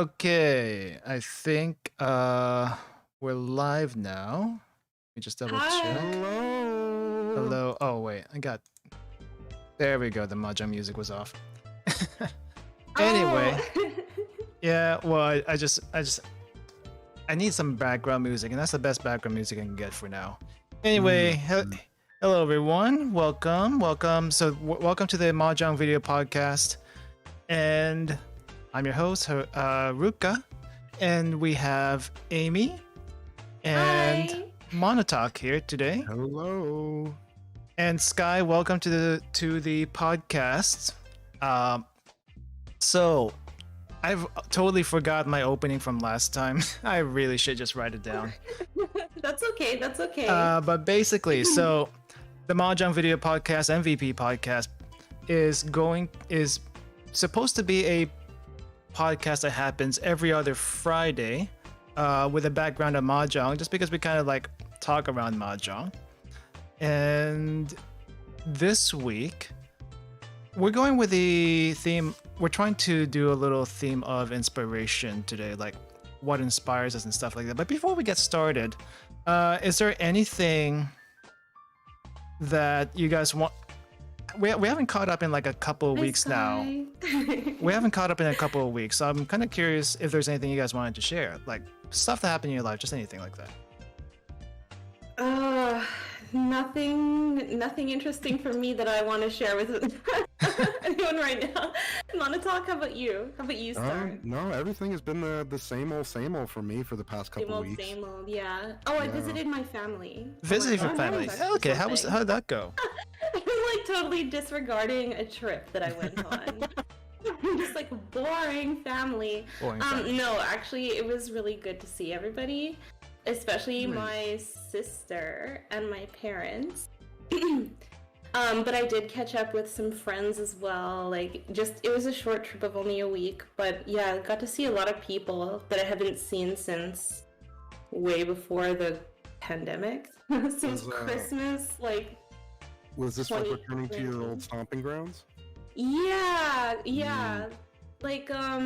Okay, I think we're live now. Let me just double check. Hello. Hello. Oh wait, there we go. The Mahjong music was off. Anyway, Oh. yeah. Well, I need some background music, and that's the best background music I can get for now. Anyway, hello everyone. Welcome. So welcome to the Mahjong video podcast, and I'm your host, Ruka, and we have Amy and Hi. Monotalk here today. Hello. And Sky, welcome to the podcast. So I've totally forgot my opening from last time. I really should just write it down. That's okay. That's okay. But basically, so the Mahjong Video Podcast, MVP podcast, is supposed to be a podcast that happens every other Friday, with a background of Mahjong, just because we kind of like talk around Mahjong. And this week, we're going with the theme. We're trying to do a little theme of inspiration today, like what inspires us and stuff like that. But before we get started, is there anything that you guys want? We haven't caught up in like a couple of weeks now. We haven't caught up in a couple of weeks, so I'm kind of curious if there's anything you guys wanted to share, like stuff that happened in your life, just anything like that. Nothing interesting for me that I want to share with anyone right now. Monotalk, how about you? How about you start? No, everything has been the same old for me for the past couple of weeks. Same old, yeah. Oh, I visited my family. Visiting Oh your my family. gosh, Okay, that's how did that go? I was like totally disregarding a trip that I went on. Just like boring family. Boring family. No, actually, it was really good to see everybody, especially my sister and my parents. But I did catch up with some friends as well. Like, it was a short trip of only a week, but yeah, I got to see a lot of people that I haven't seen since way before the pandemic. Since Christmas, like. Was this like returning to your old stomping grounds? Yeah. Like, I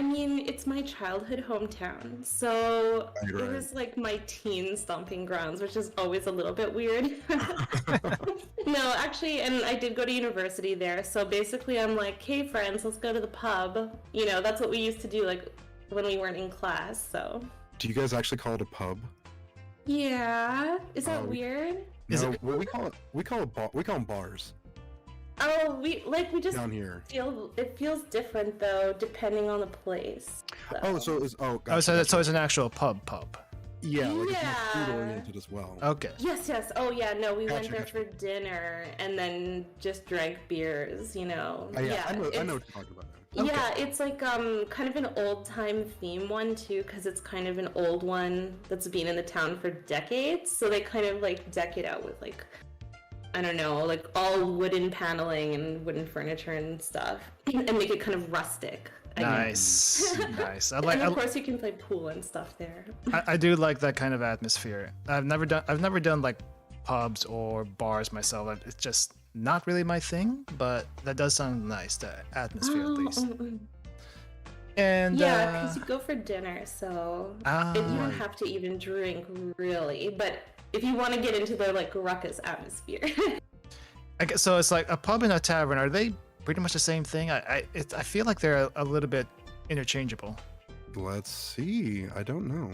mean, it's my childhood hometown, so Right. It was like my teen stomping grounds, which is always a little bit weird. No, actually, and I did go to university there, so basically I'm like, hey friends, let's go to the pub. You know, that's what we used to do, like, when we weren't in class, so. Do you guys actually call it a pub? Yeah, is that weird? No, well, we call them bars. Oh, we just down here. It feels different though, depending on the place. So. Oh, so it's So it's an actual pub. Yeah, like it's more food oriented as well. Okay. Yes. Oh yeah, no, we went there Gotcha. for dinner and then just drank beers, you know. I know what you're talking about now. Okay. Yeah, it's like kind of an old time theme one too, because it's kind of an old one that's been in the town for decades. So they kind of like deck it out with like, I don't know, like all wooden paneling and wooden furniture and stuff, and make it kind of rustic. Nice. And of course you can play pool and stuff there. I do like that kind of atmosphere. I've never done like pubs or bars myself. It's just not really my thing, but that does sound nice, the atmosphere at least. And yeah, because you go for dinner, so you don't right. have to even drink really, but if you want to get into the like ruckus atmosphere. I guess, so it's like a pub and a tavern. Are they pretty much the same thing? I feel like they're a little bit interchangeable. Let's see. I don't know.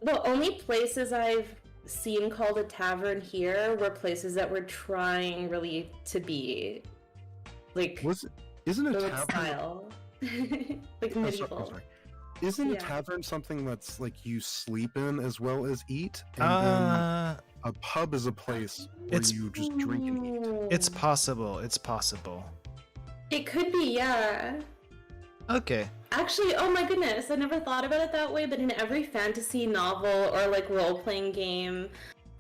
The only places I've seen called a tavern here were places that were trying really to be like Isn't a the tavern style. Like medieval. sorry. Isn't a Yeah. tavern something that's like you sleep in as well as eat? And Uh, then a pub is a place where you just drink and eat. it's possible. It could be, yeah. Okay. Actually, oh my goodness, I never thought about it that way, but in every fantasy novel or like role-playing game,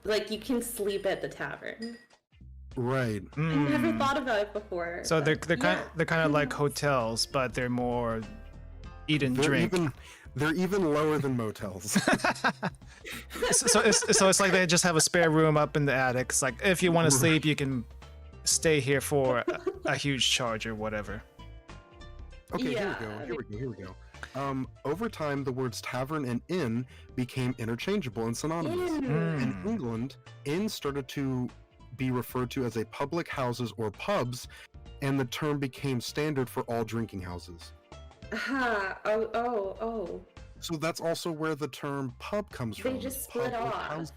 like you can sleep at the tavern. Right. I never thought about it before. So but they're kind of like hotels, but they're more eat and drink. They're even lower than motels. so it's like they just have a spare room up in the attic. It's like if you want to sleep, you can stay here for a huge charge or whatever. Okay, Yeah. here we go. over time, the words tavern and inn became interchangeable and synonymous. In England, inns started to be referred to as a public houses or pubs, and the term became standard for all drinking houses. Oh. So that's also where the term pub comes from. They just split public off. housing.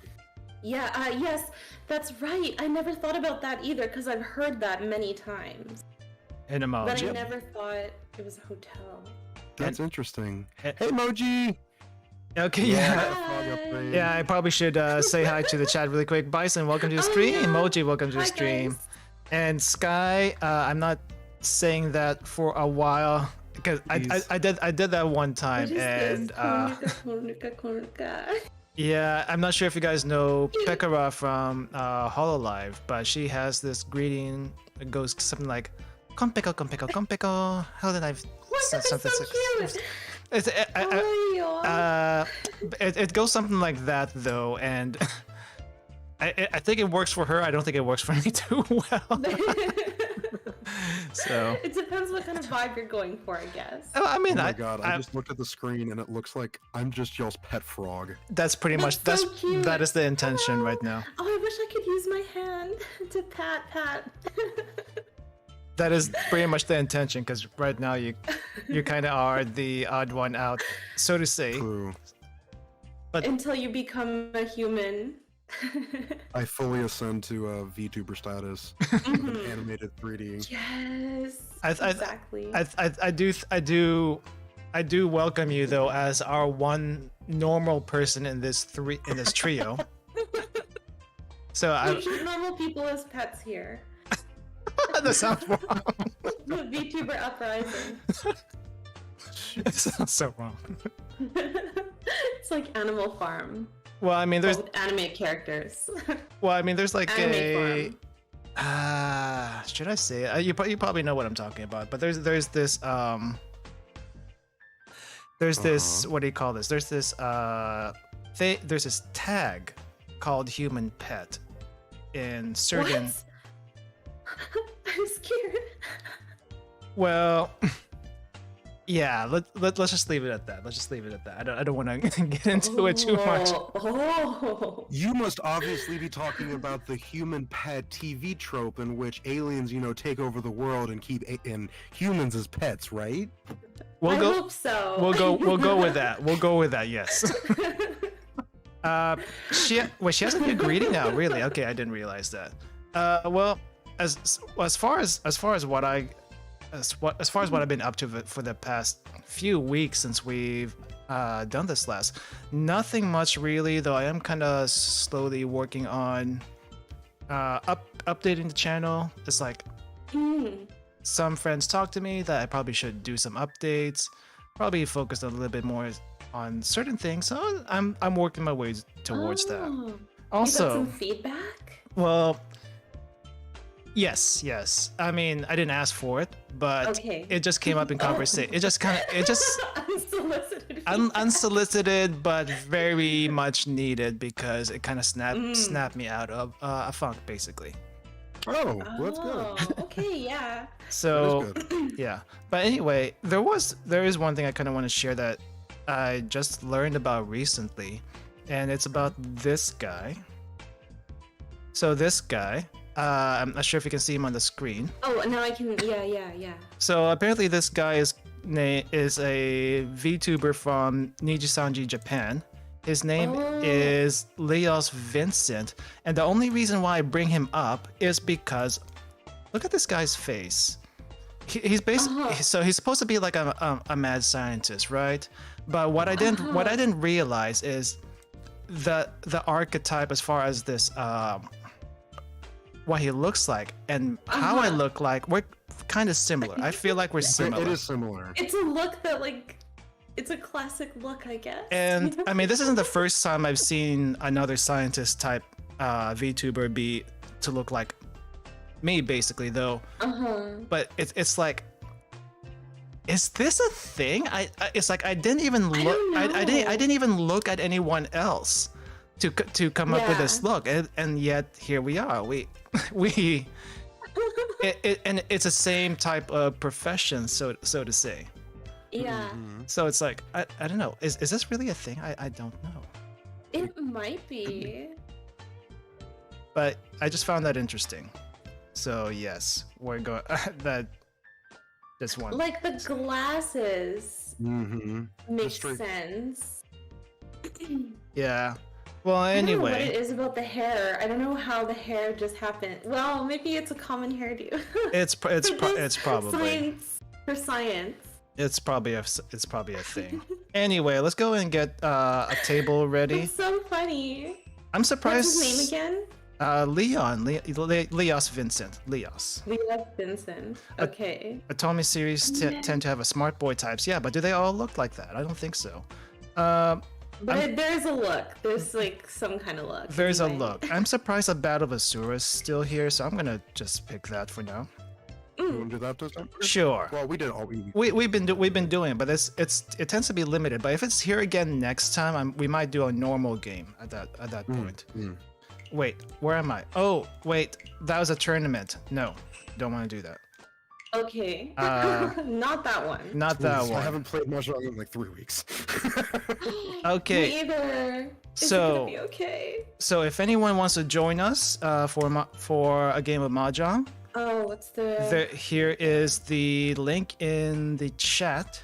Yeah, yes, that's right. I never thought about that either because I've heard that many times. In a But I Mahjong. never thought it was a hotel. That's interesting. and- Hey, Moji! Okay, Hi. yeah. I probably should say hi to the chat really quick. Bison, welcome to the Oh, stream. yeah. Emoji, welcome to the Hi, stream. guys. And Sky, I'm not saying that for a while because I did that one time, What is and this? Konica. yeah, I'm not sure if you guys know Pekara from Hololive, but she has this greeting that goes something like "Kompeko, kompeko, kompeko." How did I? That's so cute. It's, it goes something like that though, and I think it works for her. I don't think it works for me too well. So It depends what kind of vibe you're going for, I guess. I mean, Oh my god, I just looked at the screen and it looks like I'm just y'all's pet frog. that's pretty much That's so cute. that is the intention right now. Oh, I wish I could use my hand to pat. That is pretty much the intention because right now you kind of are the odd one out, so to say. True. Until you become a human. I fully ascend to VTuber status with an animated 3D. Yes. I- Exactly. I do welcome you though as our one normal person in this trio. So We keep normal people as pets here. that sounds wrong. The VTuber uprising. It sounds so wrong. It's like Animal Farm. Well, I mean, there's With anime characters. there's like Anime a should I say it? You probably know what I'm talking about, but there's this what do you call this? There's this there's this tag called human pet in certain. What? I'm scared. Well, yeah. Let's just leave it at that. Let's just leave it at that. I don't want to get into it too much. Oh. You must obviously be talking about the human pet TV trope in which aliens, take over the world and keep and humans as pets, right? I hope so. We'll go with that. We'll go with that. Yes. She has a new greeting now. Really? Okay, I didn't realize that. Well, as far as what I've been up to for the past few weeks since we've done this last, nothing much really. Though I am kind of slowly working on updating the channel. It's like some friends talk to me that I probably should do some updates, probably focus a little bit more on certain things. So I'm working my way towards that. You Also, got some feedback? well, yes. I mean, I didn't ask for it, but Okay. it just came up in conversation. It just Unsolicited. unsolicited, but very much needed because it kind of snapped me out of a funk, basically. Oh, well, that's good. Okay, yeah. So That is yeah, but anyway, there is one thing I kind of want to share that I just learned about recently, and it's about this guy. So this guy, I'm not sure if you can see him on the screen. Oh, now I can. Yeah. So apparently this guy is a VTuber from Nijisanji, Japan. His name is Leos Vincent, and the only reason why I bring him up is because look at this guy's face. He's basically so he's supposed to be like a mad scientist, right? But what I didn't realize is the archetype as far as this what he looks like and how I look like, we're kind of similar. I feel like we're similar. It is similar. It's a look that it's a classic look, I guess. And I mean, this isn't the first time I've seen another scientist type VTuber be to look like me, basically, though. But it's like, is this a thing? It's like I didn't even look. I didn't even look at anyone else to come up with this look, and yet here we are. And it's the same type of profession, so to say. Yeah. So it's like I don't know. Is this really a thing? I don't know. It might be. But I just found that interesting. So yes, we're going that this one. Like the glasses makes Straight- sense. Yeah. Well, I don't know what anyway, it is about the hair. I don't know how the hair just happened. Well, maybe it's a common hairdo. it's probably For science. it's probably a thing. Anyway, let's go and get a table ready. That's so funny. I'm surprised. What's his name again? Leon, Leos Vincent, Leos. Leah Vincent. Okay. Otome series tend to have a smart boy types, yeah, but do they all look like that? I don't think so. But there's a look. There's like some kind of look. There's a anyway. look. I'm surprised that Battle of Asura is still here, so I'm gonna just pick that for now. You want to do that this time? Sure. Well, we did all we. We've been doing it, but it tends to be limited. But if it's here again next time, we might do a normal game at that point. Wait, where am I? Oh, wait, that was a tournament. No, don't want to do that. Okay. Not that one. Not that I one. haven't played Mahjong in like 3 weeks. Okay. Me either. Is So- it gonna be okay? So if anyone wants to join us for a game of Mahjong, Oh, what's the? here is the link in the chat.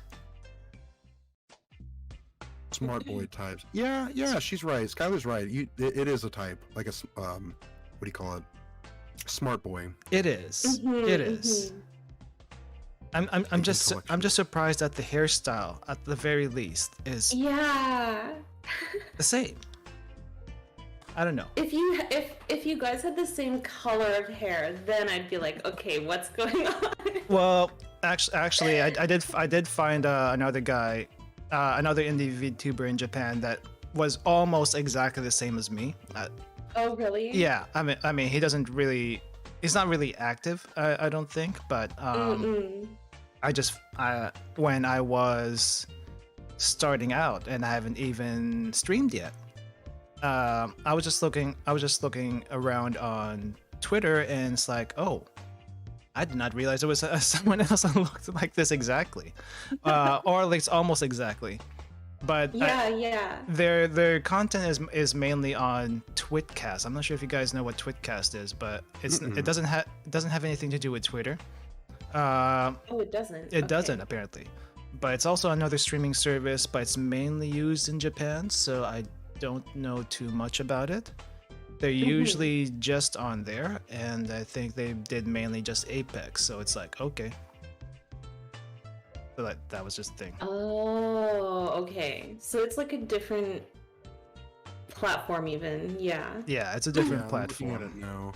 Smart boy types. Yeah, she's right. Skylar's right. It is a type, like what do you call it? Smart boy. It is. It is. I'm just surprised that the hairstyle, at the very least, is Yeah. the same. I don't know. If you guys had the same color of hair, then I'd be like, okay, what's going on? Well, actually, I did find another guy, another indie VTuber in Japan that was almost exactly the same as me. Oh, really? Yeah, I mean, he's not really active, I don't think, but when I was starting out and I haven't even streamed yet, I was just looking around on Twitter, and it's like, oh, I did not realize there was someone else that looked like this exactly, or at least almost exactly. But Yeah. their content is mainly on Twitcast. I'm not sure if you guys know what Twitcast is, but it doesn't have anything to do with Twitter. Oh, it doesn't. It doesn't apparently, but it's also another streaming service. But it's mainly used in Japan, so I don't know too much about it. They're usually just on there, and I think they did mainly just Apex. So it's like, okay. So that was just a thing. Oh, okay. So it's like a different platform, even. Yeah. Yeah, it's a different I'm platform. looking at it now.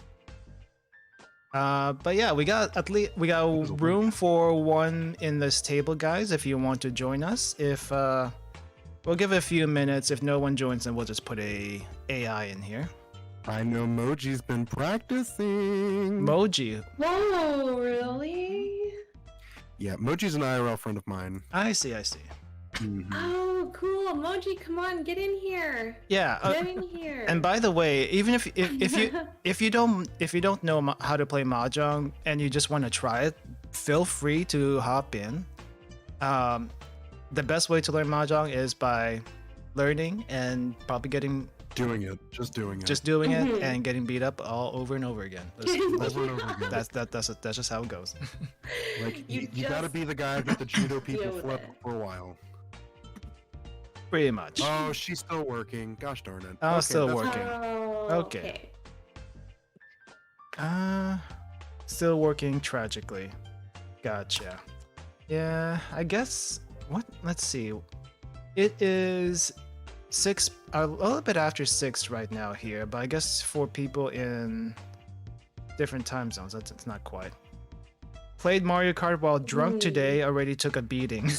But yeah, we got room for one in this table, guys. If you want to join us, if we'll give it a few minutes. If no one joins, then we'll just put a AI in here. I know Moji's been practicing. Moji, Whoa, really? Yeah, Moji's an IRL friend of mine. I see. Mhm. Oh, cool. Emoji, come on, get in here. Yeah. Get in here. And by the way, even if you don't know how to play Mahjong and you just want to try it, feel free to hop in. The best way to learn Mahjong is by learning and probably just doing it and getting beat up all over and over again. Over and over again. That's just how it goes. Like you just gotta be the guy that the judo people deal with flip it. for a while. Pretty much. Oh, she's still working. Gosh darn it. Oh, still that's- working. Oh, Okay. Still working tragically. Gotcha. Yeah, I guess. What? Let's see. It is 6, a little bit after 6 right now here, but I guess for people in different time zones, it's not quite. Played Mario Kart while drunk today, already took a beating.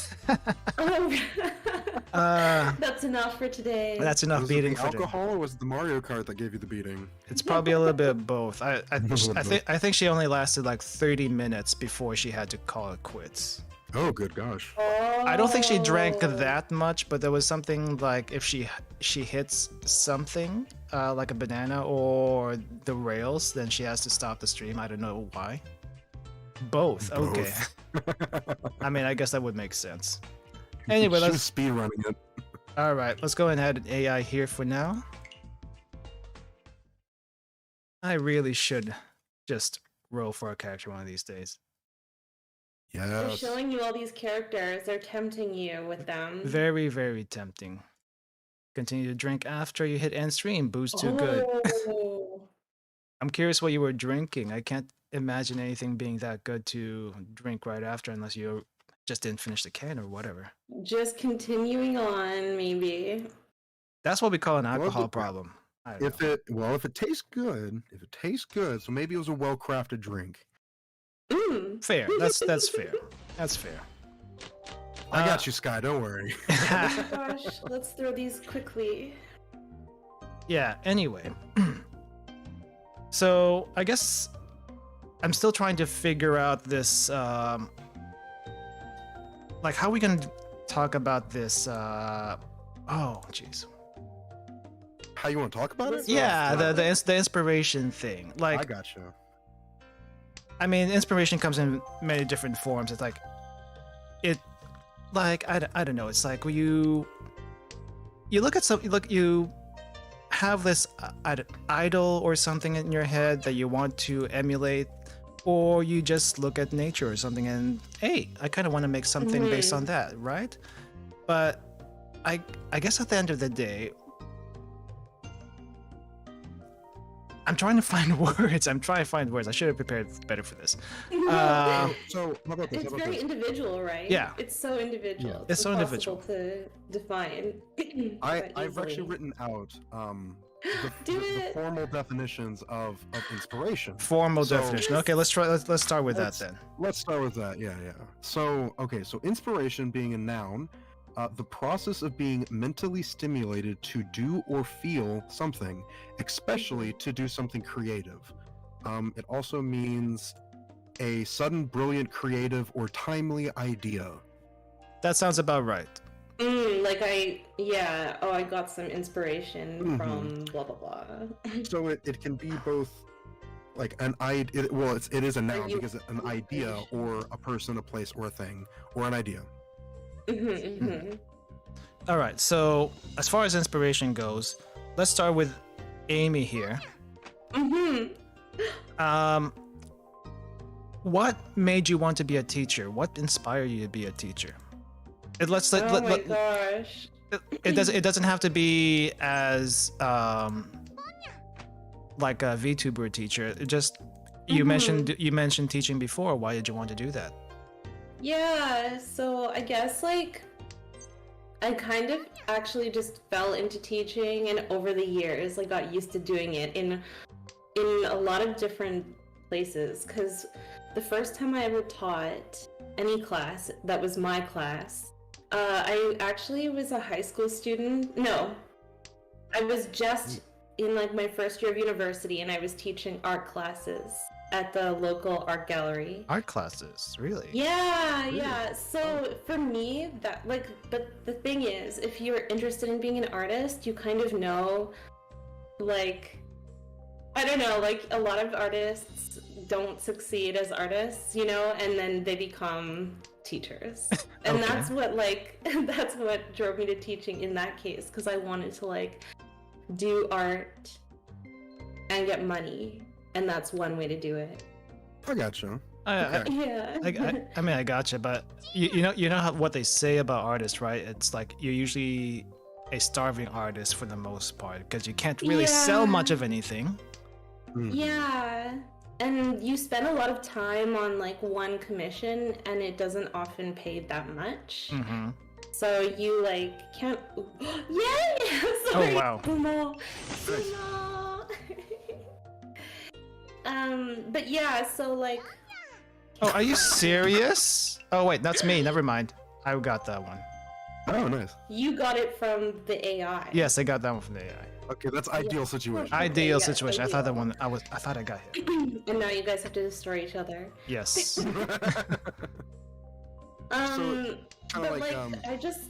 That's enough for today. That's enough Was it beating the for today. alcohol or was it the Mario Kart that gave you the beating? It's probably a little bit of both. I little bit of I think she only lasted like 30 minutes before she had to call it quits. Oh, good gosh. I don't think she drank Oh. that much, but there was something like if she hits something like a banana or the rails, then she has to stop the stream. I don't know why. Both. Okay. I mean, I guess that would make sense. Anyway, She was let's. speed running it. All right, let's go ahead and add AI here for now. I really should just roll for a character one of these days. They're Yes. showing you all these characters. They're tempting you with them. Very, very tempting. Continue to drink after you hit end stream. Booze too good. Oh. I'm curious what you were drinking. I can't imagine anything being that good to drink right after unless you just didn't finish the can or whatever. Just continuing on, maybe. That's what we call an Well, alcohol but problem. I don't know. If it tastes good, so maybe it was a well-crafted drink. Fair. That's fair. That's fair. I got you, Sky. Don't worry. Oh my gosh, let's throw these quickly. Yeah, anyway. So I guess I'm still trying to figure out this like how we gonna talk about this oh jeez. How you want to talk about it? Yeah, the inspiration thing. I Like got you. I mean, inspiration comes in many different forms. It's like I don't know. It's like when you look at you have this idol or something in your head that you want to emulate, or you just look at nature or something and hey, I kind of want to make something based on that, right? But I guess at the end of the day, I'm trying to find words. I should have prepared better for this. So how about this? It's very individual, right? Yeah. It's so individual. Yeah. It's so individual. to define. I've actually written out the formal definitions of inspiration. Formal So- definition. Okay, let's start with that then. Let's start with that. Yeah. So inspiration being a noun, the process of being mentally stimulated to do or feel something, especially to do something creative. It also means a sudden, brilliant, creative, or timely idea. That sounds about right. I got some inspiration Mhm. from blah blah blah. So it can be both like an idea. Well, it is a noun you- because an idea or a person, a place, or a thing, or an idea. All right. So as far as inspiration goes, let's start with Amy here. What made you want to be a teacher? What inspired you to be a teacher? Oh my gosh. It doesn't have to be as like a VTuber teacher. It just you mentioned teaching before. Why did you want to do that? Yeah, so I guess like I kind of actually just fell into teaching, and over the years I got used to doing it in a lot of different places, because the first time I ever taught any class that was my class, I actually was a high school student. No, I was just in like my first year of university, and I was teaching art classes at the local art gallery. Art classes, really? Yeah. So for me, that but the thing is, if you're interested in being an artist, you kind of know, like, I don't know, like a lot of artists don't succeed as artists, you know, and then they become teachers. And Okay. that's what drove me to teaching in that case, because I wanted to like do art and get money, and that's one way to do it. I got you. I mean, I gotcha, but you know what they say about artists, right? It's like you're usually a starving artist for the most part because you can't really sell much of anything. Yeah, and you spend a lot of time on like one commission, and it doesn't often pay that much. Mm-hmm. So you like can't. Yay! Oh wow! No. But yeah, so like. Oh, are you serious? Oh wait, that's me. Never mind. I got that one. Oh, nice. You got it from the AI. Yes, I got that one from the AI. Okay, that's ideal situation. Ideal Yeah, situation. I thought that ideal. one. I thought I got hit. And now you guys have to destroy each other. Yes. kinda But like, I just.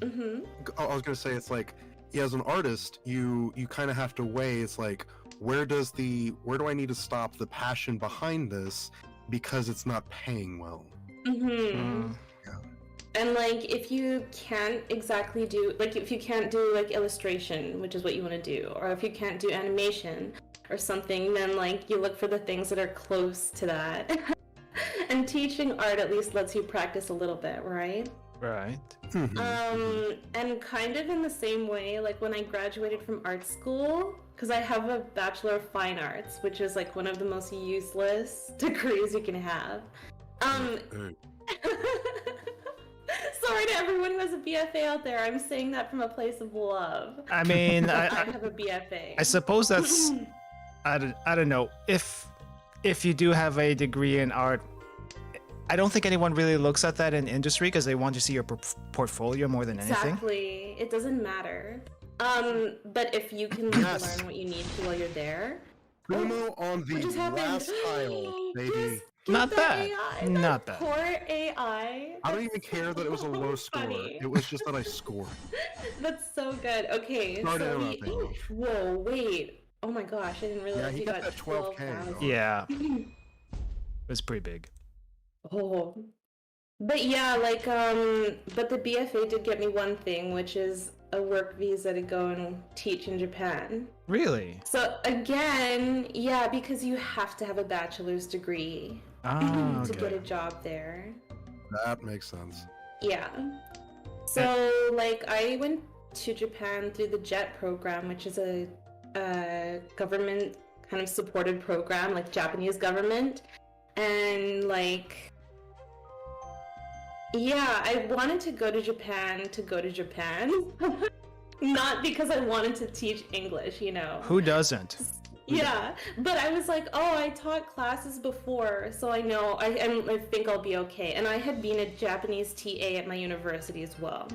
I was gonna say it's like, yeah, as an artist, you kind of have to weigh. It's like, where do I need to stop the passion behind this because it's not paying well? Mm. And like if you can't exactly do like if you can't do like illustration, which is what you want to do, or if you can't do animation or something, then like you look for the things that are close to that. And teaching art at least lets you practice a little bit, right? Right. And kind of in the same way, like when I graduated from art school, because I have a Bachelor of Fine Arts, which is like one of the most useless degrees you can have. Sorry to everyone who has a BFA out there. I'm saying that from a place of love. I mean, I have a BFA. I suppose that's I don't know if you do have a degree in art. I don't think anyone really looks at that in industry because they want to see your portfolio more than anything. Exactly. It doesn't matter. But if you can learn what you need to while you're there. Primo on the last tile, baby. Not bad. AI, Not bad. Poor AI. I don't even care that it was a low score. Funny. It was just that I scored. That's so good. Okay. Sorry to So interrupt, Amy. whoa, wait. Oh my gosh, I didn't realize he you got got that 12K, 12,000. though. Yeah. It was pretty big. Oh. But yeah, like but the BFA did get me one thing, which is a work visa to go and teach in Japan. Really? So again, yeah, because you have to have a bachelor's degree Oh, to get a okay. job there. That makes sense. Yeah. So like I went to Japan through the JET program, which is a government kind of supported program, like Japanese government. And like yeah, I wanted to go to Japan not because I wanted to teach English, you know. Who doesn't? Yeah, but I was like, oh, I taught classes before, so I know, I think I'll be okay. And I had been a Japanese TA at my university as well.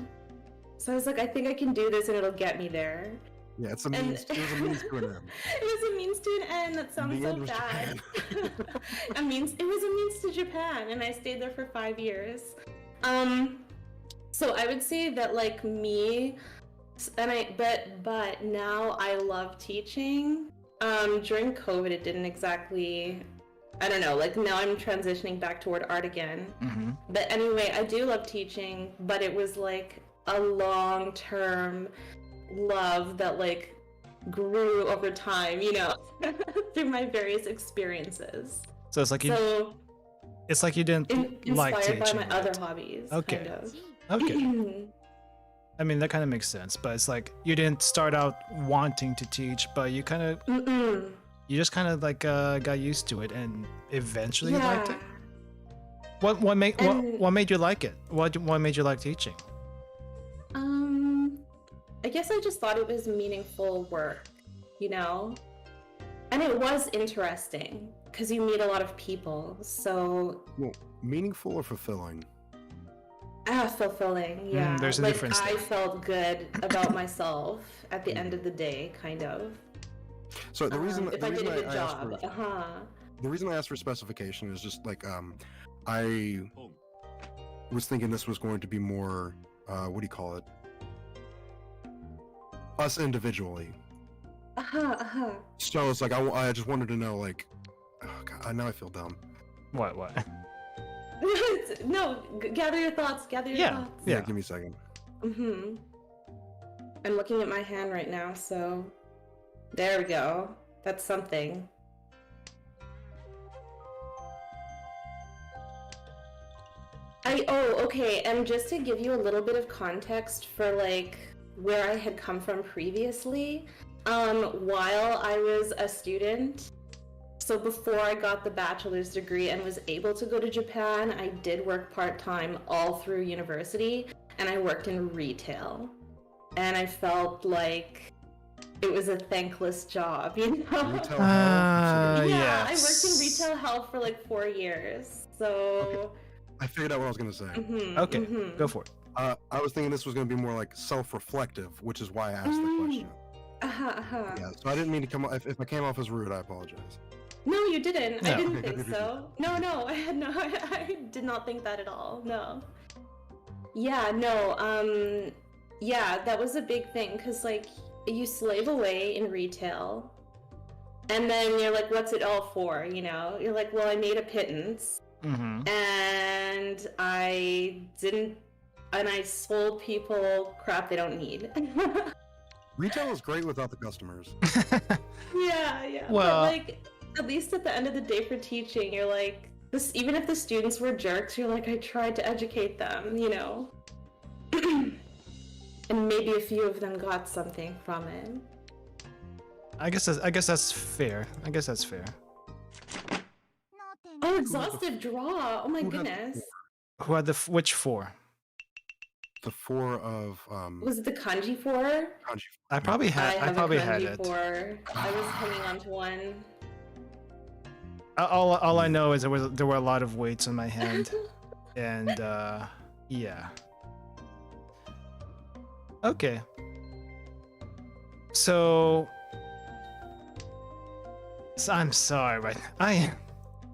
So I was like, I think I can do this and it'll get me there. Yeah, it was a means to an end. It was a means to an end. That sounds The so end was bad. Japan. It was a means to Japan, and I stayed there for 5 years. So I would say that like me, but now I love teaching. During COVID, it didn't exactly, I don't know, like now I'm transitioning back toward art again. Mm-hmm. But anyway, I do love teaching, but it was like a long-term love that like grew over time, you know, through my various experiences. So it's like you didn't like teaching. Inspired by my right? other hobbies. Okay. Kind of. Okay. I mean, that kind of makes sense, but it's like you didn't start out wanting to teach, but you kind of, you just kind of like got used to it and eventually liked it. What made you like it? What made you like teaching? I guess I just thought it was meaningful work, you know? And it was interesting because you meet a lot of people, so... Well, meaningful or fulfilling? Fulfilling, yeah. There's a like, difference I there. felt good about myself at the end of the day, kind of. So the reason if the I reason did a good I asked job, for the reason I asked for specification is just like I was thinking this was going to be more what do you call it? Us individually. So it's like I just wanted to know like, oh God, now I feel dumb. What? No, gather your thoughts. Gather your thoughts. Yeah, give me a second. I'm looking at my hand right now, so there we go. That's something. Okay, and just to give you a little bit of context for like where I had come from previously, while I was a student, so before I got the bachelor's degree and was able to go to Japan, I did work part-time all through university, and I worked in retail. And I felt like it was a thankless job, you know? Retail health. Yeah, yes. I worked in retail health for like 4 years, so... I figured out what I was gonna say. Okay, go for it. I was thinking this was gonna be more like self-reflective, which is why I asked the question. Yeah, so I didn't mean to come off. If I came off as rude, I apologize. No, you didn't. No. I didn't think so. No, I did not think that at all. No. Yeah, no, yeah, that was a big thing, because, like, you slave away in retail, and then you're like, what's it all for, you know? You're like, well, I made a pittance, and I didn't and I sold people crap they don't need. Retail is great without the customers. Yeah. Well, but like, at least at the end of the day for teaching, you're like, this. Even if the students were jerks, you're like, I tried to educate them, you know. And maybe a few of them got something from it. I guess that's fair. Oh, exhaustive draw! Oh my goodness. Who had which four? The four of Was it the kanji 4? kanji. I probably had it. 4. I was hanging on to one. All I know is there were a lot of weights in my hand, and yeah. Okay. So I'm sorry, but I am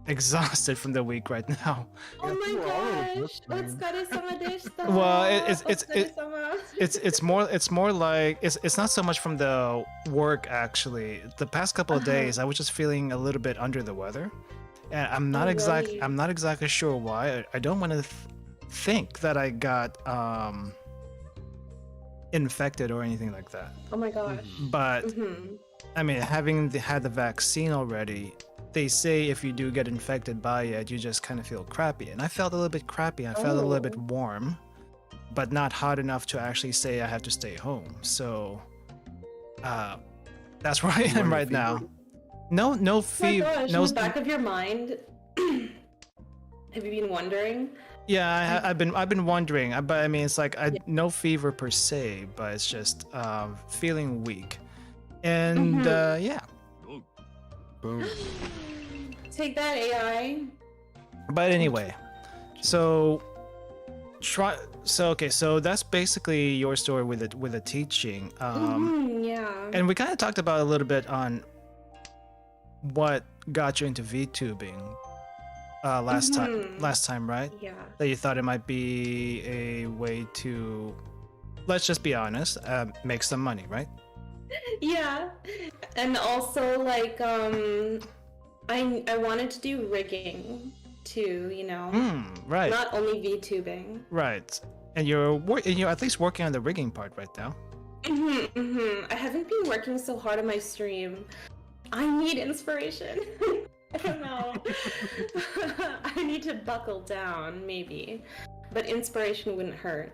exhausted from the week right now. Oh my gosh! Otsukare-sama deshita. Well, Otsukare-sama. it's more like it's not so much from the work actually. The past couple of days, I was just feeling a little bit under the weather, and I'm not exactly sure why. I don't want to think that I got infected or anything like that. Oh my gosh. But I mean, having had the vaccine already, they say if you do get infected by it, you just kind of feel crappy. And I felt a little bit crappy. I felt a little bit warm, but not hot enough to actually say I have to stay home. So that's where I am right now. No fever. Oh my gosh, in the back of your mind, have you been wondering? Yeah, I've been wondering, but I mean, it's like no fever per se, but it's just feeling weak, and yeah. Boom. Take that, AI. But anyway, so that's basically your story with the teaching. Yeah. And we kind of talked about a little bit on what got you into VTubing. Last time, right? Yeah. That you thought it might be a way to, let's just be honest, make some money, right? Yeah. And also, like, I wanted to do rigging too, you know. Right. Not only VTubing. Right. And you're at least working on the rigging part right now. I haven't been working so hard on my stream. I need inspiration. I don't know. I need to buckle down, maybe. But inspiration wouldn't hurt.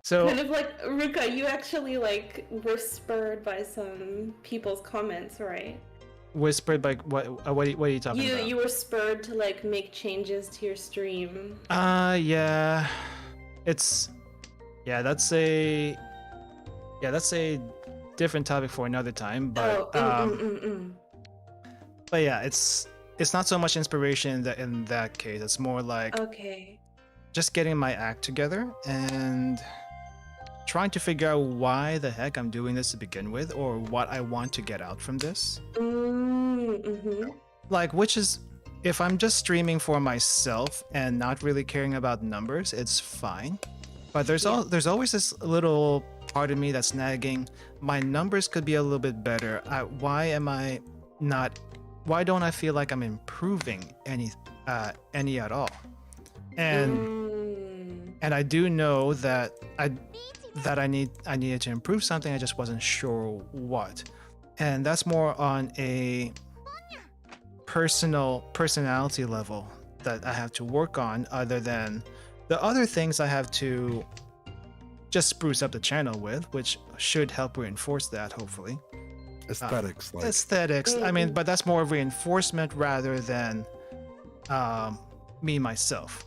So kind of like, Ruka, you actually like were spurred by some people's comments, right? Whispered by what are you talking about? You were spurred to like make changes to your stream. Yeah. That's a different topic for another time, but but yeah, it's not so much inspiration in that case. It's more like just getting my act together and trying to figure out why the heck I'm doing this to begin with, or what I want to get out from this. Like, which is, if I'm just streaming for myself and not really caring about numbers, it's fine. But there's always this little part of me that's nagging. My numbers could be a little bit better. Why don't I feel like I'm improving any at all? And I do know that I needed to improve something. I just wasn't sure what. And that's more on a personality level that I have to work on, other than the other things I have to just spruce up the channel with, which should help reinforce that, hopefully. Aesthetics. I mean, but that's more of reinforcement rather than me myself.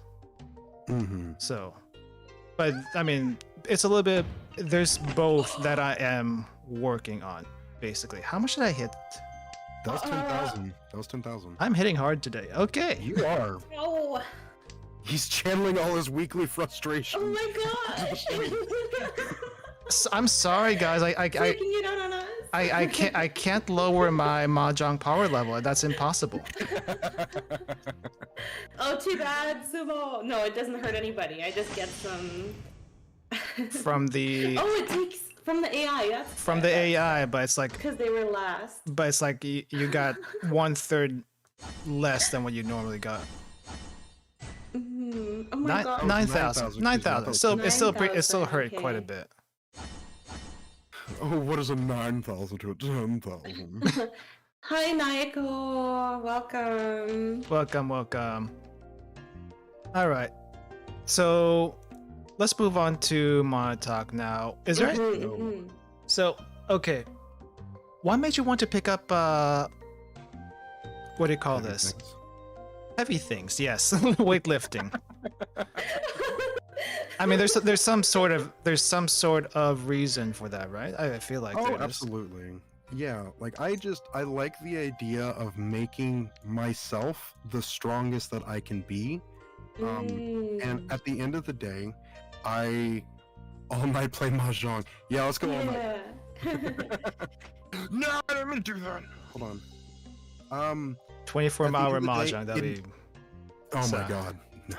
So, but I mean, it's a little bit, there's both that I am working on, basically. How much did I hit? That was 10,000. That was 10,000. I'm hitting hard today. Okay. You are. No. He's channeling all his weekly frustration. Oh my gosh. I'm sorry, guys. Taking it out on us. I can't lower my Mahjong power level. That's impossible. Oh, too bad, Sumo. No, it doesn't hurt anybody. I just get some. From the. Oh, it takes from the AI. That's from the AI, but it's like. Because they were last. But it's like you got 1/3 less than what you normally got. Oh my god. 9,000. 9,000. So it's still it still 9,000, hurt quite a okay. bit. Oh, what is a 9,000 to a 10,000? Hi, Naiko. Welcome. Welcome. All right. So let's move on to Montauk now. Is there? So okay. What made you want to pick up? What do you call this? Things. Heavy things. Yes, weightlifting. I mean, there's some sort of reason for that, right? I feel like there Oh, is. absolutely. Yeah, like I like the idea of making myself the strongest that I can be. And at the end of the day, I all night play Mahjong. Yeah, let's go all night. No, I don't mean to do that. Hold on. 24-hour at the end of the day, mahjong. That'd be. Oh So- my god, no.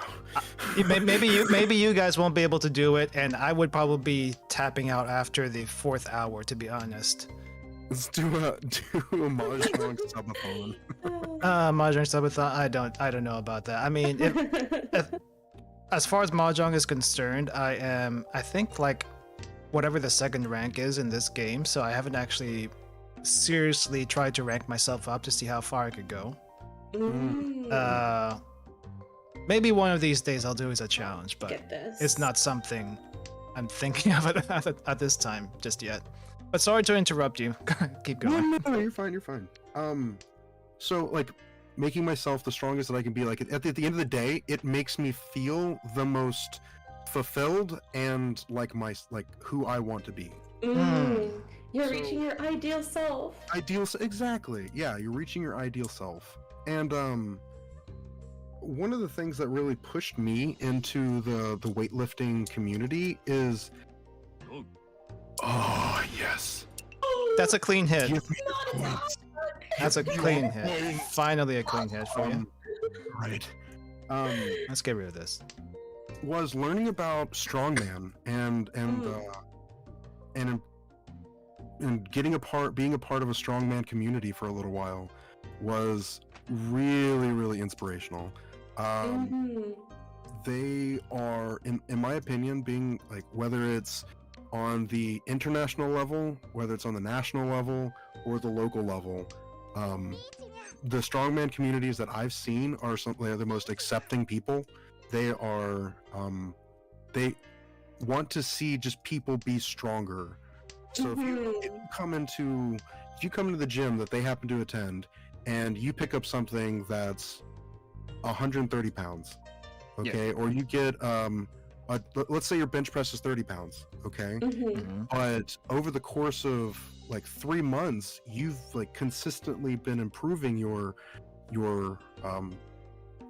Maybe you guys won't be able to do it, and I would probably be tapping out after the 4th hour, to be honest. Let's do a Mahjong subathon. Mahjong subathon. I don't know about that. I mean, if as far as Mahjong is concerned, I think like whatever the second rank is in this game, so I haven't actually seriously tried to rank myself up to see how far I could go. Maybe one of these days I'll do as a challenge, but Get this. it's not something I'm thinking of at this time just yet. But sorry to interrupt you. Keep going. No, you're fine. So like making myself the strongest that I can be, like at the end of the day, it makes me feel the most fulfilled and like who I want to be. You're So- reaching your ideal self. Exactly. Yeah, you're reaching your ideal self. And one of the things that really pushed me into the weightlifting community is oh yes. That's a clean hit. Give me the Not points. That's a clean hit. points. Finally a clean hit for you. Right. Let's get rid of this. Was learning about strongman and being a part of a strongman community for a little while was really inspirational. They are, in my opinion, being like, whether it's on the international level, whether it's on the national level or the local level, the strongman communities that I've seen are they're the most accepting people. They are they want to see just people be stronger. So if you come into the gym that they happen to attend and you pick up something that's 130 pounds, okay, or you get let's say your bench press is 30 pounds, okay, but over the course of like 3 months you've like consistently been improving your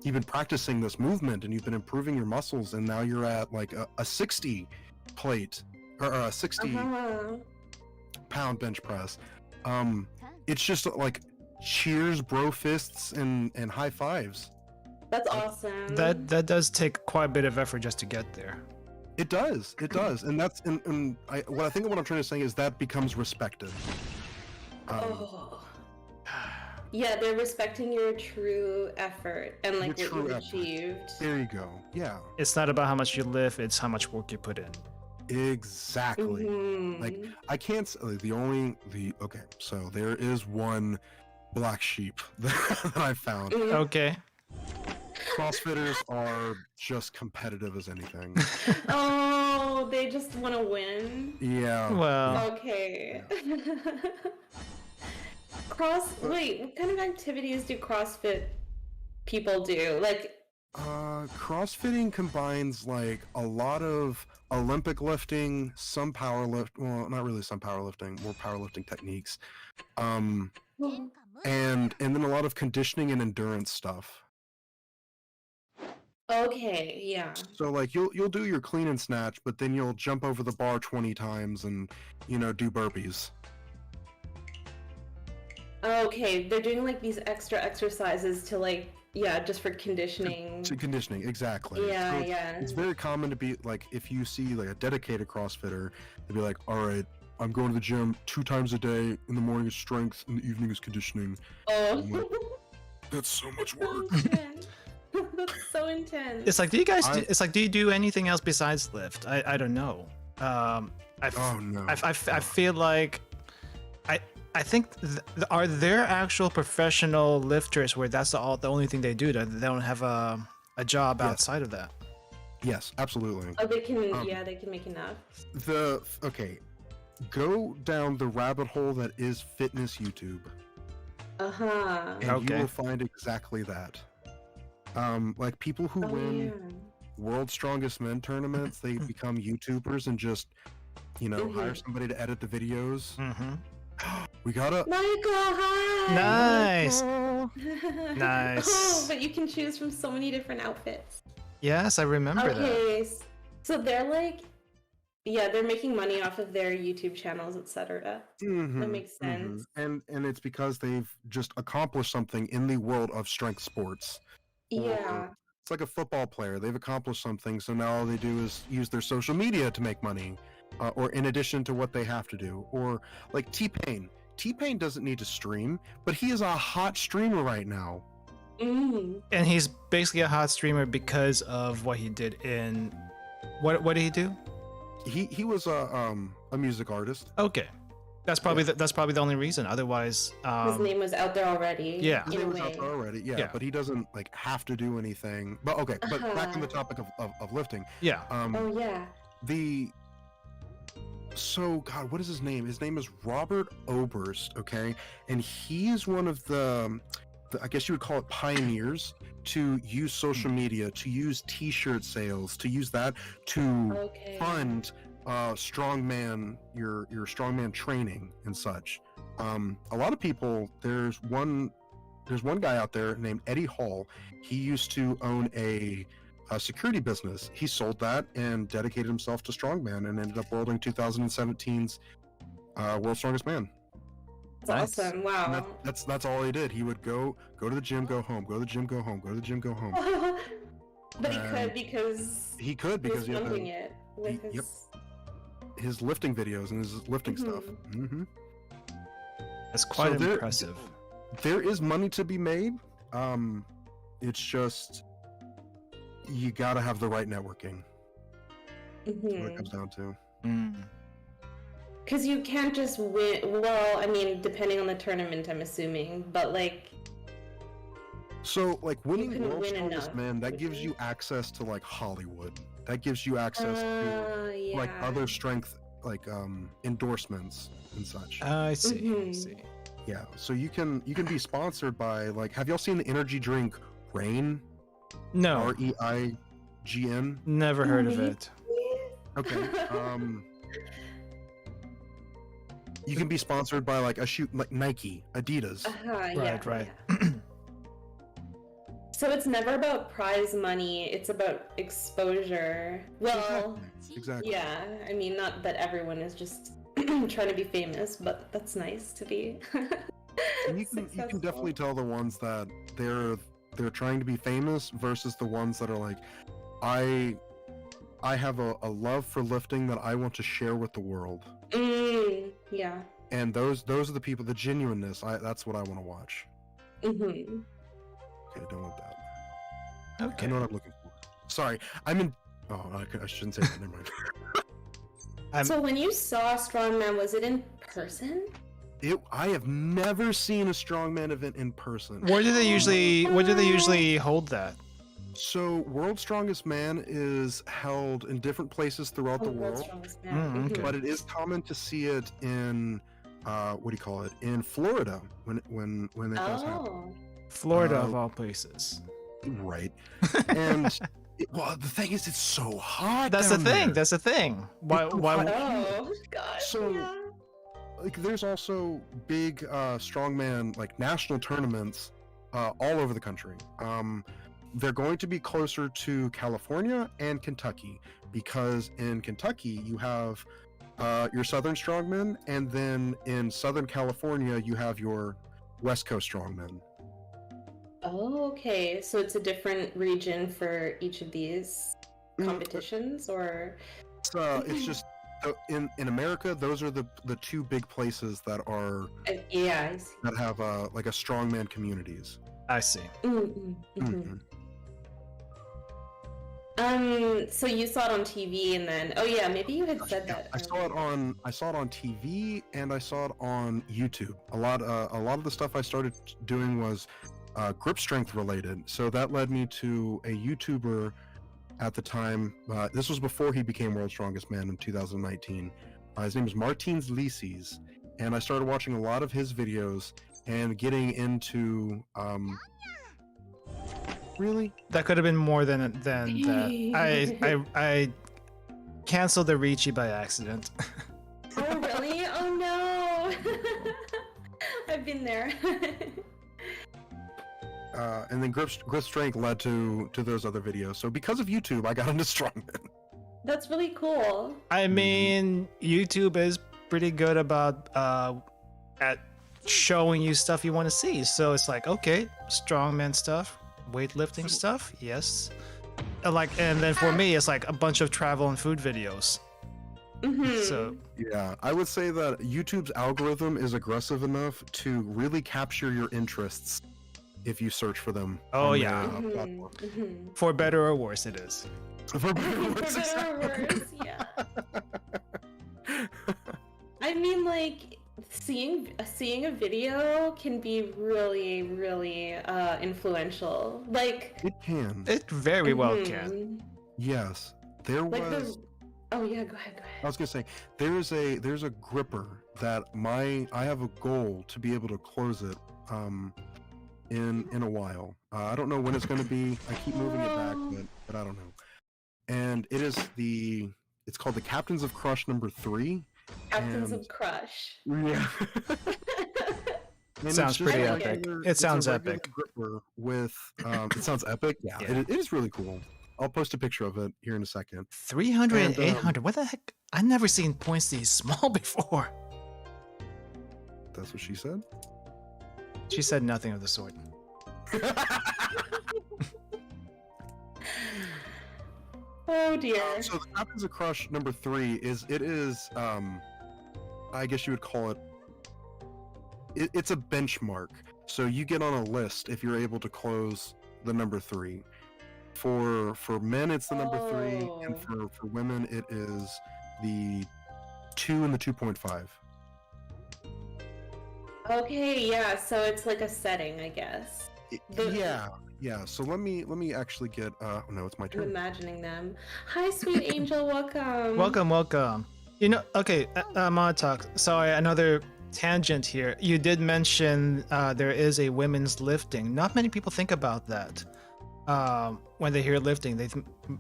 you've been practicing this movement and you've been improving your muscles, and now you're at like a 60 plate or a 60 pound bench press. It's just like cheers, bro fists, and high fives. That's awesome. That does take quite a bit of effort just to get there. It does, and that's what I'm trying to say is that becomes respected. Yeah, they're respecting your true effort and like Your what true you've effort. achieved. There you go. Yeah, It's not about how much you lift, it's how much work you put in. exactly. Like I can't okay. So there is one black sheep that I found. Okay. CrossFitters are just competitive as anything. Oh, they just want to win. Yeah. Well, Okay. Wait, what kind of activities do CrossFit people do? Like, CrossFitting combines like a lot of Olympic lifting, some well, not really some powerlifting, more powerlifting techniques, and then a lot of conditioning and endurance stuff. okay, yeah. So like you'll do your clean and snatch, but then you'll jump over the bar 20 times and do burpees. Okay, they're doing like these extra exercises to like, yeah, just for conditioning. To conditioning, exactly. Yeah, So yeah. It's very common to be like, if you see like a dedicated CrossFitter, they'll be like, all right, I'm going to the gym 2 times a day. In the morning is strength, in the evening is conditioning. Oh. I'm like, that's so much work. That's so intense. It's like, do you guys? It's like, do you do anything else besides lift? I don't know. Oh no. I feel like I think are there actual professional lifters where that's the only thing they do? They don't have a job outside of that. Yes, absolutely. Oh, they can. Yeah, they can make enough. Go down the rabbit hole that is fitness YouTube. And you will find exactly that. Like people who win World's Strongest Men tournaments, they become YouTubers and just, hire somebody to edit the videos. We gotta. Michael, hi. Nice. Michael. Nice. Oh, but you can choose from so many different outfits. Yes, I remember that. Okay, so they're like, they're making money off of their YouTube channels, etc. That makes sense. And it's because they've just accomplished something in the world of strength sports. Yeah. It's like a football player. They've accomplished something, so now all they do is use their social media to make money, or in addition to what they have to do. Or like T-Pain. T-Pain doesn't need to stream, but he is a hot streamer right now. And he's basically a hot streamer because of what he did in... What did he do? He was a music artist. Okay. That's probably the only reason. Otherwise, his name was out there already. Yeah, his name was out there already. Yeah, but he doesn't like have to do anything. But okay, but back on the topic of lifting. Yeah. So God, what is his name? His name is Robert Oberst. Okay, and he's one of the I guess you would call it pioneers to use social media, to use T-shirt sales, to use that to fund strongman, your strongman training and such. A lot of people, there's one guy out there named Eddie Hall. He used to own a security business. He sold that and dedicated himself to strongman and ended up worlding 2017's World's Strongest Man. That's awesome. Wow. And that's all he did. He would go to the gym, go home, go to the gym, go home, go to the gym, go home. But he could because he was pumping it with his lifting videos and his lifting stuff. That's quite impressive. There is money to be made. It's just you gotta have the right networking. That's what it comes down to. Because you can't just win. Well, I mean, depending on the tournament, I'm assuming, but like. So, like winning World's Strongest Man, that gives you access to like Hollywood. That gives you access to like other strength, like endorsements and such. I see. I see. Yeah. So you can be sponsored by like. Have y'all seen the energy drink Reign? No. REIGN. Never heard of it. Okay. You can be sponsored by like like Nike, Adidas. Right. So it's never about prize money, it's about exposure. Well, exactly. Yeah, I mean, not that everyone is just trying to be famous, but that's nice to be. And you can definitely tell the ones that they're trying to be famous versus the ones that are like, I have a love for lifting that I want to share with the world. Yeah. And those are the people, the genuineness. That's what I want to watch. Okay, done with that. Okay. I know what I'm looking for. Sorry, I'm in. Oh, I shouldn't say that. Never mind. So when you saw Strongman, was it in person? I have never seen a strongman event in person. Where do they usually hold that? So, World's Strongest Man is held in different places throughout the world, Okay. but it is common to see it in, in Florida when it does happen. Florida of all places. Right. And the thing is, it's so hot. That's down the thing. there. That's the thing. Why? Oh God. So, like, there's also big strongman like national tournaments all over the country. They're going to be closer to California and Kentucky because in Kentucky you have your Southern Strongmen, and then in Southern California you have your West Coast Strongmen. Oh, okay. So it's a different region for each of these competitions, or? It's just in America, those are the two big places that are that have like a strongman communities. I see. So you saw it on TV, and then maybe you had said that. I saw it on TV, and I saw it on YouTube. A lot of the stuff I started doing was grip strength related. So that led me to a YouTuber at the time. This was before he became World's Strongest Man in 2019. His name is Martins Lises, and I started watching a lot of his videos and getting into really. That could have been more than that. I canceled the Ricci by accident. Oh really? Oh no! I've been there. And then grip strength led to those other videos. So because of YouTube, I got into strongman. That's really cool. I mean, YouTube is pretty good about at showing you stuff you want to see. So it's like, okay, strongman stuff, weightlifting stuff, yes. And then for me, it's like a bunch of travel and food videos. Mm-hmm. So yeah, I would say that YouTube's algorithm is aggressive enough to really capture your interests if you search for them. Oh, on yeah. their platform. Mm-hmm. for better or worse, it is. For better or worse, For better or worse, yeah. I mean, like seeing a video can be really, really influential. Like it can. It very well can. Yes, there Like was. Oh yeah, go ahead. I was gonna say there's a gripper that I have a goal to be able to close it in a while. I don't know when it's gonna be. I keep moving it back, but I don't know. And it's called the Captains of Crush #3. Captains of Crush. Yeah. And Sounds it's just pretty a epic. regular- It it's a sounds regular epic. gripper with it sounds epic. Yeah, Yeah. It is really cool. I'll post a picture of it here in a second. 300 and And, 800. What the heck? I've never seen points these small before. That's what she said. She said nothing of the sort. Oh dear. So the Captains of Crush #3 is I guess you would call it's a benchmark. So you get on a list if you're able to close the #3. For men, it's the #3, and for women, it is the 2 and the 2.5. Okay, yeah. So it's like a setting, I guess. Yeah. So let me actually get. No, it's my I'm turn. imagining them. Hi, sweet angel. Welcome. Welcome. You know, okay, Montauk, sorry, another tangent here. You did mention there is a women's lifting. Not many people think about that. When they hear lifting, they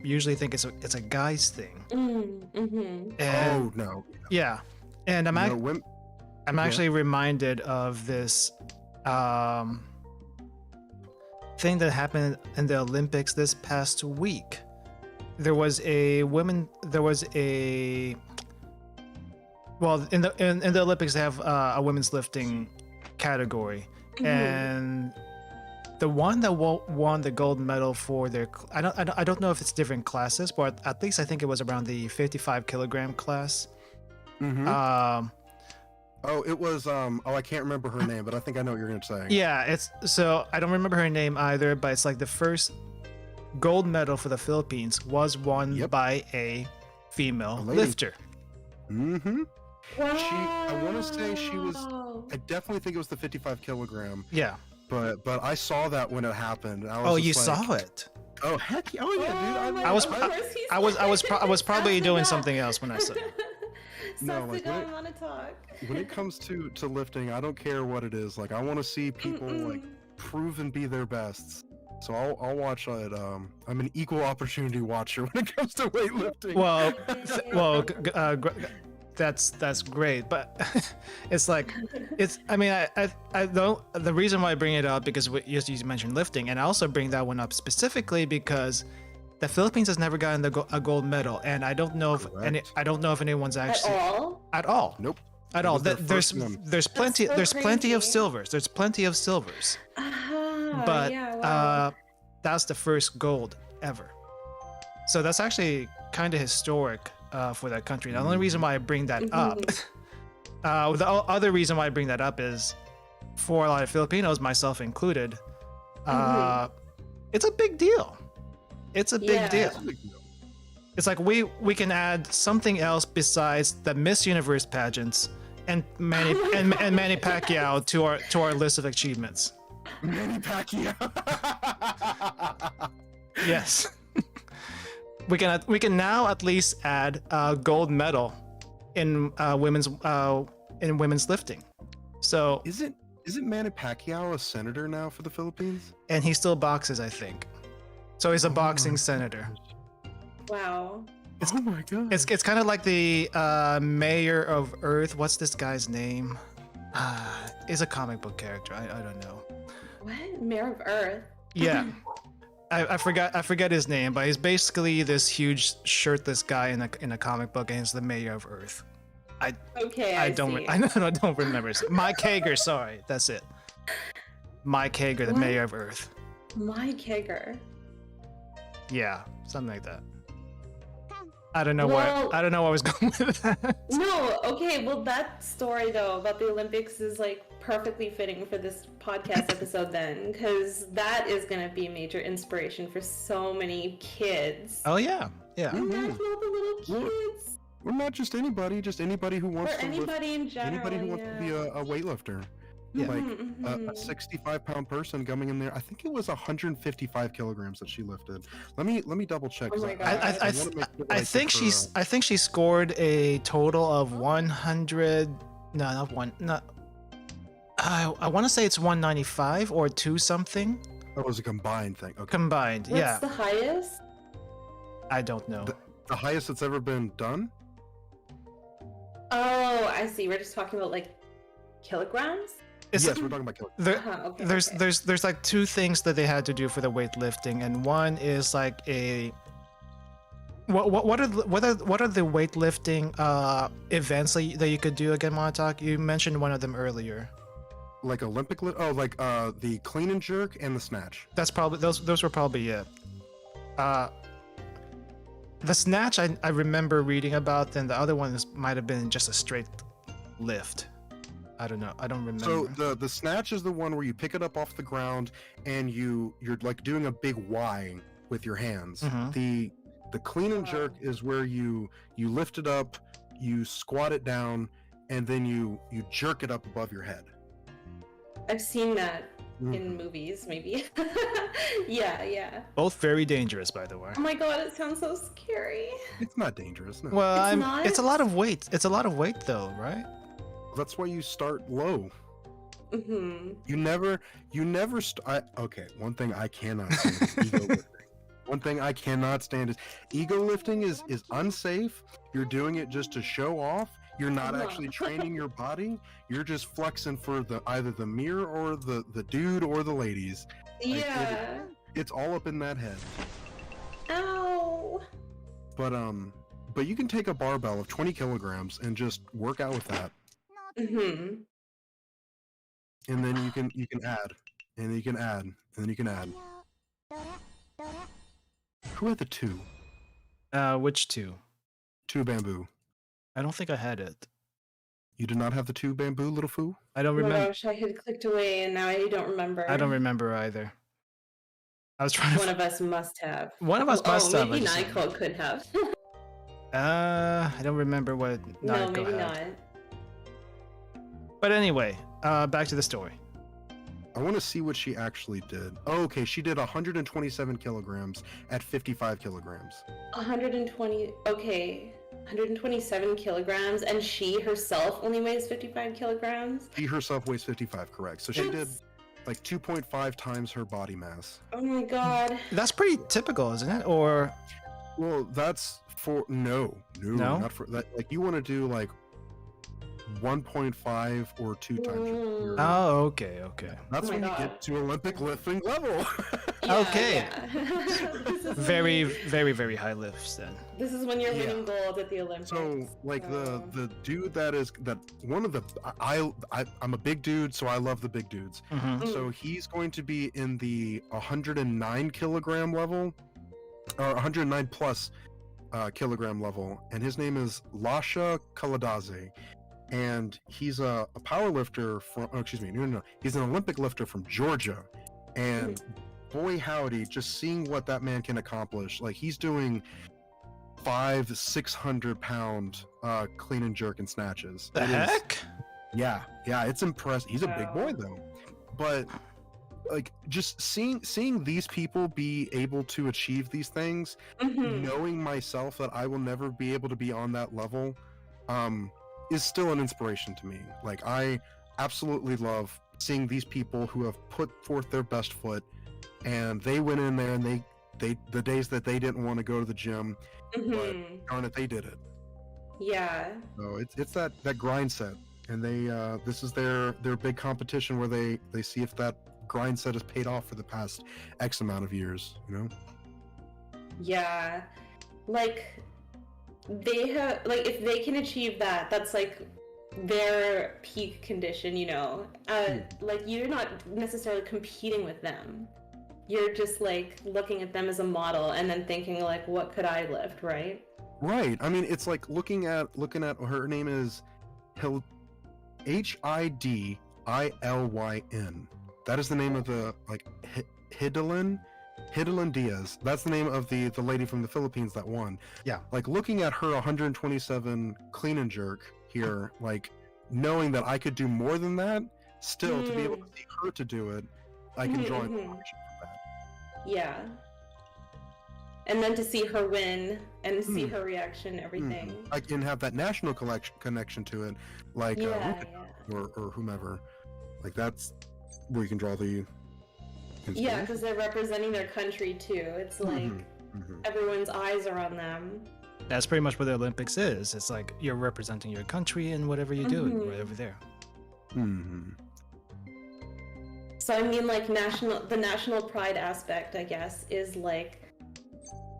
usually think it's a guy's thing. Mm-hmm. And, Oh no. yeah, and I'm actually yeah. reminded of this thing that happened in the Olympics this past week. There was a well, in the Olympics they have a women's lifting category, and the one that won the gold medal for their I don't know if it's different classes, but at least I think it was around the 55 kilogram class. Mm-hmm. It was I can't remember her name, but I think I know what you're gonna say. Yeah, so I don't remember her name either, but it's like the first gold medal for the Philippines was won by a female lifter. Mm-hmm. Wow. I want to say she was. I definitely think it was the 55 kilogram. Yeah. But I saw that when it happened. I was You just like, saw it. Oh heck! Oh yeah, dude. I was probably doing something else when I said it. No, like, I want to talk. When it comes to lifting, I don't care what it is. Like I want to see people like prove and be their best. So I'll watch it. I'm an equal opportunity watcher when it comes to weightlifting. That's great, but it's like I mean I don't. The reason why I bring it up because you mentioned lifting, and I also bring that one up specifically because the Philippines has never gotten a gold medal, and I don't know if anyone's actually at all. Nope. At all. There's plenty of crazy. silvers. There's plenty of silvers. But that's the first gold ever. So that's actually kind of historic for that country. The only reason why I bring that up, the other reason why I bring that up is for a lot of Filipinos, myself included, it's a big deal. It's a big Yeah. deal. It's a big deal. It's like we can add something else besides the Miss Universe pageants and Manny and Manny Pacquiao to our list of achievements. Manny Pacquiao. Yes. we can now at least add a gold medal in women's lifting. So Isn't Manny Pacquiao a senator now for the Philippines? and he still boxes, I think. So he's a boxing senator. Wow. Oh my god. It's kind of like the mayor of Earth. What's this guy's name? Is a comic book character. I don't know. What? Mayor of Earth? Yeah. I forget his name, but he's basically this huge shirtless guy in a comic book, and he's the mayor of Earth. Okay, I don't remember. Mike Hager, sorry, that's it. Mike Hager, the What? mayor of Earth. Mike Hager. Yeah, something like that. I don't know Well- where I was going with that. No, okay, well that story though about the Olympics is like perfectly fitting for this podcast episode then, because that is gonna be a major inspiration for so many kids. Oh yeah. Imagine all the little Well, kids. Or not just anybody who wants Or to lift, anybody in general. anybody who wants to be a weightlifter. Yeah. Like Mhm, a mhm. 65-pound person coming in there. I think it was 155 kilograms that she lifted. Let me double check. 'cause Oh my God. I wanna make sure that I give think her, I think she scored a total of 100. No, not one. Not. I want to say it's 195 or two something that was a combined thing. Okay. combined. What's Yeah, the highest? I don't know. The highest that's ever been done. Oh, I see. We're just talking about like kilograms? It's, Yes, we're talking about kilograms. there, Okay, there's okay. there's like two things that they had to do for the weightlifting, and one is like a. What are the weightlifting events that you could do again, Montauk? You mentioned one of them earlier. Like Olympic lift. Oh, like the clean and jerk and the snatch. That's probably those were probably it. The snatch I remember reading about, then the other one might have been just a straight lift. I don't know. I don't remember. So the snatch is the one where you pick it up off the ground and you're like doing a big Y with your hands. Mhm. The clean and jerk is where you lift it up, you squat it down, and then you jerk it up above your head. I've seen that Mhm. in movies, maybe. Yeah. Both very dangerous, by the way. Oh my god, it sounds so scary. It's not dangerous. No. Well, It's it's a not? lot of weight. It's a lot of weight, though, right? That's why you start low. Mm-hmm. You never okay, one thing I cannot stand is ego lifting. One thing I cannot stand is ego lifting is unsafe. You're doing it just to show off. You're not Uh-huh. actually training your body. You're just flexing for either the mirror or the dude or the ladies. Yeah. It's all up in that head. Ow. But you can take a barbell of 20 kilograms and just work out with that. Mm-hmm. And then you can add. And then you can add. And then you can add. Who had the two? Which two? Two bamboo. I don't think I had it. You did not have the two bamboo, little foo? I don't Oh my remember. gosh, I had clicked away and now I don't remember. I don't remember either. I was trying to. One of us must have. One of us must have, I Maybe just- Nyko could have. I don't remember what No, Naiko maybe had. not. But anyway, back to the story. I want to see what she actually did. Oh, okay, she did 127 kilograms at 55 kilograms. 120. Okay. 127 kilograms, and she herself only weighs 55 kilograms. She herself weighs 55, correct. So she did That's- like 2.5 times her body mass. Oh my god. That's pretty typical, isn't it? Or Well, that's for no, No? not for that. Like you want to do like 1.5 or 2 times your. oh, okay. That's Oh my when you God. get to Olympic lifting level. Yeah, Okay. yeah. This is Very, when very high lifts then. this is when you're Yeah. winning gold at the Olympics. So like so- the dude that one of the I'm a big dude, so I love the big dudes. Mm-hmm. Mm. So he's going to be in the 109 kilogram level, or 109 plus kilogram level, and his name is Lasha Kaladaze, and he's a power lifter from. Oh, excuse me, no, he's an Olympic lifter from Georgia, and boy howdy, just seeing what that man can accomplish. Like, he's doing 500-600 pound clean and jerk and snatches. The heck? Yeah, it's impressive. He's a big boy though, but like just seeing these people be able to achieve these things, knowing myself that I will never be able to be on that level, is still an inspiration to me. Like, I absolutely love seeing these people who have put forth their best foot, and they went in there and they the days that they didn't want to go to the gym, but darn it, they did it. Yeah. So it's that grind set. And they this is their big competition where they see if that grind set has paid off for the past X amount of years, you know? Yeah. Like, they have, like, if they can achieve that, that's like their peak condition, you know? Like, you're not necessarily competing with them. You're just like looking at them as a model and then thinking like, what could I lift, right? Right. I mean, it's like looking at her name is Hidilyn. That is the name of the, like, Hidilyn Diaz. That's the name of the lady from the Philippines that won. Yeah, like looking at her 127 clean and jerk here, like knowing that I could do more than that, still to be able to see her to do it, I can draw inspiration from that. Yeah. And then to see her win and see her reaction, everything. I can have that national connection to it, like or whomever. Like, that's where you can draw the inspiration. Yeah, because they're representing their country too. It's like everyone's eyes are on them. That's pretty much what the Olympics is. It's like you're representing your country and whatever you do right over there. So I mean, like, the national pride aspect, I guess, is like,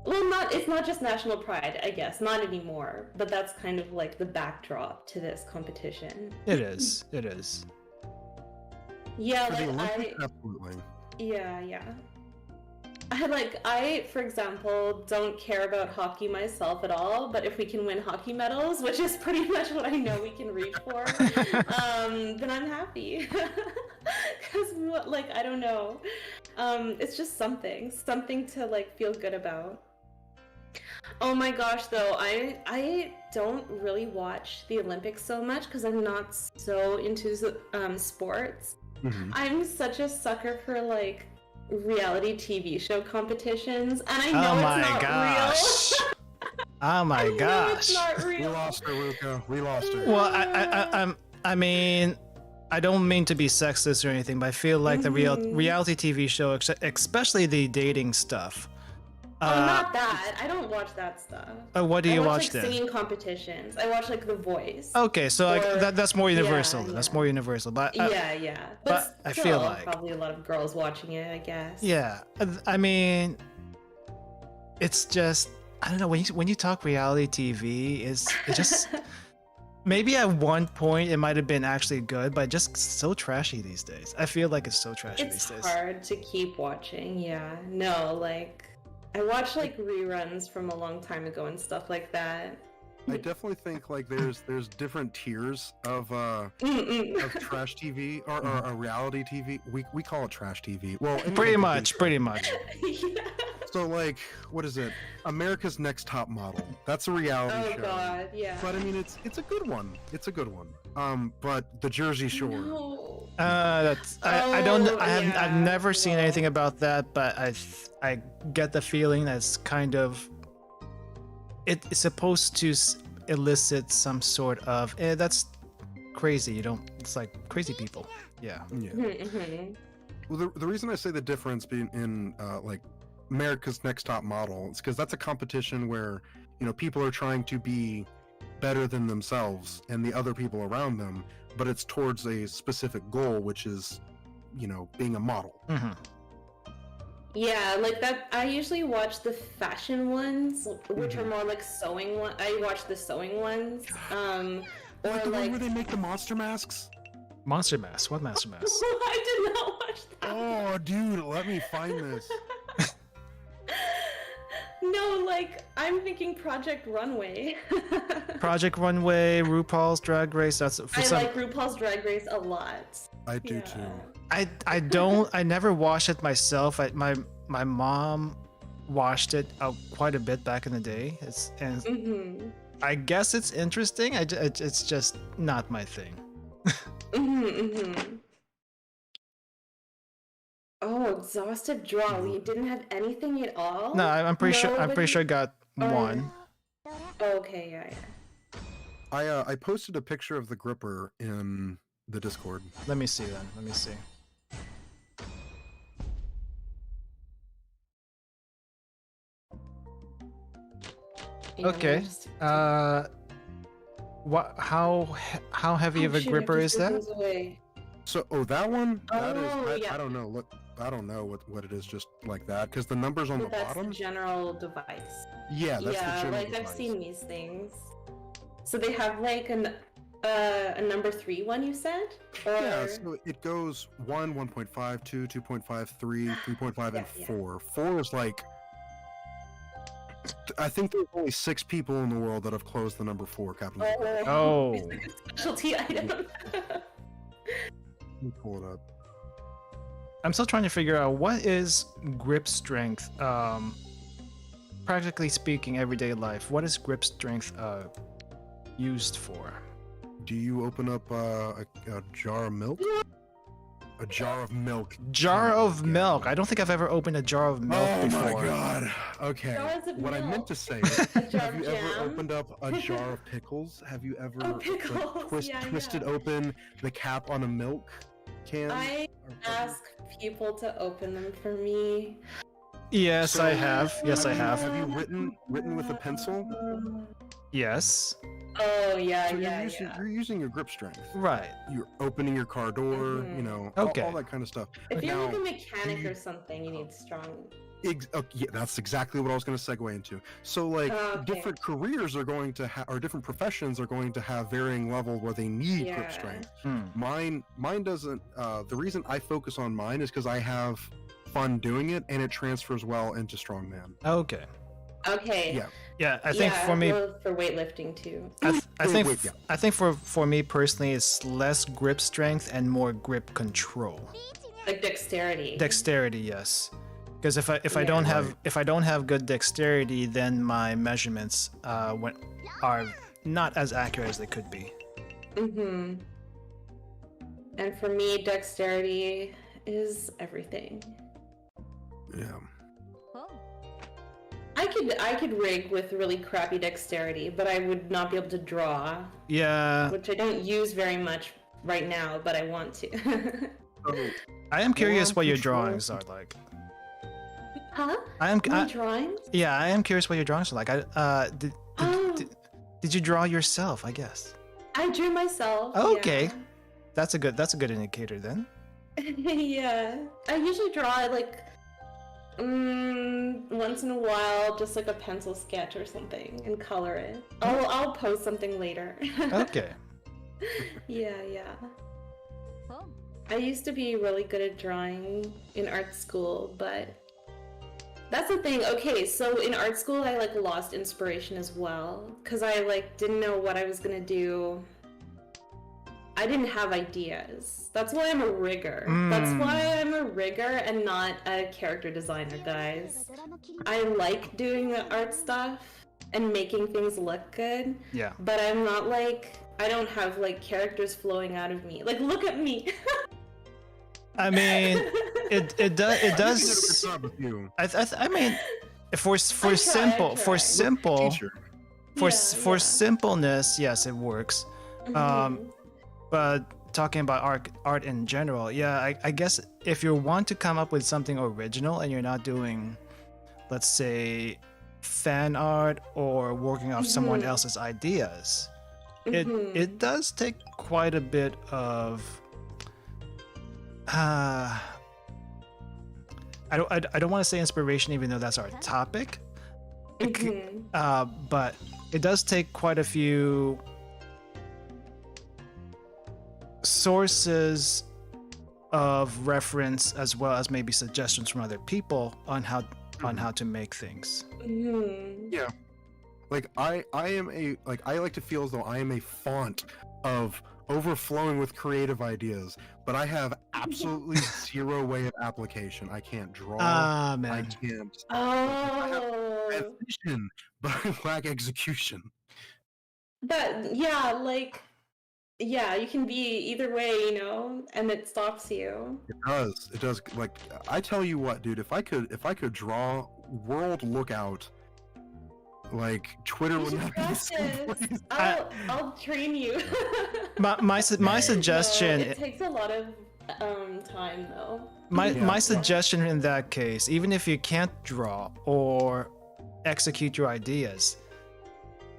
well, it's not just national pride, I guess, not anymore, but that's kind of like the backdrop to this competition. It is. Yeah, For the like Olympics, absolutely. Yeah. I, for example, don't care about hockey myself at all, but if we can win hockey medals, which is pretty much what I know we can reach for, then I'm happy. Because, like, I don't know. It's just something to, like, feel good about. Oh my gosh, though, I don't really watch the Olympics so much because I'm not so into sports. I'm such a sucker for, like, reality TV show competitions, and I know it's not real. Oh my gosh. It's not real. We lost her, Ruka. We lost her. Well, I mean, I don't mean to be sexist or anything, but I feel like the reality TV show, especially the dating stuff. Not that. I don't watch that stuff. What do you watch like, then? Singing competitions. I watch like The Voice. Okay, so like that's more universal. Yeah. That's more universal. But yeah. But I still, feel like probably a lot of girls watching it, I guess. Yeah, I mean, it's just, I don't know, when you talk reality TV, it just maybe at one point it might have been actually good, but just so trashy these days. I feel like it's so trashy these days. It's hard to keep watching. Yeah. No, like, I watch like reruns from a long time ago and stuff like that. I definitely think like there's different tiers of trash TV or reality TV. We call it trash TV. Well, pretty much. Yeah. So like, what is it? America's Next Top Model. That's a reality show. Oh god, yeah. But I mean, it's a good one. It's a good one. But the Jersey Shore. No. I've never seen anything about that, but I get the feeling that's kind of, it's supposed to elicit some sort of that's crazy. It's like crazy people. Yeah. Well, the reason I say the difference in like America's Next Top Model is because that's a competition where, you know, people are trying to be better than themselves and the other people around them, but it's towards a specific goal, which is, you know, being a model. Yeah, like that. I usually watch the fashion ones, which are more like sewing ones. I watch the sewing ones. Or like the like one where they make the monster masks. Monster Mask? What Monster Mask? I did not watch that. Oh, dude, let me find this. No, like, I'm thinking Project Runway. Project Runway, RuPaul's Drag Race. Like RuPaul's Drag Race a lot. I do too. I never washed it myself. My mom washed it quite a bit back in the day. I guess it's interesting. It's just not my thing. Oh, exhaustive draw. You didn't have anything at all? No, I'm pretty sure I got one. Okay, yeah. I posted a picture of the gripper in the Discord. Let me see then. Let me see. Okay. What? How heavy of a gripper is that? So, that one. That is. Yeah. I don't know. Look, I don't know what it is. Just like that, because the numbers on the That's bottom. the general device. Yeah, that's the general like device. I've seen these things. So they have like a number 3 one, you said? Or... Yeah, so it goes 1, 1.5, 2, 2.5, 3, 3.5, and 4. 4 is like. I think there's only 6 people in the world that have closed the number 4 capital. Oh. It's like a specialty item. Let me pull it up. I'm still trying to figure out what is grip strength. Practically speaking, everyday life. What is grip strength used for? Do you open up a jar of milk? A jar of milk. Jar of milk. I don't think I've ever opened a jar of milk before. Oh my god. Okay. What I meant to say is, have you ever opened up a jar of pickles? Have you ever twisted open the cap on a milk can? I ask people to open them for me. Yes, I have. Yes, I have. Have you written with a pencil? Yes. Oh yeah, so yeah. You're using your grip strength. Right. You're opening your car door, you know, all that kind of stuff. If you're like a mechanic or something, you need strong. Yeah, that's exactly what I was going to segue into. So, like, different careers are going to have, or different professions are going to have varying levels where they need grip strength. Mine doesn't. The reason I focus on mine is because I have fun doing it, and it transfers well into strongman. Okay. Okay. Yeah. I think for me, for weightlifting too. I think for me personally, it's less grip strength and more grip control. Like dexterity. Dexterity, yes. Because if I don't have good dexterity, then my measurements are not as accurate as they could be. And for me, dexterity is everything. Yeah. I could rig with really crappy dexterity, but I would not be able to draw. Yeah. Which I don't use very much right now, but I want to. I am curious what your drawings are like. Huh? My drawings? Yeah, I am curious what your drawings are like. Did you draw yourself? I guess. I drew myself. Okay. Yeah. That's a good indicator then. Yeah. I usually draw like once in a while, just like a pencil sketch or something, and color it. I'll post something later. Okay. Yeah. I used to be really good at drawing in art school, but that's the thing. Okay, so in art school, I like lost inspiration as well, because I like didn't know what I was gonna do. I didn't have ideas. That's why I'm a rigger. That's why I'm a rigger and not a character designer, guys. I like doing the art stuff and making things look good. Yeah. But I'm not like, I don't have like characters flowing out of me. Like, look at me. I mean, it does. I mean, for simpleness, yes, it works. But talking about art in general, yeah, I guess if you want to come up with something original and you're not doing, let's say, fan art or working off someone else's ideas, it does take quite a bit of I don't want to say inspiration, even though that's our topic. But it does take quite a few sources of reference, as well as maybe suggestions from other people on how to make things. Yeah. Like I like to feel as though I am a font of overflowing with creative ideas, but I have absolutely zero way of application. I can't draw. Ah, I man. can't. I have Oh, vision, but I lack execution. but yeah, like, yeah, you can be either way, you know, and it stops you. It does. It does. Like I tell you what, dude. If I could draw World Lookout, like Twitter You would should not be the same practice. place. I'll train you. My suggestion. No, it takes a lot of time though. My suggestion in that case, even if you can't draw or execute your ideas,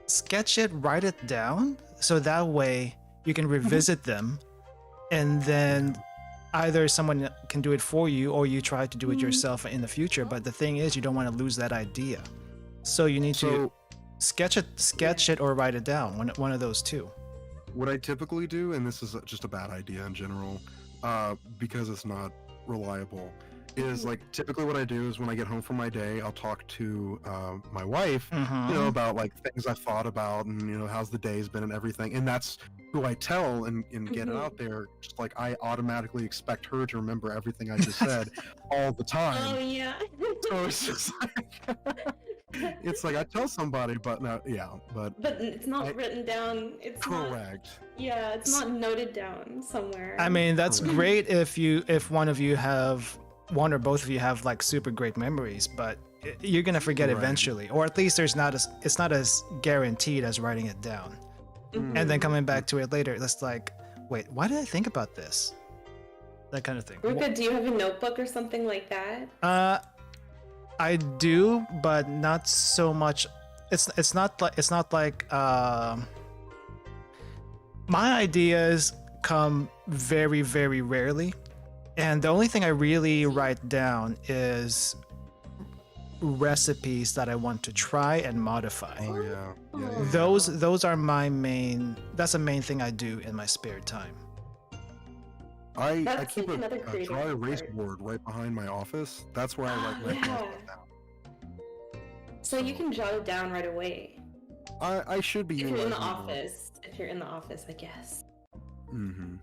sketch it, write it down, so that way you can revisit them, and then either someone can do it for you or you try to do it yourself in the future. But the thing is, you don't want to lose that idea, so you need to sketch it or write it down. One of those two. What I typically do, and this is just a bad idea in general, because it's not reliable, is like typically what I do is when I get home from my day, I'll talk to my wife, you know, about like things I've thought about and you know how's the day's been and everything, and that's who I tell and get it out there. Just like I automatically expect her to remember everything I just said all the time. Oh yeah. So it's just like it's like I tell somebody, but no, but it's not written down. It's correct. Yeah, it's not noted down somewhere. I mean, that's great if one or both of you have like super great memories, but you're gonna forget eventually, or at least it's not as guaranteed as writing it down and then coming back to it later. It's like, wait, why did I think about this? That kind of thing. Ruka, do you have a notebook or something like that? I do, but not so much. It's not like my ideas come very, very rarely, and the only thing I really write down is recipes that I want to try and modify. Oh yeah. Those are my main. That's the main thing I do in my spare time. I keep like a dry erase board right behind my office. That's where I write my stuff down. So you can jot it down right away. I should be If you're in the utilizing office. If you're in the office, I guess. Mm-hmm.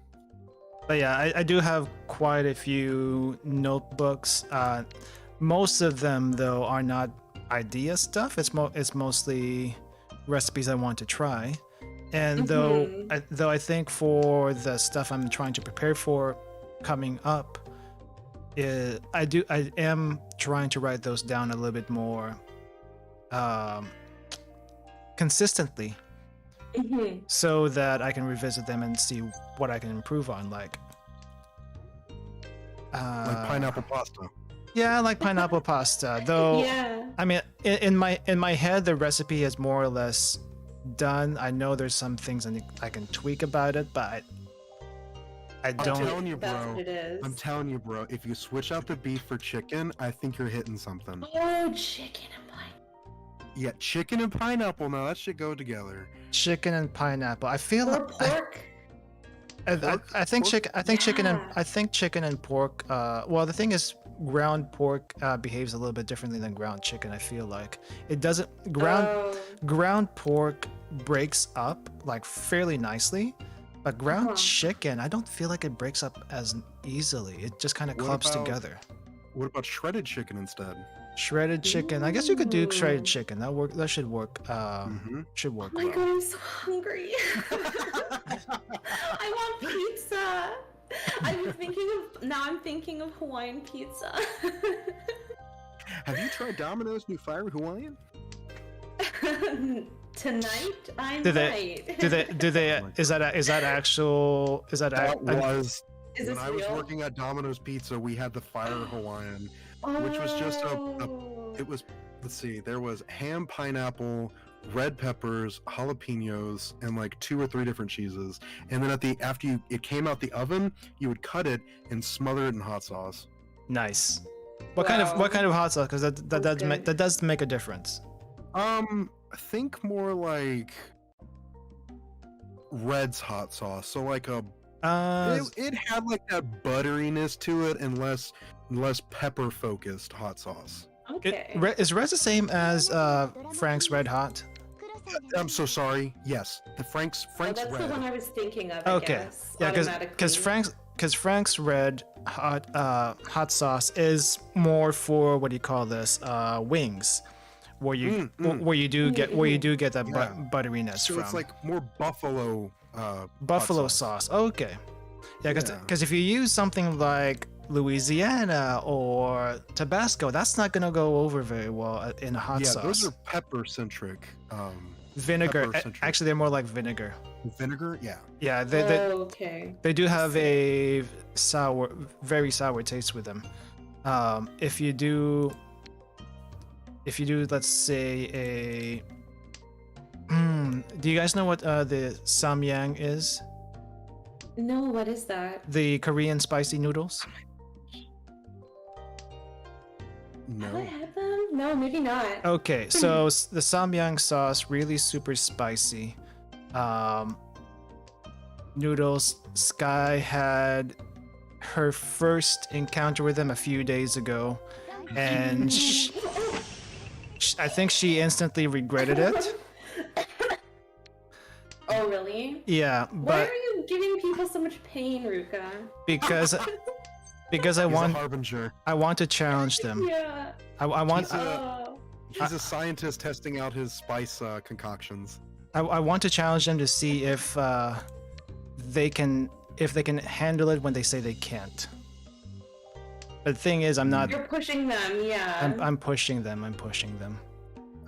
But yeah, I do have quite a few notebooks. Most of them, though, are not idea stuff. It's mostly recipes I want to try. And though I think for the stuff I'm trying to prepare for coming up, I am trying to write those down a little bit more consistently, so that I can revisit them and see what I can improve on, like pineapple pasta. Yeah, I like pineapple pasta. Though, I mean, in my head, the recipe is more or less done. I know there's some things I can tweak about it, but I don't. I'm telling you, That's bro. what it is. I'm telling you, bro. If you switch out the beef for chicken, I think you're hitting something. Oh, chicken and pineapple. Yeah, chicken and pineapple. Now that should go together. Chicken and pineapple. I feel Or like pork. I think chicken. I think chicken and Yeah. chicken and pork. Well, the thing is, ground pork behaves a little bit differently than ground chicken. I feel like it doesn't ground pork breaks up like fairly nicely, but ground chicken, I don't feel like it breaks up as easily. It just kind of clumps together. What about shredded chicken instead? Shredded chicken. I guess you could do shredded chicken. That should work. Should work. Oh my well. god, I'm so hungry. I want pizza. I'm thinking of Hawaiian pizza. Have you tried Domino's new Fire Hawaiian? Tonight I Do might. they? Is that actual? Is that? That was Is when this I was real? working at Domino's Pizza. We had the Fire Hawaiian, which was just it was. Let's see. There was ham, pineapple, red peppers, jalapenos, and like 2 or 3 different cheeses. And then after it came out the oven, you would cut it and smother it in hot sauce. Nice. What kind of hot sauce? Because that does make a difference. I think more like Red's hot sauce. So like it had like that butteriness to it and less pepper focused hot sauce. Okay. Is Red the same as Frank's Red Hot? I'm so sorry. Yes, the Frank's That's Red. the one I was thinking of. I Okay. guess, Yeah, automatically. because Frank's Red hot sauce is more for what do you call this? Wings, where you where you do get that Yeah. butteriness So from. it's like more buffalo. Buffalo hot sauce. Okay. Yeah, Yeah. because if you use something like Louisiana or Tabasco, that's not gonna go over very well in a hot Yeah, sauce. those are pepper centric. Vinegar. pepper-centric. Actually, they're more like vinegar. Vinegar. Yeah. Yeah, Okay. they do have a very sour taste with them. If you do, let's say a. Do you guys know what the samyang is? No, what is that? The Korean spicy noodles. Have I No. had them? No, maybe not. Okay, so the samyang sauce really super spicy. Noodles. Sky had her first encounter with them a few days ago, and I think she instantly regretted it. Oh, really? Yeah, Why but are you giving people so much pain, Ruka? because I He's a want harbinger. to challenge them. Yeah. I want He's a- Oh. He's a scientist testing out his spice concoctions. I want to challenge them to see if they can handle it when they say they can't. But the thing is, I'm not. You're pushing them, yeah. I'm pushing them. I'm pushing them.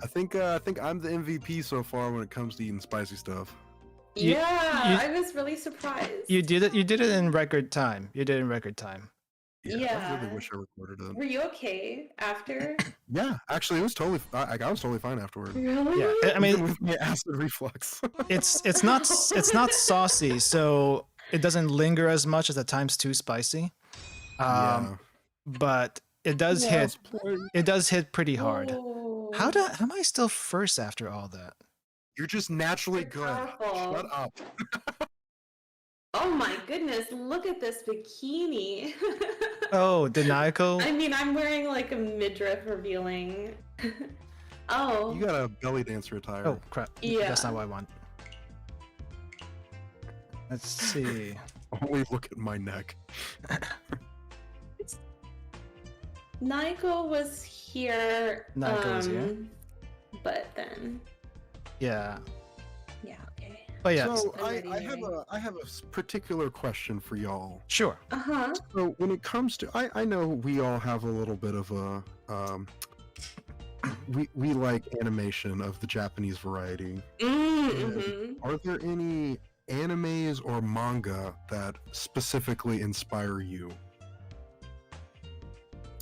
I think I'm the MVP so far when it comes to eating spicy stuff. Yeah, I was really surprised. You did it. You did it in record time. You did it in record time. I Yeah. really wish I recorded it. Were you okay after? Yeah, actually, it was totally. I was totally fine afterward. Really? Yeah, I Even mean, with my acid reflux. it's not saucy, so it doesn't linger as much as at times too spicy. Yeah. But it does Yeah. hit. It does hit pretty hard. Oh. How am I still first after all that? You're just naturally You're good. powerful. Shut up. Oh my goodness, look at this bikini. Oh, did Naoko? I mean, I'm wearing like a midriff revealing. Oh. You got a belly dancer attire. Oh crap! Yeah. That's not what I want. Let's see. Only look at my neck. Naiko was here. Naiko was here? But then, Yeah, yeah, okay. but yeah, So I'm ready, I have a particular question for y'all. sure. Uh huh. So when it comes to, I know we all have a little bit of a we like animation of the Japanese variety. Mm-hmm. Are there any animes or manga that specifically inspire you?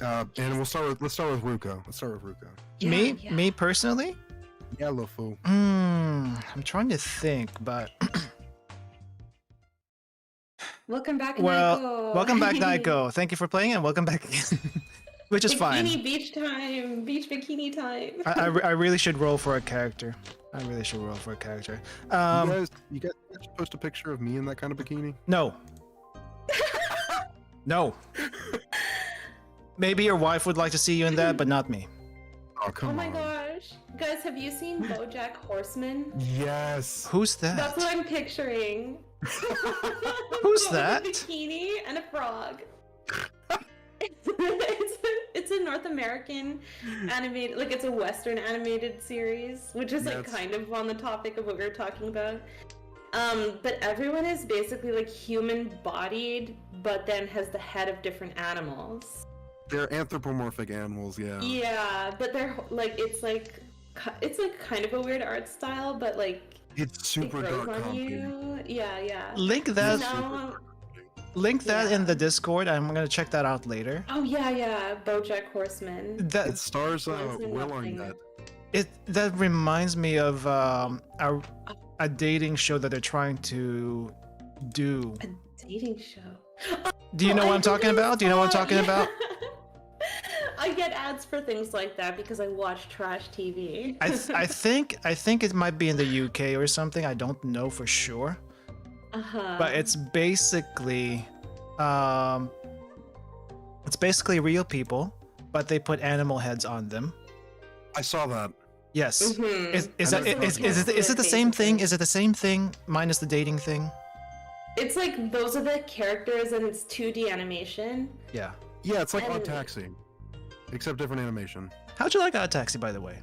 And let's start with Ruka. Me personally. Yeah, Lufu. I'm trying to think, but Welcome back, well, Naiko. welcome back, Naiko. Thank you for playing, and welcome back again, which is fine. Bikini beach time, beach bikini time. I really should roll for a character. I really should roll for a character. You guys post a picture of me in that kind of bikini? No. No. Maybe your wife would like to see you in that, but not me. Oh, come Oh on. my gosh, guys, have you seen BoJack Horseman? Yes. Who's that? That's what I'm picturing. Who's With that? A bikini and a frog. It's a North American animated, like it's a Western animated series, which is like Yes. kind of on the topic of what we were talking about. But everyone is basically like human bodied, but then has the head of different animals. They're anthropomorphic animals, yeah. Yeah, but they're like it's like kind of a weird art style, but like It's super it grows dark on comedy. you. Yeah. Link that. No. Link that in Yeah. the Discord. I'm gonna check that out later. Oh yeah, BoJack Horseman. It That It's stars in Will nothing. Arnett. that reminds me of a dating show that they're trying to do. A dating show. Do you know what I'm talking about? Do you know what I'm talking about? I get ads for things like that because I watch trash TV. I think it might be in the UK or something. I don't know for sure. Uh-huh. But it's basically real people, but they put animal heads on them. I saw that. Yes. Mhm. Is I know that it's not is it the same thing? Is it the same thing minus the dating thing? It's like those are the characters and it's 2D animation. Yeah. Yeah, it's like Odd And- Taxi, except different animation. How'd you like Odd Taxi, by the way?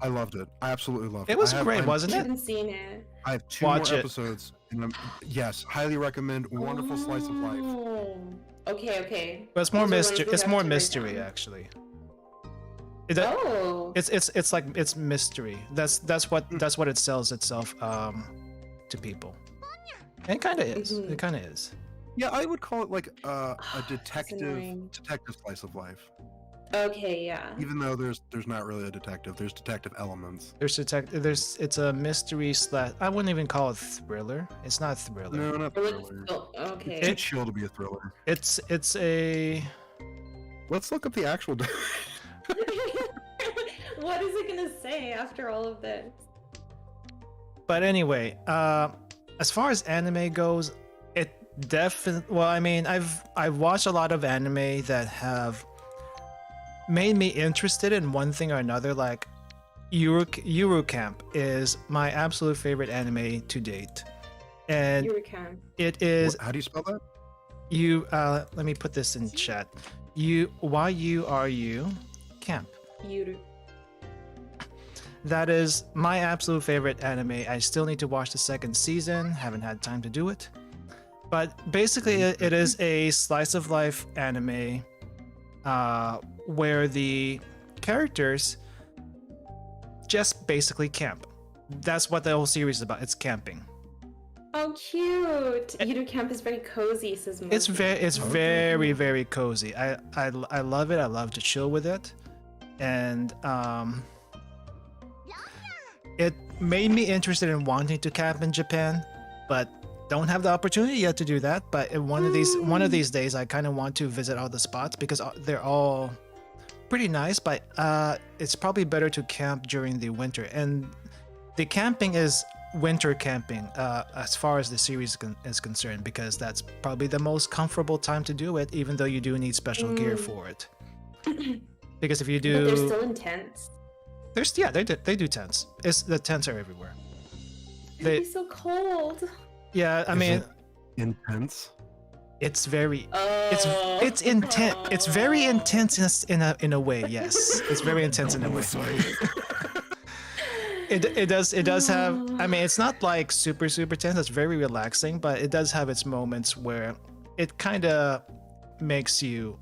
I loved it. I absolutely loved it. It was I have, great, I'm- wasn't I it? haven't seen it. I have 2 Watch more it. episodes. And yes, highly recommend. Wonderful slice of life. Oh. Okay. But it's more Those are ones mystery. we It's have more to write mystery, down. actually. Oh. It's like it's mystery. That's what it sells itself to people. And it kind of is. Mhm. It kind of is. Yeah, I would call it like a That's detective annoying. slice of life. Okay, yeah. Even though there's not really a detective, there's detective elements. It's a mystery slash. I wouldn't even call it thriller. It's not a thriller. No, not Or let's thriller. go- Okay. It's too chill to be a thriller. It's a. Let's look up the actual. What is it gonna say after all of this? But anyway, as far as anime goes, it definitely. Well, I mean, I've watched a lot of anime that have made me interested in one thing or another. Like Yuru Camp is my absolute favorite anime to date, and Yuricam. it is How do you spell that? you. Let me put this in chat. YURU Camp. Yuru. That is my absolute favorite anime. I still need to watch the second season. Haven't had time to do it. But basically, it is a slice of life anime where the characters just basically camp. That's what the whole series is about. It's camping. Oh, cute! Yuru Camp is very cozy, says Moki. It's very cozy. I love it. I love to chill with it, and it made me interested in wanting to camp in Japan, but don't have the opportunity yet to do that. But in one of these days, I kind of want to visit all the spots because they're all pretty nice. But it's probably better to camp during the winter, and the camping is winter camping as far as the series is concerned, because that's probably the most comfortable time to do it, even though you do need special gear for it. Because if you But they're do, still intense. they do tents. The tents are everywhere. It'd be so cold. Yeah, I Is mean, it intense? it's very Oh. it's intense. It's very intense in a way. Yes, it's very intense in a way. It does have. I mean, it's not like super tense. It's very relaxing, but it does have its moments where it kind of makes you.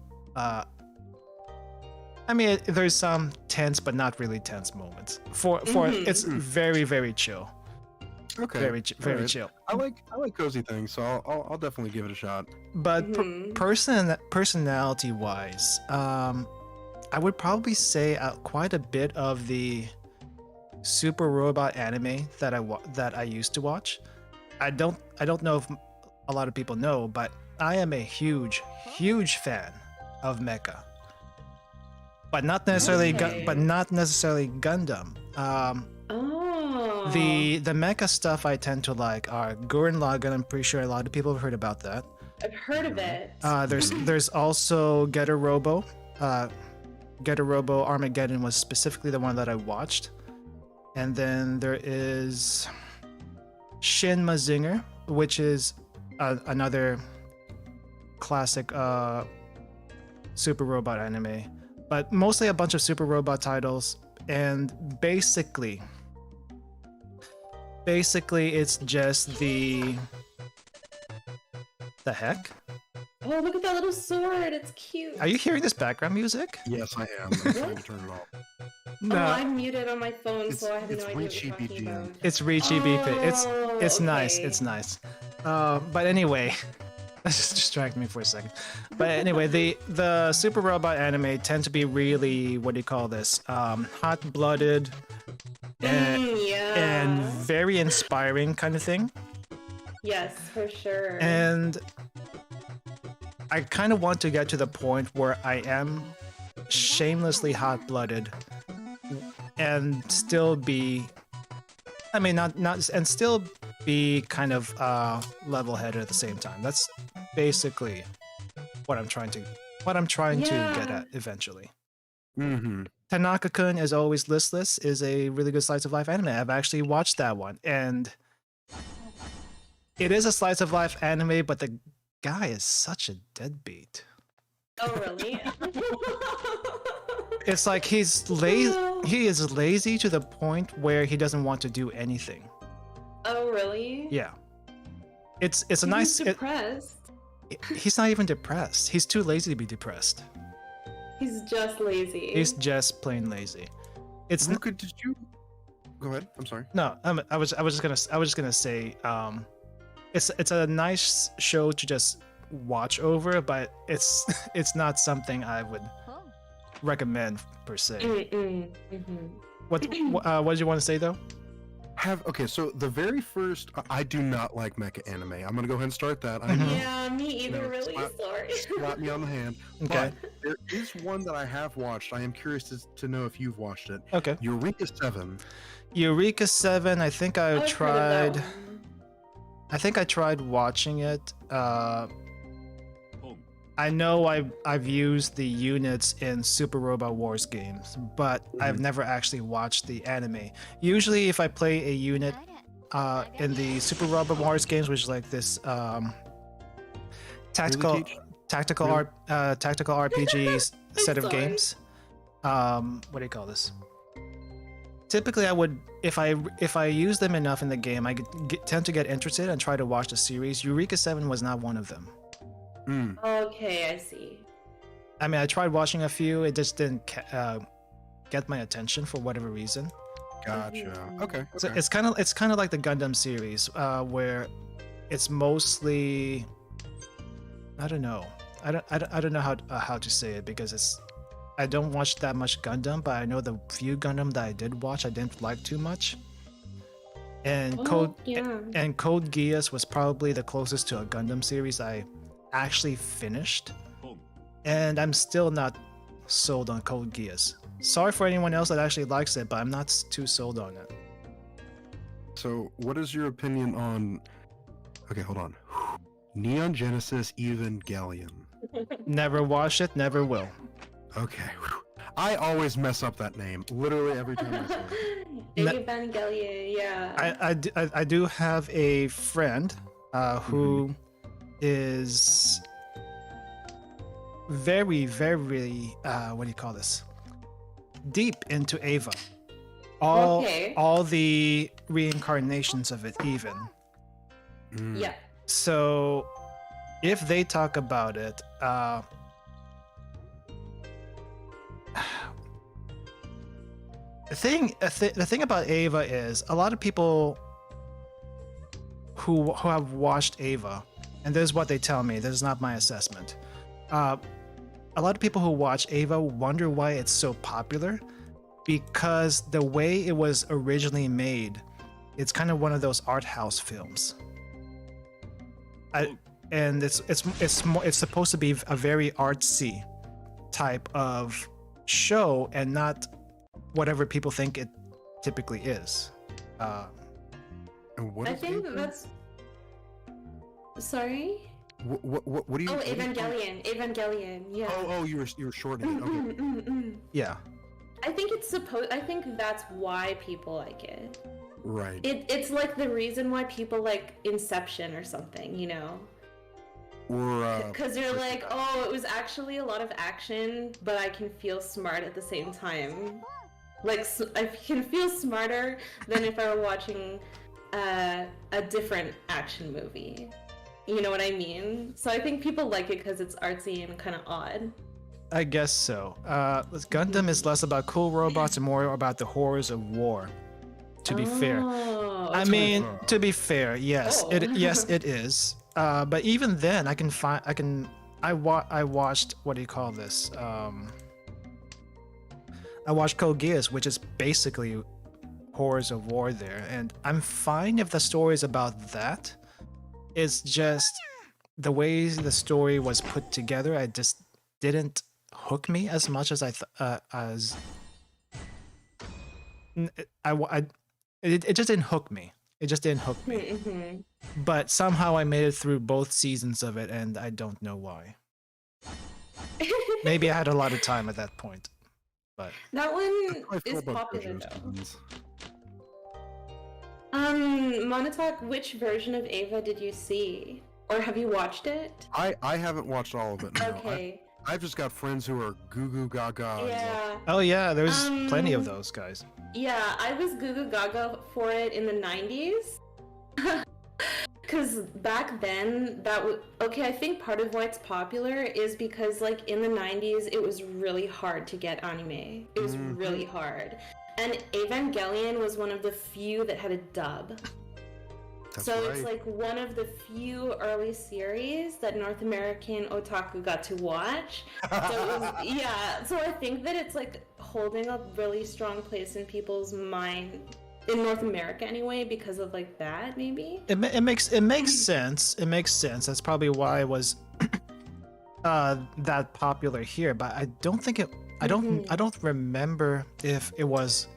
I mean, there's some tense but not really tense moments. For it's very chill. Okay. Very Alright. chill. I like cozy things, so I'll definitely give it a shot. But Mhm. personality wise, I would probably say quite a bit of the super robot anime that I used to watch. I don't know if a lot of people know, but I am a huge fan of mecha. But not necessarily Okay. Gundam. Oh. The mecha stuff I tend to like are Gurren Lagann. I'm pretty sure a lot of people have heard about that. I've heard of it. There's also Getter Robo. Getter Robo Armageddon was specifically the one that I watched. And then there is Shin Mazinger, which is another classic super robot anime, but mostly a bunch of super robot titles. And basically it's just the heck. Oh, look at that little sword. It's cute. Are you hearing this background music? Yes, I am. I'm trying to turn it off. Oh, I'm muted on my phone, so I have it's no idea what Richie you're talking BGM. about. It's Richie BP. It's nice. Okay. It's nice. But anyway, that just distracted me for a second. But anyway, the super robot anime tend to be really, what do you call this? Hot-blooded Yeah. and very inspiring kind of thing. Yes, for sure. And I kind of want to get to the point where I am shamelessly hot-blooded and still be, I mean, not and still be kind of level-headed at the same time. That's basically what I'm trying to get Yeah. at eventually. Mm-hmm. Tanaka-kun is Always Listless is a really good slice of life anime. I've actually watched that one, and it is a slice of life anime, but the guy is such a deadbeat. Oh, really? It's like he's lazy. He is lazy to the point where he doesn't want to do anything. Oh, really? Yeah, it's a He's nice. depressed. He's not even depressed. He's too lazy to be depressed. He's just lazy. He's just plain lazy. It's Ruka, did you go ahead? I'm sorry. no. I was just gonna say. It's a nice show to just watch over, but it's not something I would recommend per se. What did you want to say though? Okay, so the very first, I do not like mecha anime. I'm gonna go ahead and start that. I Mhm. know. Yeah, me either. No, Really, sorry. Slap me on the hand. Okay. But there is one that I have watched. I am curious to know if you've watched it. Okay. Eureka 7. Eureka 7. I think I I've heard of that tried. one. I think I tried watching it. I know I've used the units in Super Robot Wars games, but I've never actually watched the anime. Usually, if I play a unit in the Super Robot Wars games, which is like this tactical Really, Teach? tactical Really? tactical RPGs set of sorry. games. What do you call this? Typically, I would if I use them enough in the game, I tend to get interested and try to watch the series. Eureka 7 was not one of them. Mm. Okay, I see. I mean, I tried watching a few. It just didn't get my attention for whatever reason. Gotcha. Okay. So okay. it's kind of like the Gundam series, where it's mostly I don't know. I don't know how to say it because I don't watch that much Gundam, but I know the few Gundam that I did watch, I didn't like too much. And Code Geass was probably the closest to a Gundam series I actually finished, and I'm still not sold on Code Geass. Sorry for anyone else that actually likes it, but I'm not too sold on it. So, what is your opinion on? Okay, hold on. Neon Genesis Evangelion. Never watched it, never will. Okay. I always mess up that name. Literally every time I say it. Evangelion, yeah. I do have a friend who is very, very what do you call this? Deep into Ava. All the reincarnations of it even. Mm. Yeah. So if they talk about it, the thing about Ava is a lot of people who have watched Ava, and this is what they tell me, this is not my assessment. A lot of people who watch Ava wonder why it's so popular, because the way it was originally made, it's kind of one of those art house films. And it's supposed to be a very artsy type of show and not whatever people think it typically is. And what I is think Ava? that's. Sorry. What do you? Oh, what do you call it? Evangelion. Yeah. Oh, you were shortening it. Okay. Yeah. I think it's supposed. I think that's why people like it. Right. It's like the reason why people like Inception or something, you know? Or Because you're like, oh, it was actually a lot of action, but I can feel smart at the same time. Like, I can feel smarter than if I were watching a different action movie. You know what I mean? So I think people like it because it's artsy and kind of odd. I guess so. Gundam is less about cool robots and more about the horrors of war. To be fair, I okay. mean, to be fair, yes, Oh. it is. But even then, I watched, what do you call this? I watched Code Geass, which is basically horrors of war there, and I'm fine if the story is about that. It's just the way the story was put together. I just didn't hook me as much as it just didn't hook me. It just didn't hook me. Mhm. But somehow I made it through both seasons of it, and I don't know why. Maybe I had a lot of time at that point. But That one I feel is about popular JoJo's though. ones. Monotalk, which version of Ava did you see? Or have you watched it? I haven't watched all of it. No. Okay. I've just got friends who are goo goo gaga. Yeah. oh yeah, there's plenty of Um, those guys. Yeah, I was goo goo gaga for it in the 90s. Because back then, that was... Okay, I think part of why it's popular is because, like, in the 90s, it was really hard to get anime. It was really hard. And Evangelion was one of the few that had a dub. That's So right. it's like one of the few early series that North American otaku got to watch. So it was, yeah, so I think that it's like holding a really strong place in people's mind in North America anyway because of like that maybe. It makes sense. It makes sense. That's probably why it was that popular here. But I don't think it. I don't remember if it was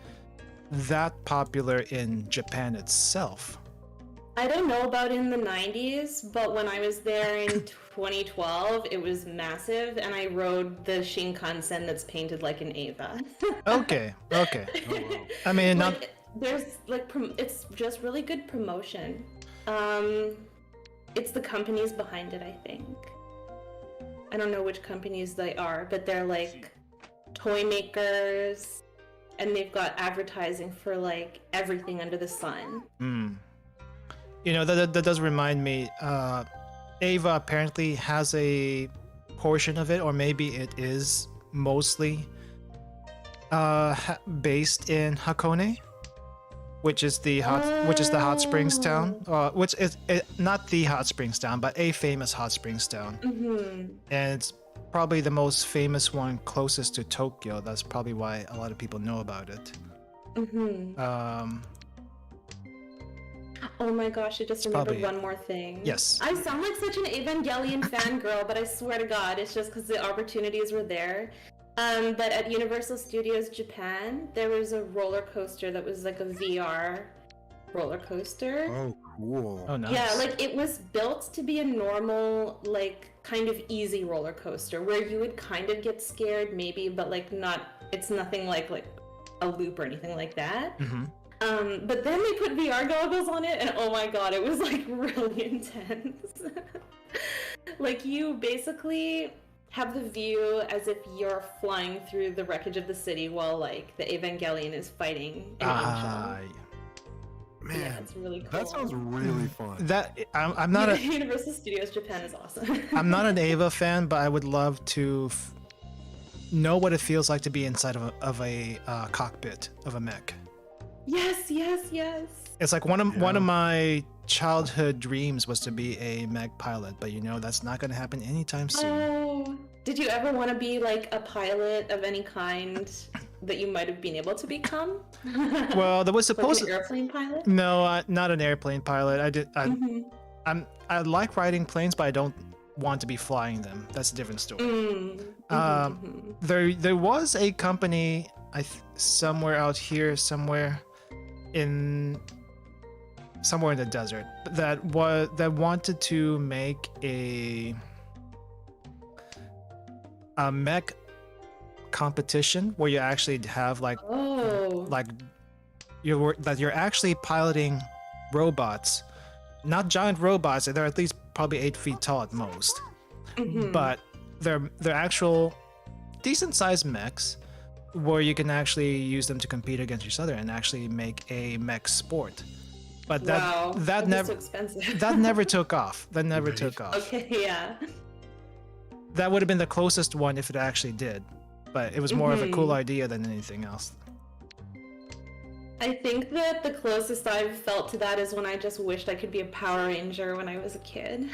that popular in Japan itself. I don't know about in the 90s, but when I was there in 2012, it was massive, and I rode the Shinkansen that's painted like an Eva. Okay. Oh, wow. I mean, not. Like, there's like it's just really good promotion. It's the companies behind it, I think. I don't know which companies they are, but they're like toy makers, and they've got advertising for like everything under the sun. You know, that does remind me. Ava apparently has a portion of it, or maybe it is mostly based in Hakone, which is the hot springs town. Which is not the hot springs town, but a famous hot springs town. And it's probably the most famous one closest to Tokyo. That's probably why a lot of people know about it. Oh my gosh, I just remembered one more thing. Yes. I sound like such an Evangelion fangirl, but I swear to God, it's just because the opportunities were there. But at Universal Studios Japan, there was a roller coaster that was like a VR roller coaster. Oh, cool. Oh, nice. Yeah, like it was built to be a normal, like kind of easy roller coaster where you would kind of get scared maybe, but like it's nothing like a loop or anything like that. But then they put VR goggles on it, and oh my god, it was like really intense. Like you basically have the view as if you're flying through the wreckage of the city while like the Evangelion is fighting an angel. Man, Yeah, it's really cool. that sounds really fun. I'm not a Universal Studios Japan is awesome. I'm not an Ava fan, but I would love to know what it feels like to be inside of a cockpit of a mech. Yes. It's like one of my childhood dreams was to be a mech pilot, but you know that's not going to happen anytime soon. Oh, did you ever want to be like a pilot of any kind that you might have been able to become? Well, there was supposed like an airplane pilot. No, not an airplane pilot. I like riding planes, but I don't want to be flying them. That's a different story. There was a company somewhere out here, somewhere in the desert that wanted to make a mech competition where you actually have you're actually piloting robots, not giant robots. They're at least probably 8 feet tall at most, but they're actual decent sized mechs where you can actually use them to compete against each other and actually make a mech sport. But that never so expensive. that never took off. That never took off. Okay, yeah. That would have been the closest one if it actually did, but it was more of a cool idea than anything else. I think that the closest I've felt to that is when I just wished I could be a Power Ranger when I was a kid.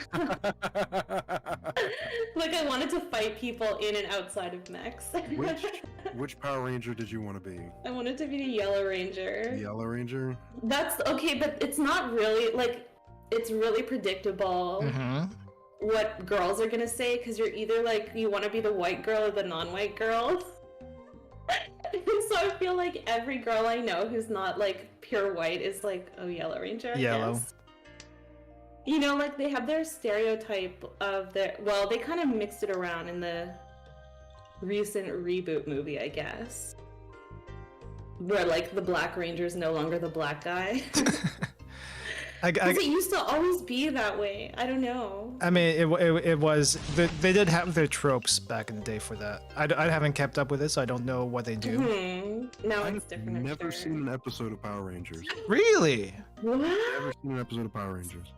Like I wanted to fight people in and outside of mechs. Which Power Ranger did you want to be? I wanted to be the Yellow Ranger. The Yellow Ranger? That's okay, but it's not really like it's really predictable what girls are gonna say because you're either like you want to be the white girl or the non-white girl. So I feel like every girl I know who's not like pure white is like, oh, Yellow Ranger. I guess. You know, like they have their stereotype of their. Well, they kind of mixed it around in the recent reboot movie, I guess, where like the Black Ranger is no longer the black guy. Because it used to always be that way. I don't know. I mean, it was they did have their tropes back in the day for that. I haven't kept up with it, so I don't know what they do. No, I've it's different. never seen an episode of Power Rangers. Really? What? Never seen an episode of Power Rangers.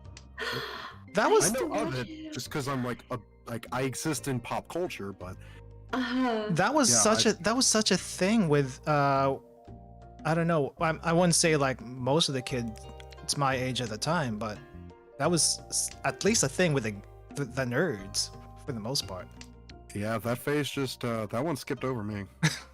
That was. I know of it just because I'm like I exist in pop culture, but That was such a thing with I don't know. I wouldn't say like most of the kids my age at the time, but that was at least a thing with the nerds for the most part. yeah, that phase just that one skipped over me.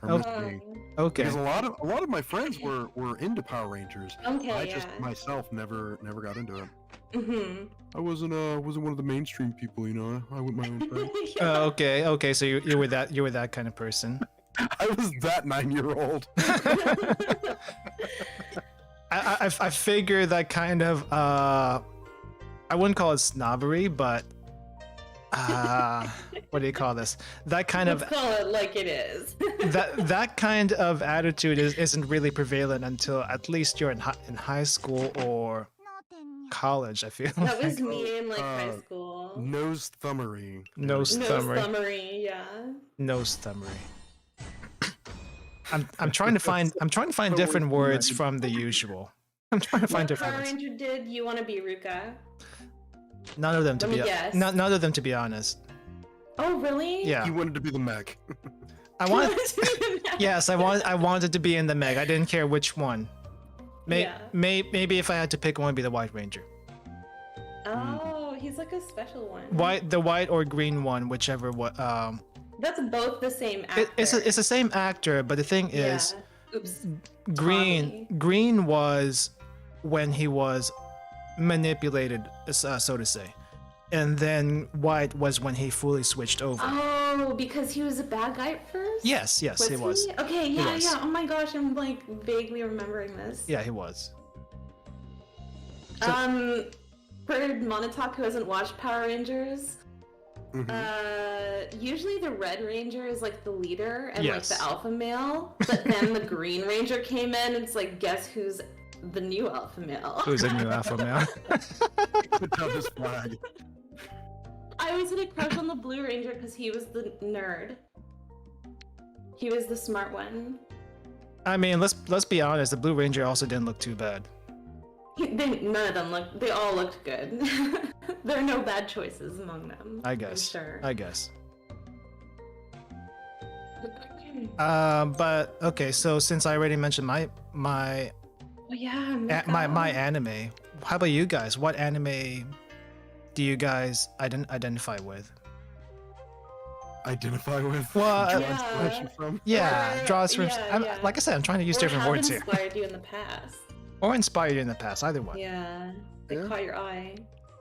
Or missed me. Okay. Because a lot of my friends were into Power Rangers. Okay, I yeah. just myself never got into it. Mm-hmm. I wasn't one of the mainstream people, you know. I went my own path. Okay. So you were that kind of person. I was that 9-year-old. I figure that kind of I wouldn't call it snobbery, but what do you call this? That kind Let's of call it like it is. that kind of attitude isn't really prevalent until at least you're in high school or college. I feel That was like. me in like high school. Nose thumbery. Nose thumbery. Yeah. Nose thumbery. I'm trying to find different words from the usual. I'm trying to find different Power words. Ranger did you want to be Ruka? None of them to Let be me guess. none of them to be honest. Oh really? Yeah. He wanted to be the mech. I want Yes, I wanted to be in the Meg. I didn't care which one. Maybe if I had to pick one, it'd be the White Ranger. Oh, he's like a special one. The white or green one, whichever That's both the same actor. it's the same actor, but the thing is, Oops. green was when he was manipulated, so to say, and then white was when he fully switched over. Oh, because he was a bad guy at first? Yes, he was. Okay, He was. yeah. Oh my gosh, I'm like vaguely remembering this. Yeah, he was. For Monotalk who hasn't watched Power Rangers, usually the Red Ranger is like the leader and Yes. like the alpha male, but then the Green Ranger came in and it's like, guess who's the new alpha male? Who's a new alpha male? Put down his flag. I always had a crush on the Blue Ranger because he was the nerd. He was the smart one. I mean, let's be honest. The Blue Ranger also didn't look too bad. None of them looked. They all looked good. There are no bad choices among them. I guess. I'm sure. I guess. But okay. So since I already mentioned my Oh yeah. my anime, how about you guys? What anime do you guys identify with? Identify with. Well, draw Yeah. inspiration from. Yeah, draws from. yeah. Like I said, I'm trying to use different words here. Inspired you in the past. Or inspired you in the past, either one. Yeah. They Yeah. caught your eye.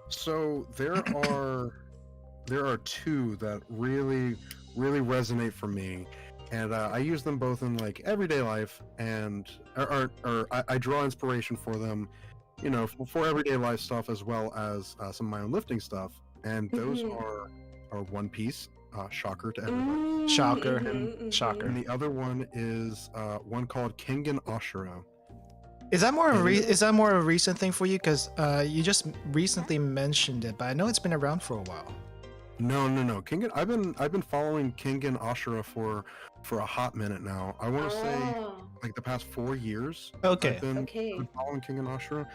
So there are two that really resonate for me, and I use them both in like everyday life, and I draw inspiration for them, you know, for everyday life stuff as well as some of my own lifting stuff, and those are One Piece, shocker to everybody, Shocker. Mhm. Shocker. and the other one is one called Kengan Ashura. Is that more of a recent thing for you? Because you just recently mentioned it, but I know it's been around for a while. No. Kengan, I've been following Kengan Ashura for a hot minute now. I want to say Oh. like the past 4 years. Okay. I've been Okay. following Kengan Ashura,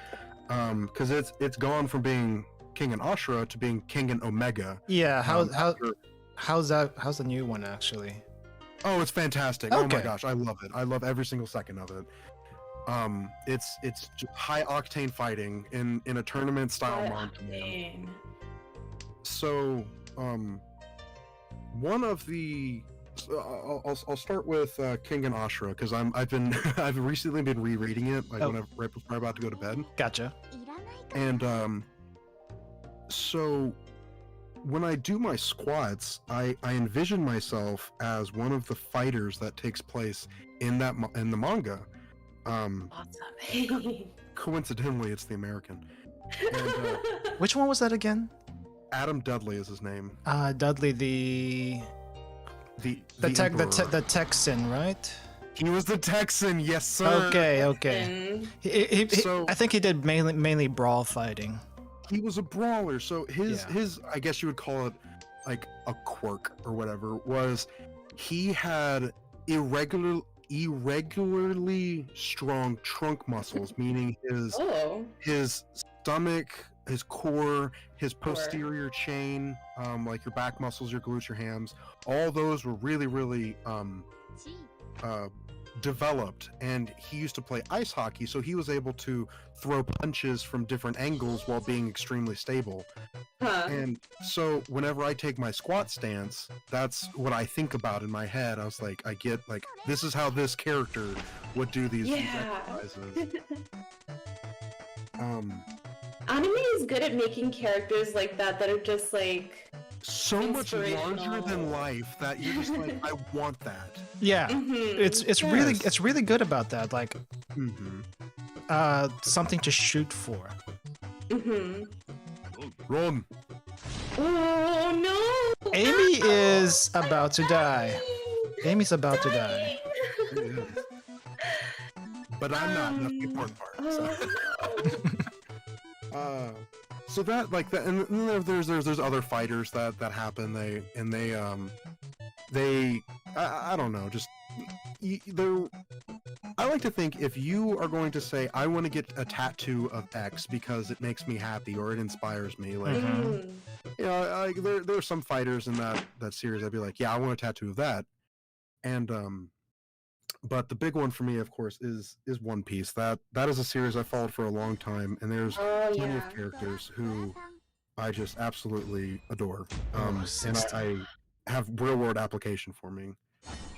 because it's gone from being Kengan Ashura to being Kengan Omega. Yeah. after- How's the new one actually? Oh, it's fantastic! Oh my Okay. gosh, I love it. I love every single second of it. It's just high octane fighting in a tournament style manga. Dang. So, one of the I'll start with Kengan Ashura because I've recently been rereading it like right before I'm about to go to bed. Gotcha. And so when I do my squats, I envision myself as one of the fighters that takes place in the manga. Awesome. Coincidentally, it's the American. And Which one was that again? Adam Dudley is his name. Dudley the. the Texan, right? He was the Texan, yes sir. Okay. I think he did mainly brawl fighting. He was a brawler, so his I guess you would call it like a quirk or whatever, was he had irregularly strong trunk muscles, meaning his stomach, his core, his posterior chain, like your back muscles, your glutes, your hams, all those were really developed. And he used to play ice hockey, so he was able to throw punches from different angles while being extremely stable. And so whenever I take my squat stance, that's what I think about in my head. I was like, I get like, this is how this character would do these exercises. Anime is good at making characters like that are just like so much larger than life that you're just like, I want that. Yeah, it's really good about that. Like, something to shoot for. Run. Oh no! Amy is about to die. Amy's about to die. But I'm not. That's the important part. So that like that, and then there's other fighters that happen. They I don't know, just they're. I like to think if you are going to say I want to get a tattoo of X because it makes me happy or it inspires me, like you know, there are some fighters in that series I'd be like, yeah, I want a tattoo of that, and but the big one for me, of course, is One Piece. That is a series I followed for a long time, and there's plenty of characters who I just absolutely adore, and I have real world application for me.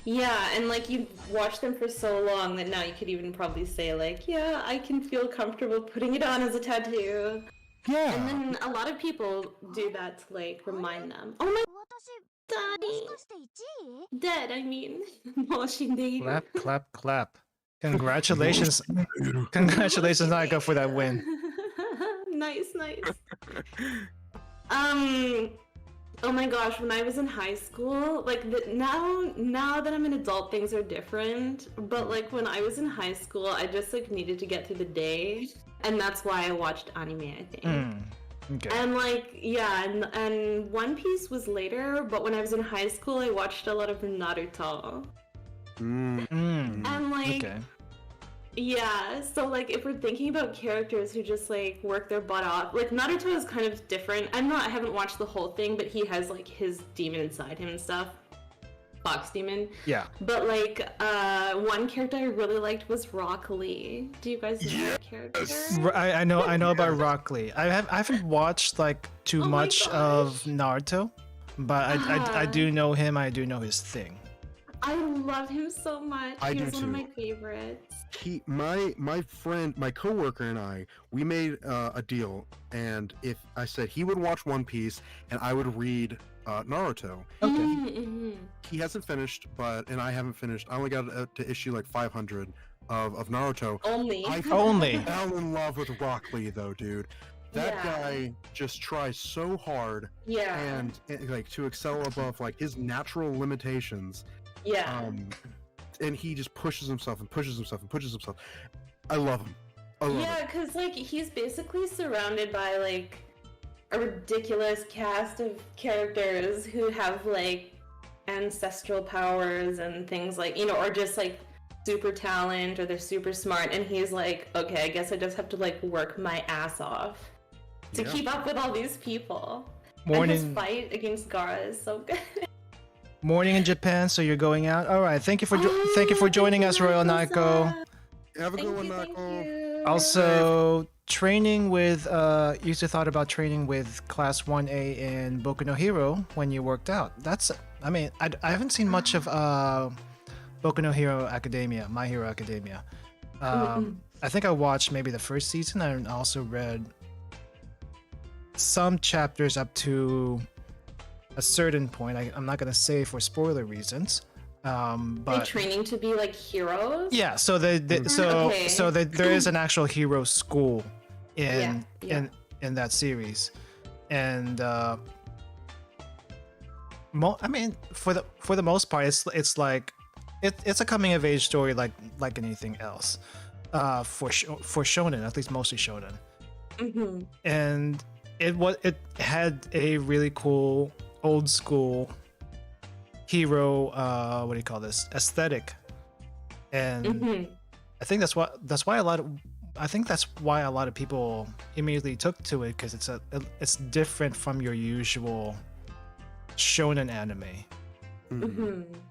Yeah, and like you've watched them for so long that now you could even probably say like, yeah, I can feel comfortable putting it on as a tattoo. Yeah. And then a lot of people do that to like remind them. Oh my dead, I mean. Clap. Congratulations. Congratulations, Naiko, for that win. Nice. Oh my gosh, when I was in high school, like now that I'm an adult, things are different. But like when I was in high school, I just like needed to get through the day, and that's why I watched anime, I think. Okay. And like and One Piece was later, but when I was in high school, I watched a lot of Naruto. And like. Okay. Yeah, so like if we're thinking about characters who just like work their butt off, like Naruto is kind of different. I haven't watched the whole thing, but he has like his demon inside him and stuff. Fox demon. Yeah. But like one character I really liked was Rock Lee. Do you guys know that character? I know about Rock Lee. I haven't watched like too much of Naruto, but I do know him. I do know his thing. I love him so much. He's one of my favorites. My friend, my coworker and I, we made a deal, and if I said he would watch One Piece and I would read Naruto. Okay. He hasn't finished, and I haven't finished. I only got to issue like 500 of Naruto. I fell in love with Rock Lee though, dude. That guy just tries so hard. Yeah. And like to excel above like his natural limitations. Yeah. And he just pushes himself and pushes himself and pushes himself. I love him. Yeah, because like he's basically surrounded by like a ridiculous cast of characters who have like ancestral powers and things like, you know, or just like super talent or they're super smart, and he's like, okay, I guess I just have to like work my ass off to keep up with all these people. And his fight against Gaara is so good. Morning in Japan, so you're going out. All right, thank you for joining us, Royal Naiko. Have a good one, Naiko. Also, training with you thought about training with Class 1A in Boku no Hero when you worked out. I haven't seen much of Boku no Hero Academia, My Hero Academia. I think I watched maybe the first season. I also read some chapters up to a certain point. I'm not gonna say for spoiler reasons, but they're training to be like heroes. Yeah, so there is an actual hero school in that series, and I mean, for the most part, it's like it's a coming of age story like anything else. For shonen, at least mostly shonen. Mm-hmm. And it had a really cool old school hero what do you call this, aesthetic, and I think that's why a lot of people immediately took to it, because it's different from your usual shonen anime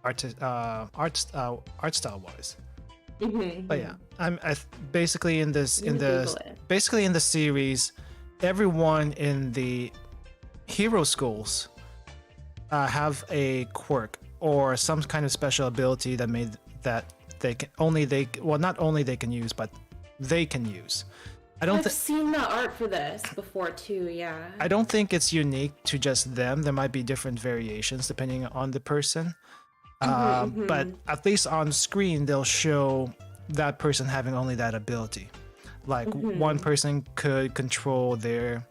art style wise. But yeah, basically in the series, everyone in the hero schools have a quirk or some kind of special ability that they can use, but they can use. I've seen the art for this before too. Yeah. I don't think it's unique to just them. There might be different variations depending on the person. But at least on screen, they'll show that person having only that ability. Like one person could control their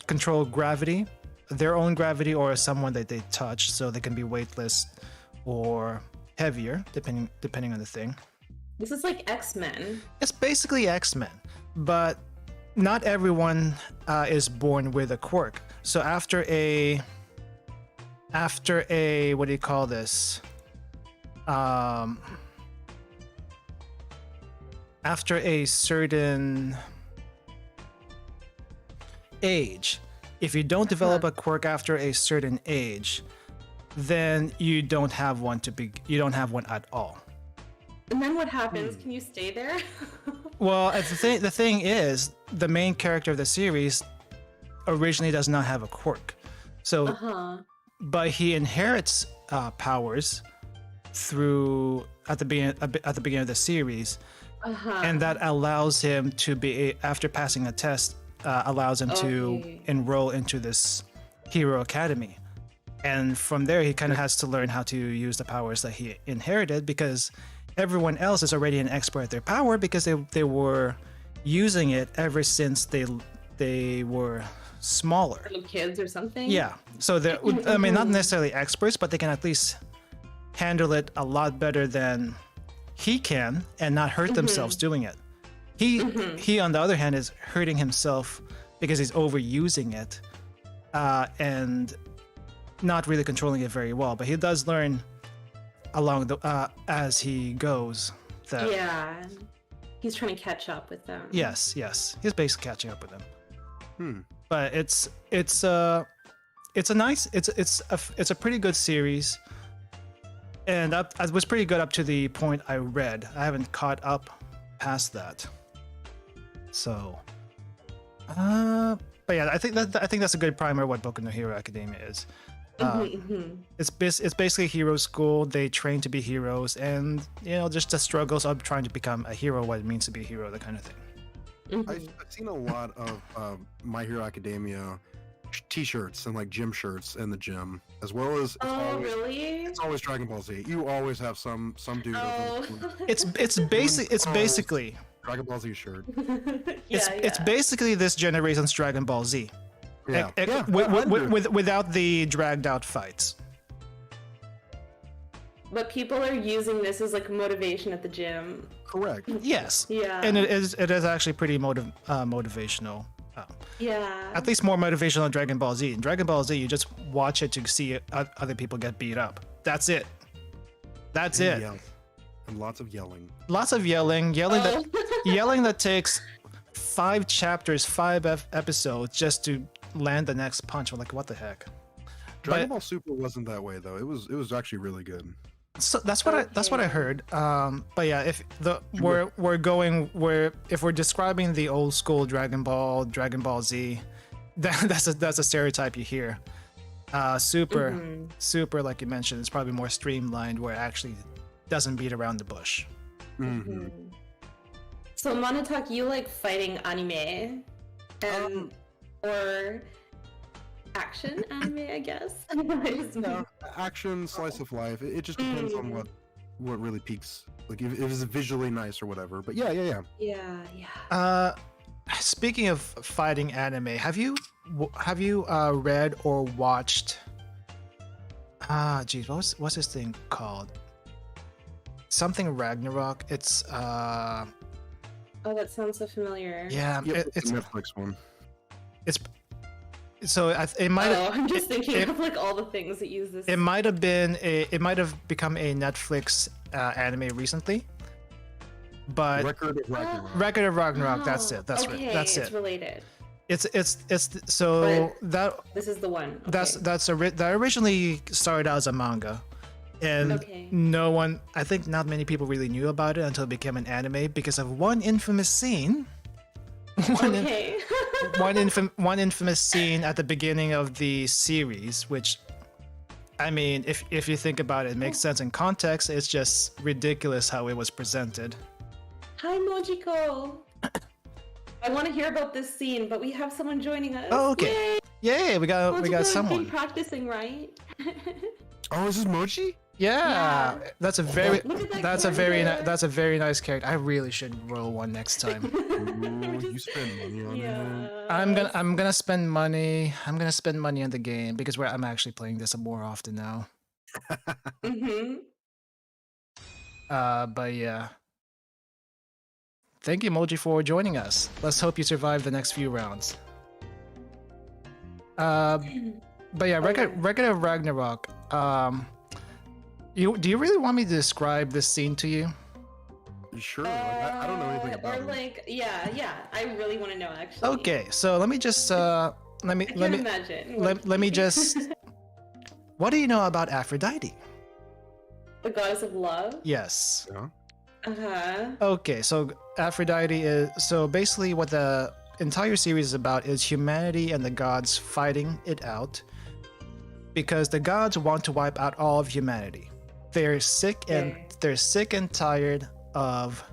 control gravity, their own gravity, or someone that they touch, so they can be weightless or heavier, depending on the thing. This is like X-Men. It's basically X-Men, but not everyone is born with a quirk. So after a what do you call this? After a certain age, if you don't develop a quirk after a certain age, then you don't have one at all. And then what happens? Can you stay there? Well, the thing is, the main character of the series originally does not have a quirk. So, but he inherits powers at the beginning of the series, and that allows him to be, after passing a test, allows him to enroll into this hero academy. And from there, he kind of has to learn how to use the powers that he inherited, because everyone else is already an expert at their power, because they were using it ever since they were smaller. Little kids or something? Yeah. So they're, I mean, not necessarily experts, but they can at least handle it a lot better than he can and not hurt themselves doing it. He on the other hand is hurting himself because he's overusing it and not really controlling it very well. But he does learn along the as he goes. Yeah, he's trying to catch up with them. Yes, he's basically catching up with them. But it's a pretty good series, and it was pretty good up to the point I read. I haven't caught up past that. So, but yeah, I think that's a good primer of what Boku no Hero Academia is. It's basically hero school. They train to be heroes, and just the struggles of trying to become a hero, what it means to be a hero, that kind of thing. I've seen a lot of My Hero Academia t-shirts and like gym shirts in the gym, as well as it's always Dragon Ball Z. You always have some dude. It's basically Dragon Ball Z shirt. It's basically this generation's Dragon Ball Z. Yeah. Without the dragged out fights. But people are using this as like motivation at the gym. Correct. Yes. Yeah. And it is actually pretty motivational. Yeah. At least more motivational than Dragon Ball Z. In Dragon Ball Z, you just watch it to see other people get beat up. That's it. That's it. And lots of yelling. Lots of yelling. Yelling that takes 5 chapters, 5 episodes just to land the next punch. I'm like, what the heck? Dragon Ball Super wasn't that way though. It was actually really good. So that's what I heard. But yeah, if we're describing the old school Dragon Ball Z, that's a stereotype you hear. Super, like you mentioned, it's probably more streamlined, where it actually doesn't beat around the bush. So Monotak, you like fighting anime, and or action anime, I guess. No, action, slice of life. It just depends on what really peaks. Like if it's visually nice or whatever. But yeah. Yeah. Speaking of fighting anime, have you have you read or watched? Geez, what's this thing called? Something Ragnarok. It's Oh, that sounds so familiar. yeah, Yep, it's the Netflix one. it's so it might. Oh, I'm just thinking it- of like all the things that use this. It might have become a Netflix anime recently, but Record of Ragnarok. Record of Ragnarok. That's it. That's okay, right. That's it's it. related. It's so that This is the one. that Okay. that originally started out as a manga, and Okay. no one, I think, not many people really knew about it until it became an anime because of one infamous scene. Okay. One infamous scene at the beginning of the series, which, I mean, if you think about it, it makes sense in context. It's just ridiculous how it was presented. Hi, Mojiko. I want to hear about this scene, but we have someone joining us. Oh, okay. Yay! Yay, we got Mojiko's someone. been practicing, right? Oh, is this Mochi? Yeah, Yeah. that's a very Look at that that's a very character. that's a very nice character. I really should roll one next time. Ooh, you spend money on it. Yeah. I'm gonna spend money. I'm gonna spend money on the game because I'm actually playing this more often now. Mhm. But yeah. Thank you, Moji, for joining us. Let's hope you survive the next few rounds. But yeah, Record of Ragnarok. Do you really want me to describe this scene to you? You sure? Like, I don't know anything about Or it. like, yeah. I really want to know actually. Okay, so let me just let me I can't let me imagine. let me just. What do you know about Aphrodite? The goddess of love. Yes. Yeah. Uh-huh. Okay, so Aphrodite is so basically what the entire series is about is humanity and the gods fighting it out because the gods want to wipe out all of humanity. They're sick and tired of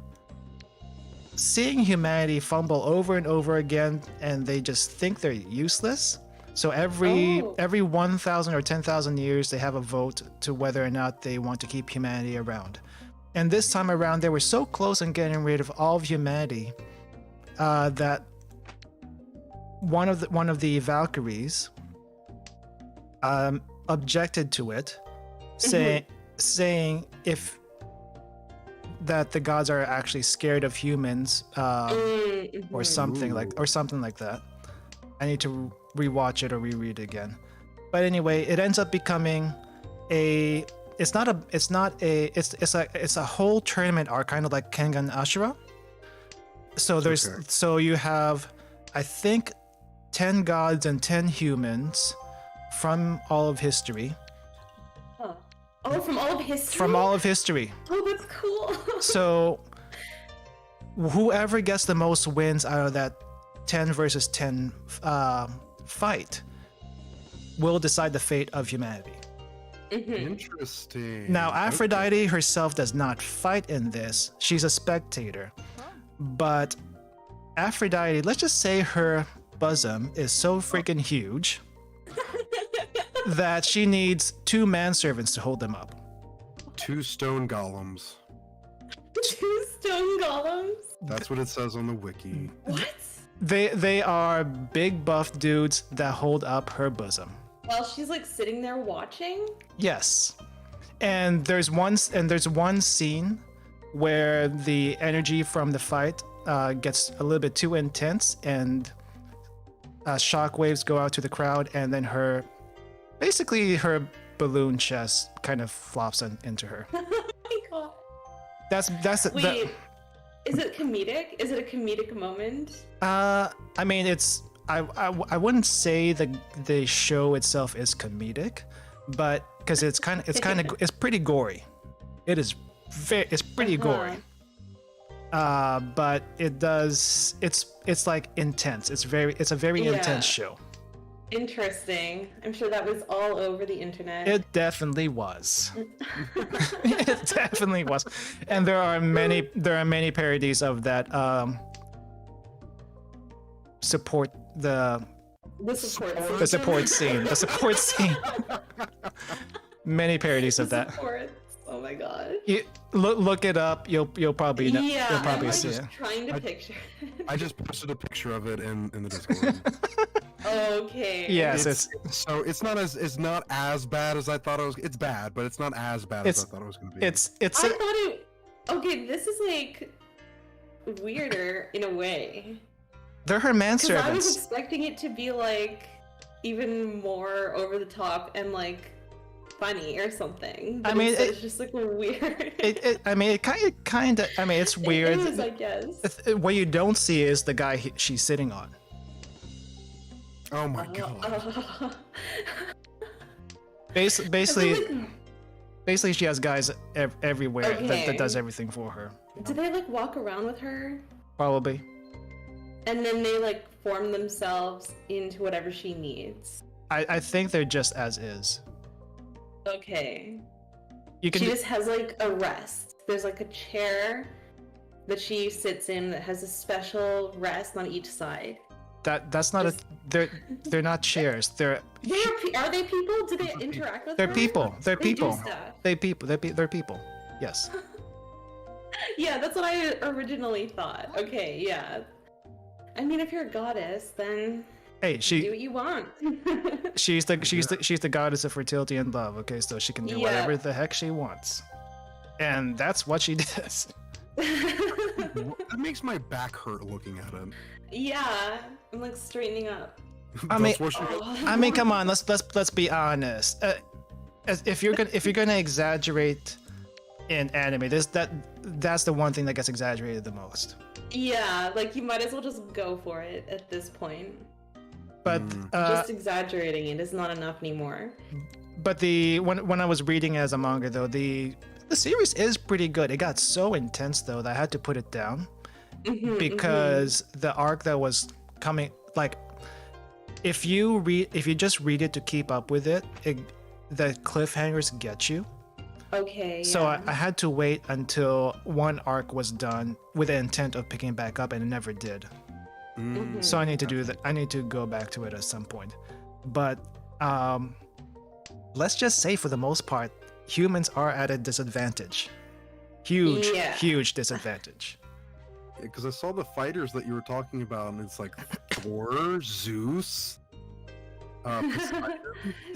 seeing humanity fumble over and over again, and they just think they're useless. So every 1,000 or 10,000 years, they have a vote to whether or not they want to keep humanity around. And this time around, they were so close on getting rid of all of humanity that one of the Valkyries objected to it, saying if that the gods are actually scared of humans or something like that. I need to rewatch it or reread it again. But anyway, it ends up becoming it's a whole tournament arc, kind of like Kengan Ashura. So you have, I think, 10 gods and 10 humans from all of history. Huh. Oh, from all of history? From all of history. Oh, that's cool. So whoever gets the most wins out of that 10 versus 10 fight will decide the fate of humanity. Interesting. Now, Aphrodite herself does not fight in this. She's a spectator. But Aphrodite, let's just say her bosom is so freaking huge that she needs 2 manservants to hold them up. 2 stone golems. 2 stone golems? That's what it says on the wiki. What? They are big buff dudes that hold up her bosom. While she's like sitting there watching? Yes. And there's one scene where the energy from the fight gets a little bit too intense, and shockwaves go out to the crowd, and then her balloon chest kind of flops into her. Oh my god. Wait, is it comedic? Is it a comedic moment? I mean, I wouldn't say the show itself is comedic, but because it's pretty gory. It's pretty gory. But it's like intense. It's a very intense show. Interesting. I'm sure that was all over the internet. It definitely was. It definitely was. And there are many parodies of that support the support scene. Many parodies of that. Oh my god. Look it up. You'll probably know. Yeah, you'll probably I'm see just it. trying to picture. I just posted a picture of it in the Discord. Okay. Yes, it's so it's not as bad as I thought it was. It's bad, but it's not as bad as I thought it was going to be. it's I thought it. Okay, this is like weirder in a way. they're her Because I was manservants. expecting it to be like even more over the top and like funny or something. But I mean, it's just like weird. I mean, it kind of. I mean, it's weird. It is, I guess. What you don't see is the guy she's sitting on. Oh my god. Basically, basically, she has guys everywhere that Okay. does everything for her. Do they like walk around with her? Probably. And then they like form themselves into whatever she needs. I think they're just as is. Okay. You can. She just has like a rest. There's like a chair that she sits in that has a special rest on each side. That's not Just- they're not chairs. Are they people? Do they interact with They're her? people. They're They do people. stuff. They're people. Yes. Yeah, that's what I originally thought. Okay, yeah. I mean, if you're a goddess, then Hey, do what you want. she's the goddess of fertility and love. Okay, so she can do Yeah. whatever the heck she wants, and that's what she does. That makes my back hurt looking at it. Yeah, I'm like straightening up. I mean- That's what she- I mean, come on, let's be honest. If you're gonna exaggerate in anime, that's the one thing that gets exaggerated the most. Yeah, like you might as well just go for it at this point. But Just exaggerating it is not enough anymore. but when I was reading it as a manga though, the series is pretty good. It got so intense though that I had to put it down because the arc that was coming, like, if you just read it to keep up with it, the cliffhangers get you. Okay. So yeah. I had to wait until one arc was done with the intent of picking back up, and it never did. So I need to do that. I need to go back to it at some point. But let's just say, for the most part, humans are at a disadvantage. Huge disadvantage. Because I saw the fighters that you were talking about, and it's like Thor, Zeus, Poseidon.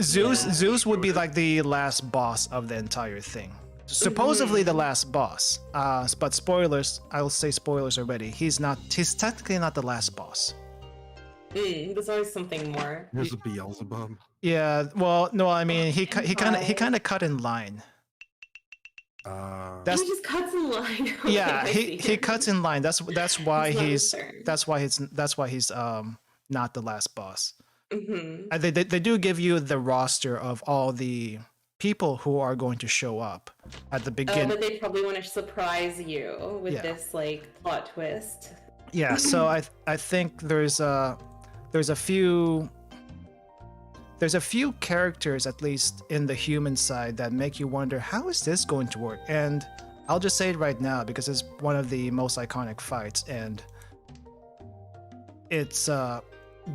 Zeus would be like the last boss of the entire thing. Supposedly the last boss. But spoilers, I'll say spoilers already. He's technically not the last boss. There's always something more. Here's a Beelzebub. Yeah, well, no, I mean he kind of cut in line. He just cuts in line. Okay, Yeah, I he see. cuts in line. That's why It's not his turn. that's why he's not the last boss. Mhm. They do give you the roster of all the people who are going to show up at the Oh, beginning. but they probably want to surprise you with Yeah. this like plot twist. Yeah, so I think there's a few characters, at least in the human side, that make you wonder, how is this going to work? And I'll just say it right now because it's one of the most iconic fights, and it's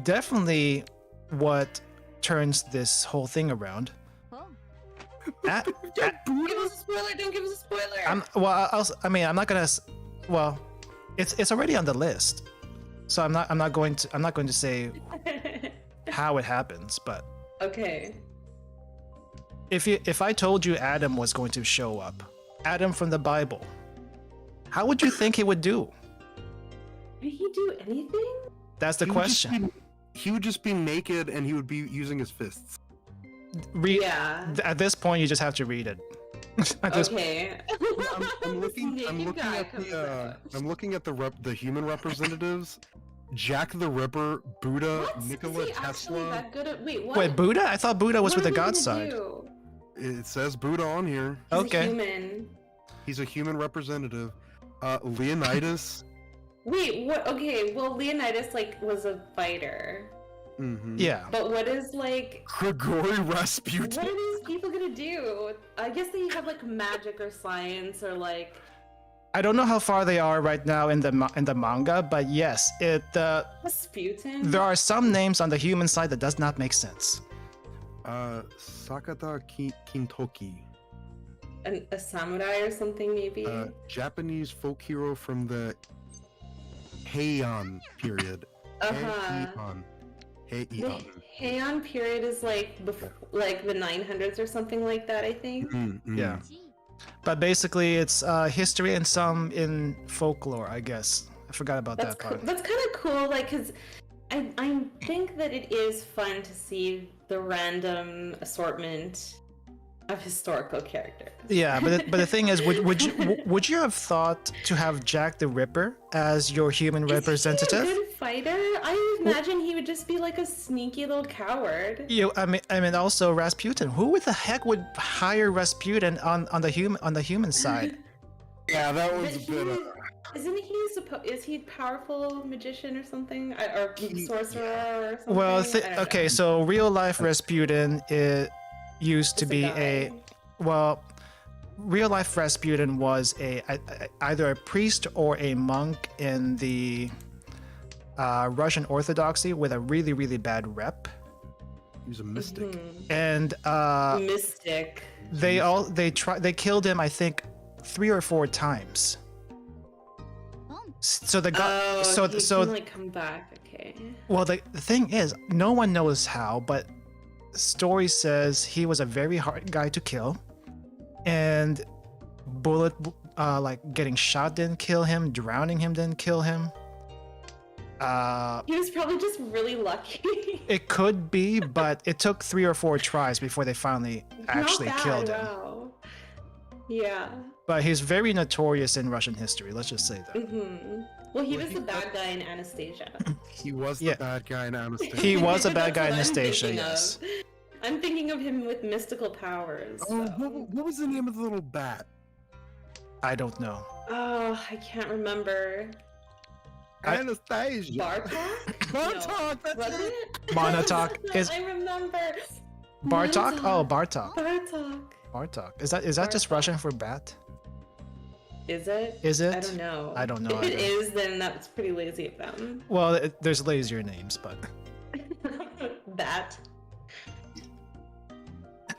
definitely what turns this whole thing around. At- Don't give us a spoiler! Don't give us a spoiler! I'm not gonna. Well, it's already on the list, so I'm not going to say how it happens. But Okay. if I told you Adam was going to show up, Adam from the Bible, how would you think he would do? Did he do anything? That's the question. He would just be naked, and he would be using his fists. Yeah. At this point, you just have to read it. At this- Okay. I'm looking This at naked guy comes the out. I'm looking at the human representatives. Jack the Ripper, Buddha, What? Nikola Is he actually Tesla. that good at? Wait, what? Wait, Buddha? I thought Buddha was What with the are they God gonna side. do? It says Buddha on here. He's a Okay. human. He's a human representative. Leonidas. Wait, what? Okay, well, Leonidas like was a fighter, Mm-hmm. Yeah. but what is like? Gregory Rasputin. What are these people gonna do? I guess they have like magic or science or like. I don't know how far they are right now in the manga, but yes, Rasputin? there are some names on the human side that does not make sense. Sakata Kintoki. A samurai or something maybe. Japanese folk hero from the Heian period. Uh-huh. Heian. Heian. Heian period is like like the 900s or something like that, I think. Yeah. But basically, it's history and some in folklore, I guess. I forgot about that part. Cool. That's kind of cool, like, because I think that it is fun to see the random assortment of historical characters. Yeah, but the thing is, would you have thought to have Jack the Ripper as your human representative? Is he a good fighter? I imagine he would just be like a sneaky little coward. I mean, also Rasputin. Who the heck would hire Rasputin on the human side? Yeah, that was a bit. Isn't he is he a powerful magician or something, or sorcerer or something? Well, okay, so real life Rasputin used to be real life Rasputin was either a priest or a monk in the Russian Orthodoxy with a really, really bad rep. He was a mystic. And mystic. They killed him, I think, 3 or 4 times. So the guy, he can, like, come back. Okay. Well, the thing is, no one knows how, but story says he was a very hard guy to kill, and like getting shot didn't kill him, drowning him didn't kill him. He was probably just really lucky. It could be, but it took 3 or 4 tries before they finally actually killed him. Wow. Yeah. But he's very notorious in Russian history, let's just say that. Well, he was the bad guy in Anastasia. He was the bad guy in Anastasia. He was a bad guy in Anastasia, yes. I'm thinking of him with mystical powers. Oh, what was the name of the little bat? I don't know. Oh, I can't remember. Anastasia. Bartok? Bartok, No. that's it. Monotok is I remember. Bartok? Oh, Bartok. Bartok. Is that just Russian for bat? Is it? Is it? I don't know. I don't know. If either. it is, then that's pretty lazy of them. Well, there's lazier names, but Bat.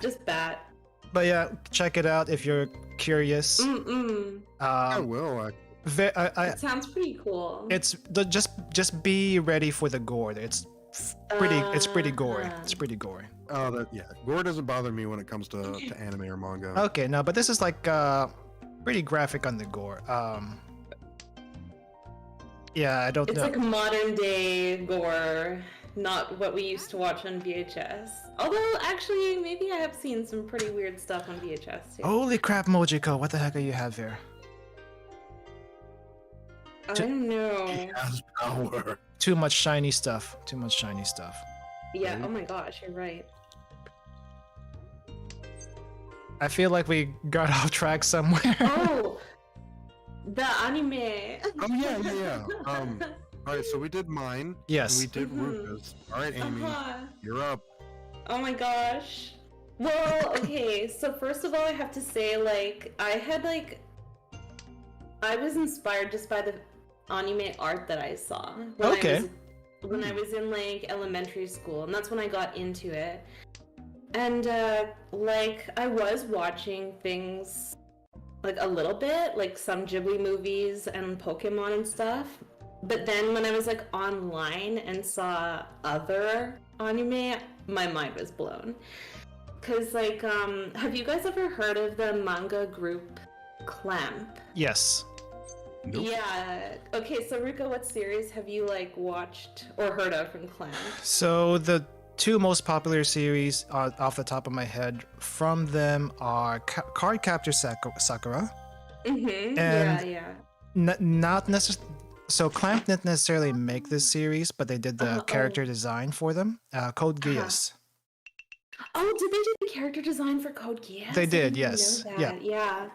Just bat. but yeah, check it out if you're curious. I will. It sounds pretty cool. It's just be ready for the gore. It's pretty gory. It's pretty gory. Oh, gore doesn't bother me when it comes to anime or manga. Okay, no, but this is like pretty graphic on the gore. Yeah, I don't know. It's like modern day gore, not what we used to watch on VHS. Although, actually, maybe I have seen some pretty weird stuff on VHS too. Holy crap, Mojiko, what the heck are you have here? I don't know. He has power. Too much shiny stuff. Yeah, oh my gosh, you're right. I feel like we got off track somewhere. Oh! The anime! Oh, yeah. Alright, so we did mine. Yes. And we did Ruka's. Alright, Amy, you're up. Oh my gosh. Well, okay, so first of all, I have to say, like, I was inspired just by the anime art that I saw when I was in, like, elementary school, and that's when I got into it. And, like, I was watching things, like, a little bit, like some Ghibli movies and Pokemon and stuff. But then when I was, like, online and saw other anime, my mind was blown. Because, like, have you guys ever heard of the manga group Clamp? Yes. Nope. Yeah. Okay, so Ruka, what series have you, like, watched or heard of from Clamp? So the 2 most popular series off the top of my head from them are Card Captor Sakura. Mm-hmm. And yeah. Not necessarily. So Clamp didn't necessarily make this series, but they did the character design for them. Code Geass. Oh, did they do the character design for Code Geass? They did, yes. Yeah.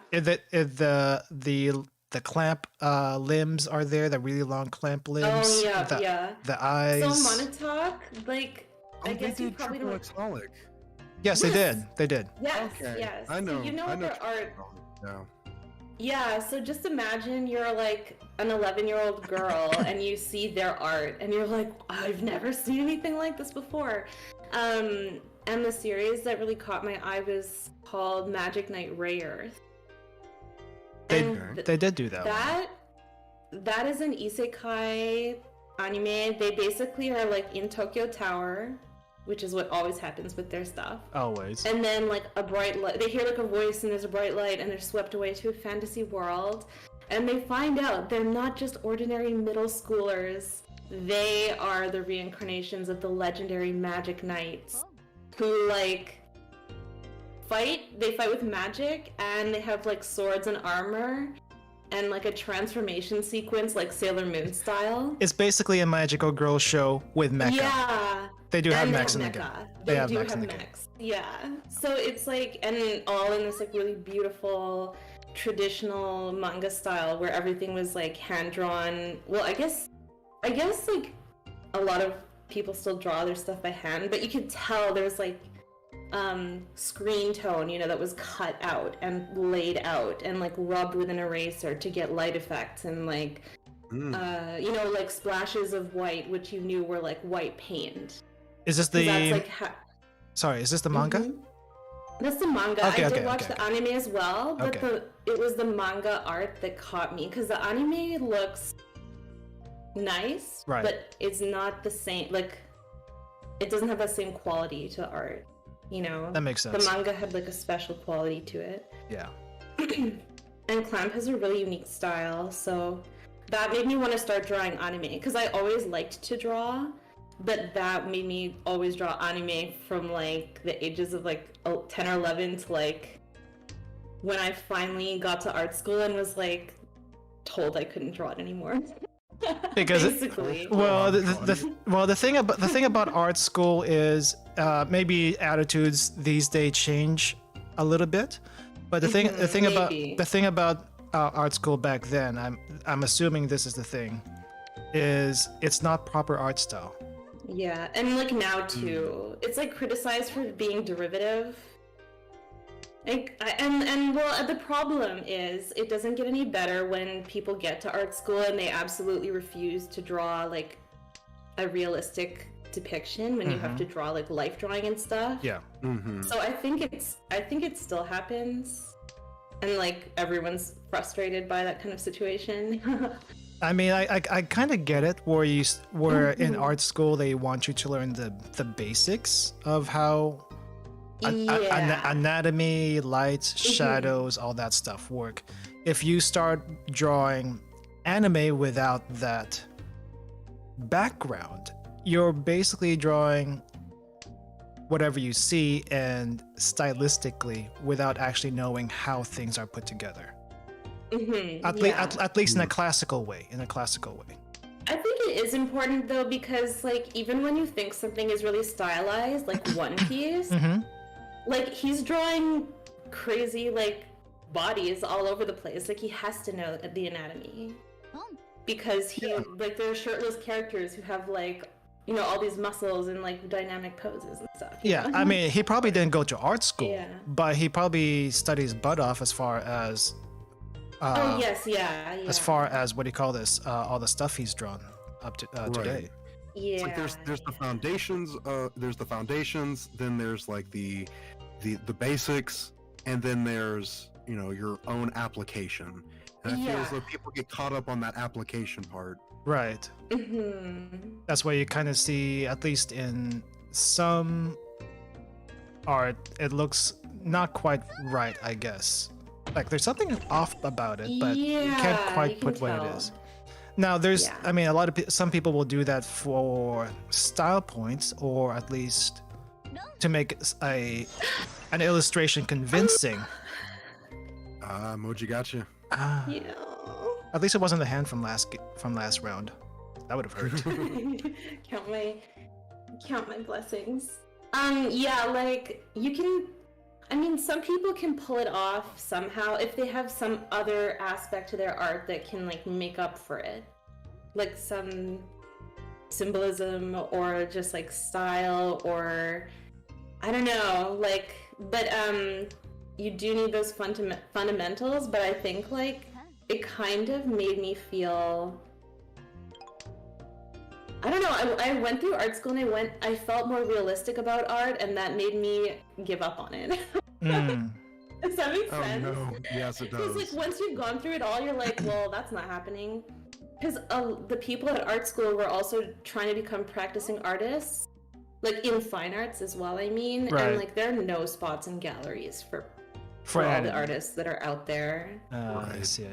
The clamp limbs are there, the really long clamp limbs. Oh, yeah. The eyes. So Monotok, like, I guess you probably don't... Exholic. Yes, they did. Yes, Okay. yes. I know. So you know I know their art. Yeah. Yeah, so just imagine you're like an 11-year-old girl and you see their art and you're like, I've never seen anything like this before. And the series that really caught my eye was called Magic Knight Rayearth. They did do that. That is an isekai anime, they basically are like in Tokyo Tower, which is what always happens with their stuff. Always. And then like a bright light, they hear like a voice and there's a bright light and they're swept away to a fantasy world. And they find out they're not just ordinary middle schoolers. They are the reincarnations of the legendary magic knights who like they fight with magic, and they have like swords and armor and like a transformation sequence like Sailor Moon style. It's basically a magical girl show with mecha. Yeah. They do have And mechs in the game. They do have mechs. Yeah. So it's like, and all in this like really beautiful traditional manga style where everything was like hand drawn. Well, I guess like a lot of people still draw their stuff by hand, but you could tell there's like screen tone, you know, that was cut out and laid out and like rubbed with an eraser to get light effects, and like you know, like splashes of white, which you knew were like white paint. Is this the that's like sorry, is this the manga? Mm-hmm. That's the manga. Okay, I did watch the anime as well, but it was the manga art that caught me, because the anime looks nice, right, but it's not the same. Like, it doesn't have that same quality to the art, you know? That makes sense. The manga had like a special quality to it. Yeah. And Clamp has a really unique style, so that made me want to start drawing anime, because I always liked to draw, but that made me always draw anime from like the ages of like 10 or 11 to like when I finally got to art school and was like told I couldn't draw it anymore. Because basically. The thing about art school is maybe attitudes these days change a little bit, but the thing about art school back then, I'm assuming this is the thing, is it's not proper art style. Yeah, and like now too, it's like criticized for being derivative. And well, the problem is it doesn't get any better when people get to art school and they absolutely refuse to draw like a realistic depiction when you have to draw like life drawing and stuff. Yeah. So I think it still happens, and like everyone's frustrated by that kind of situation. I mean, I kind of get it where in art school they want you to learn the basics of how anatomy, lights, shadows, all that stuff work. If you start drawing anime without that background, you're basically drawing whatever you see and stylistically without actually knowing how things are put together. At least in a classical way. I think it is important though, because like even when you think something is really stylized, like One Piece, like he's drawing crazy like bodies all over the place. Like he has to know the anatomy, because like there are shirtless characters who have like, you know, all these muscles and like dynamic poses and stuff. Yeah, I mean, he probably didn't go to art school, but he probably studied his butt off as far as as far as what do you call this? All the stuff he's drawn up to today. Yeah. It's like there's the foundations. There's the foundations. Then there's like the basics, and then there's, you know, your own application. And I feel as though people get caught up on that application part. Right. That's why you kind of see, at least in some art, it looks not quite right, I guess. Like there's something off about it, but you can't quite put what it is. Now there's, I mean, some people will do that for style points, or at least to make an illustration convincing. Moji gotcha. At least it wasn't the hand from last round. That would have hurt. count my blessings. Like you can. I mean, some people can pull it off somehow if they have some other aspect to their art that can like make up for it, like some symbolism or just like style, or I don't know, like, but you do need those fundamentals. But I think like it kind of made me feel, I don't know, I went through art school and I felt more realistic about art, and that made me give up on it. Does that make sense? Oh no, yes it does. Because like once you've gone through it all, you're like, well, that's not happening. because the people at art school were also trying to become practicing artists, like in fine arts as well. I mean, Right. and like there are no spots in galleries for all the artists that are out there. I see.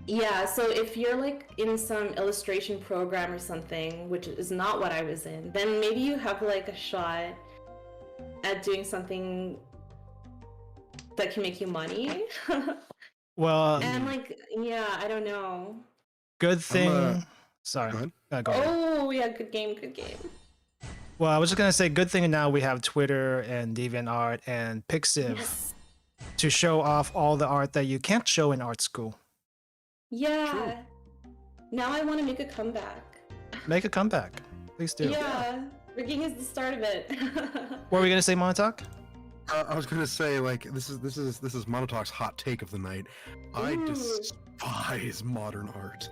Yeah, so if you're like in some illustration program or something, which is not what I was in, then maybe you have like a shot at doing something that can make you money. Well, and like, yeah, I don't know. good thing. Sorry. Go ahead. Go ahead. Oh, yeah, good game. Well, I was just gonna say, good thing now we have Twitter and DeviantArt and Pixiv to show off all the art that you can't show in art school. Yeah. True. Now I want to make a comeback. Make a comeback, please do. Yeah, rigging is the start of it. What were we gonna say, Montauk? I was gonna say, like, this is Monotok's hot take of the night. I Ooh. despise modern art.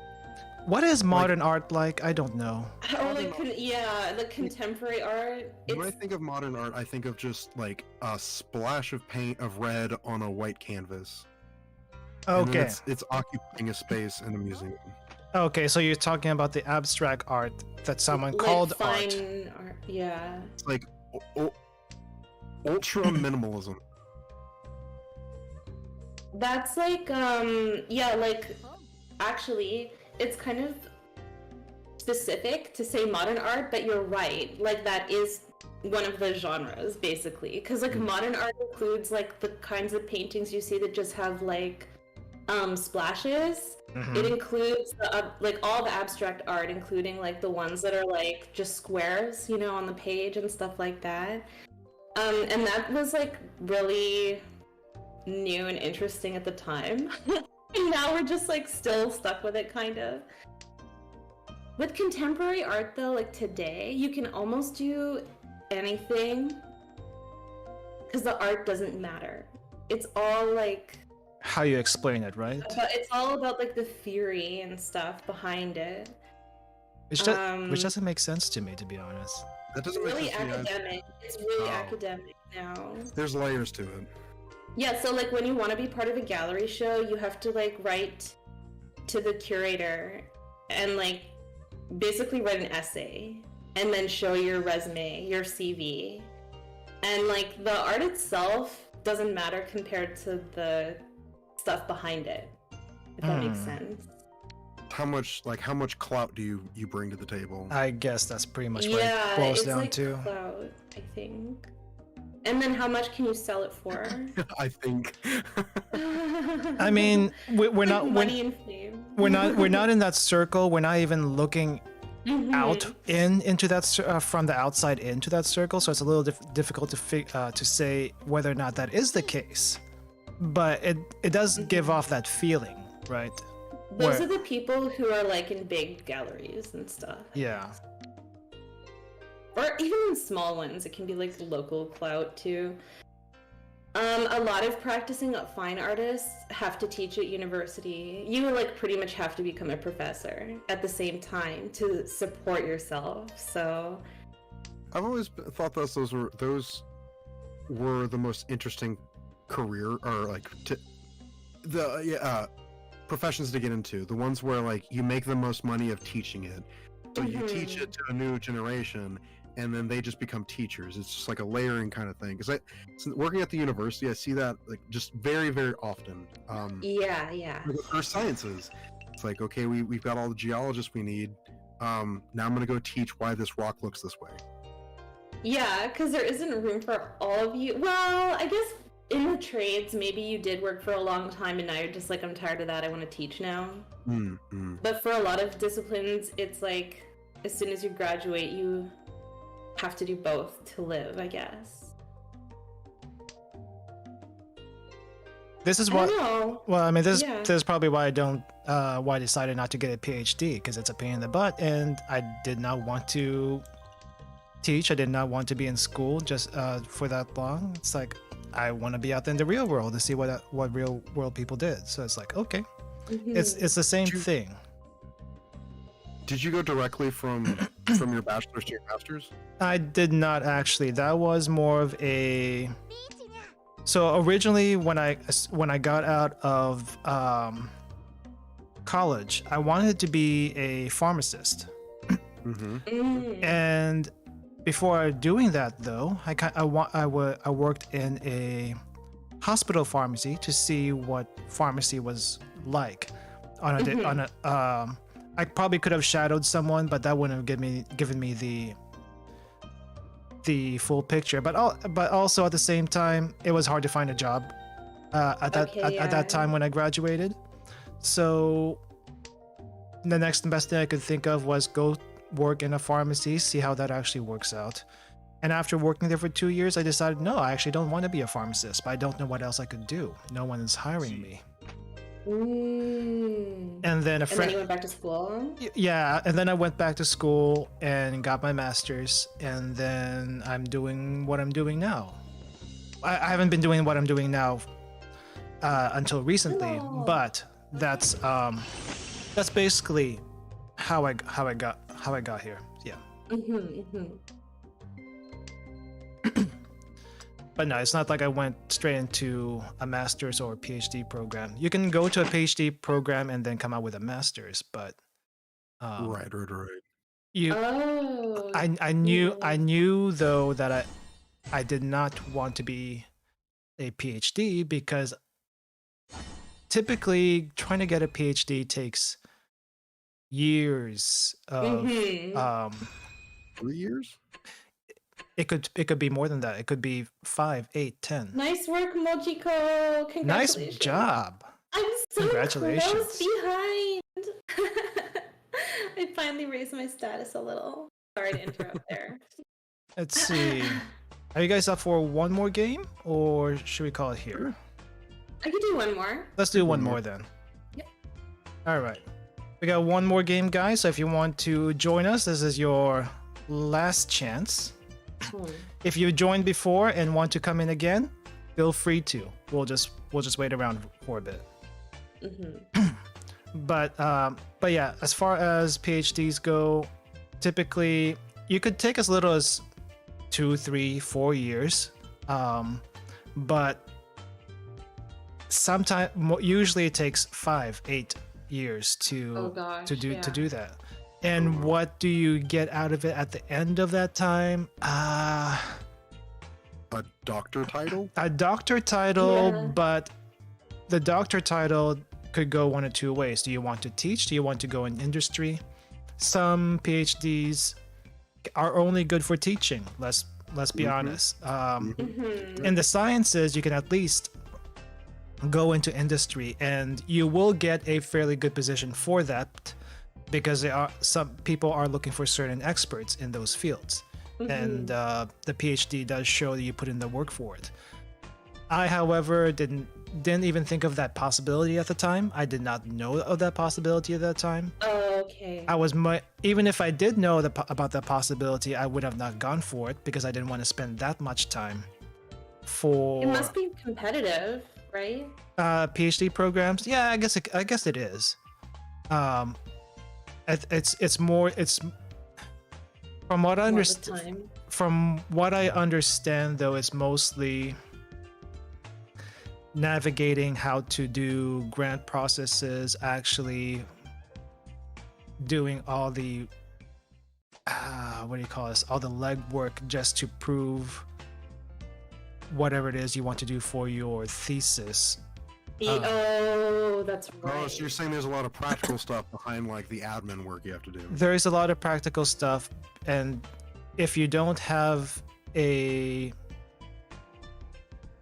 What is modern art like? I don't know. Or like, the contemporary art. When I think of modern art, I think of just like a splash of paint of red on a white canvas. And then Okay. it's occupying a space in a museum. Okay, so you're talking about the abstract art that someone called art. fine art. Yeah. It's like ultra minimalism. That's like, like, actually, it's kind of specific to say modern art, but you're right. Like, that is one of the genres, basically. Because, like, modern art includes, like, the kinds of paintings you see that just have, like, splashes. It includes like all the abstract art, including like the ones that are like just squares, you know, on the page and stuff like that. And that was like really new and interesting at the time. And now we're just like still stuck with it, kind of. With contemporary art though, like today, you can almost do anything because the art doesn't matter. It's all like How you explain it, right? but it's all about like the theory and stuff behind it. Which doesn't make sense to me, to be honest. That doesn't make Really sense to me. academic. It's really Oh. academic now. There's layers to it. Yeah, so like when you want to be part of a gallery show, you have to like write to the curator and like basically write an essay and then show your resume, your CV. And like the art itself doesn't matter compared to the stuff behind it. If that makes sense. How much clout do you bring to the table? I guess that's pretty much what Yeah, it boils it's down like to. clout, I think. And then how much can you sell it for? I think. I mean, we're not money and fame. we're not in that circle. We're not even looking out into that from the outside into that circle. So it's a little difficult to say whether or not that is the case. But it does give off that feeling, right? Those Where- are the people who are like in big galleries and stuff. Yeah. Or even in small ones, it can be like local clout too. A lot of practicing fine artists have to teach at university. You like pretty much have to become a professor at the same time to support yourself. So I've always thought those were the most interesting career or like professions to get into. The ones where like you make the most money of teaching it. So you teach it to a new generation, and then they just become teachers. It's just like a layering kind of thing. Because working at the university, I see that like just very, very often. yeah. Earth sciences. It's like, okay, we've got all the geologists we need. Now I'm gonna go teach why this rock looks this way. Yeah, because there isn't room for all of you. Well, I guess in the trades, maybe you did work for a long time and now you're just like, I'm tired of that, I want to teach now. But for a lot of disciplines, it's like, as soon as you graduate, you have to do both to live, I guess. This is I what. don't know. Well, I mean, this Yeah. is probably why I decided not to get a PhD, because it's a pain in the butt, and I did not want to teach. I did not want to be in school just for that long. It's like I want to be out in the real world to see what real world people did. So it's like, okay, it's the same thing. Did you go directly from your bachelor's to your master's? I did not actually. That was more of a. So originally, when I got out of college, I wanted to be a pharmacist. And before doing that, though, I worked in a hospital pharmacy to see what pharmacy was like. I probably could have shadowed someone, but that wouldn't have given me the full picture. But also at the same time, it was hard to find a job at that time when I graduated. So the next best thing I could think of was go work in a pharmacy, see how that actually works out. And after working there for 2 years, I decided, no, I actually don't want to be a pharmacist, but I don't know what else I could do. No one is hiring me. And then And then you went back to school? Yeah, and then I went back to school and got my master's, and then I'm doing what I'm doing now. I haven't been doing what I'm doing now until recently, but that's basically how I got here. Yeah. But no, it's not like I went straight into a master's or a PhD program. You can go to a PhD program and then come out with a master's, but Right. I knew though that I did not want to be a PhD because typically trying to get a PhD takes years of 3 years? It could be more than that. It could be 5, 8, 10. Nice work, Mojiko. Congratulations. Nice job. I'm so Congratulations. close behind. I finally raised my status a little. Sorry to interrupt there. Let's see. Are you guys up for one more game, or should we call it here? I could do one more. Let's do one more then. Yep. All right. We got one more game, guys. So if you want to join us, this is your last chance. If you joined before and want to come in again, feel free to. We'll just wait around for a bit. But yeah, as far as PhDs go, typically you could take as little as 2, 3, 4 years, but usually it takes 5, 8 years to do that. And what do you get out of it at the end of that time? A doctor title? A doctor title, but the doctor title could go one of two ways. Do you want to teach? Do you want to go in industry? Some PhDs are only good for teaching. Let's be honest. In the sciences, you can at least go into industry, and you will get a fairly good position for that, because some people are looking for certain experts in those fields, and the PhD does show that you put in the work for it. I, however, didn't even think of that possibility at the time. I did not know of that possibility at that time. Okay. Even if I did know about that possibility, I would have not gone for it because I didn't want to spend that much time for. It must be competitive, right? PhD programs. Yeah, I guess it is. It's from what I understand. From what I understand, though, it's mostly navigating how to do grant processes, actually doing all the what do you call this? All the legwork just to prove whatever it is you want to do for your thesis. That's right. Oh, so you're saying there's a lot of practical stuff behind like the admin work you have to do. There is a lot of practical stuff, and if you don't have a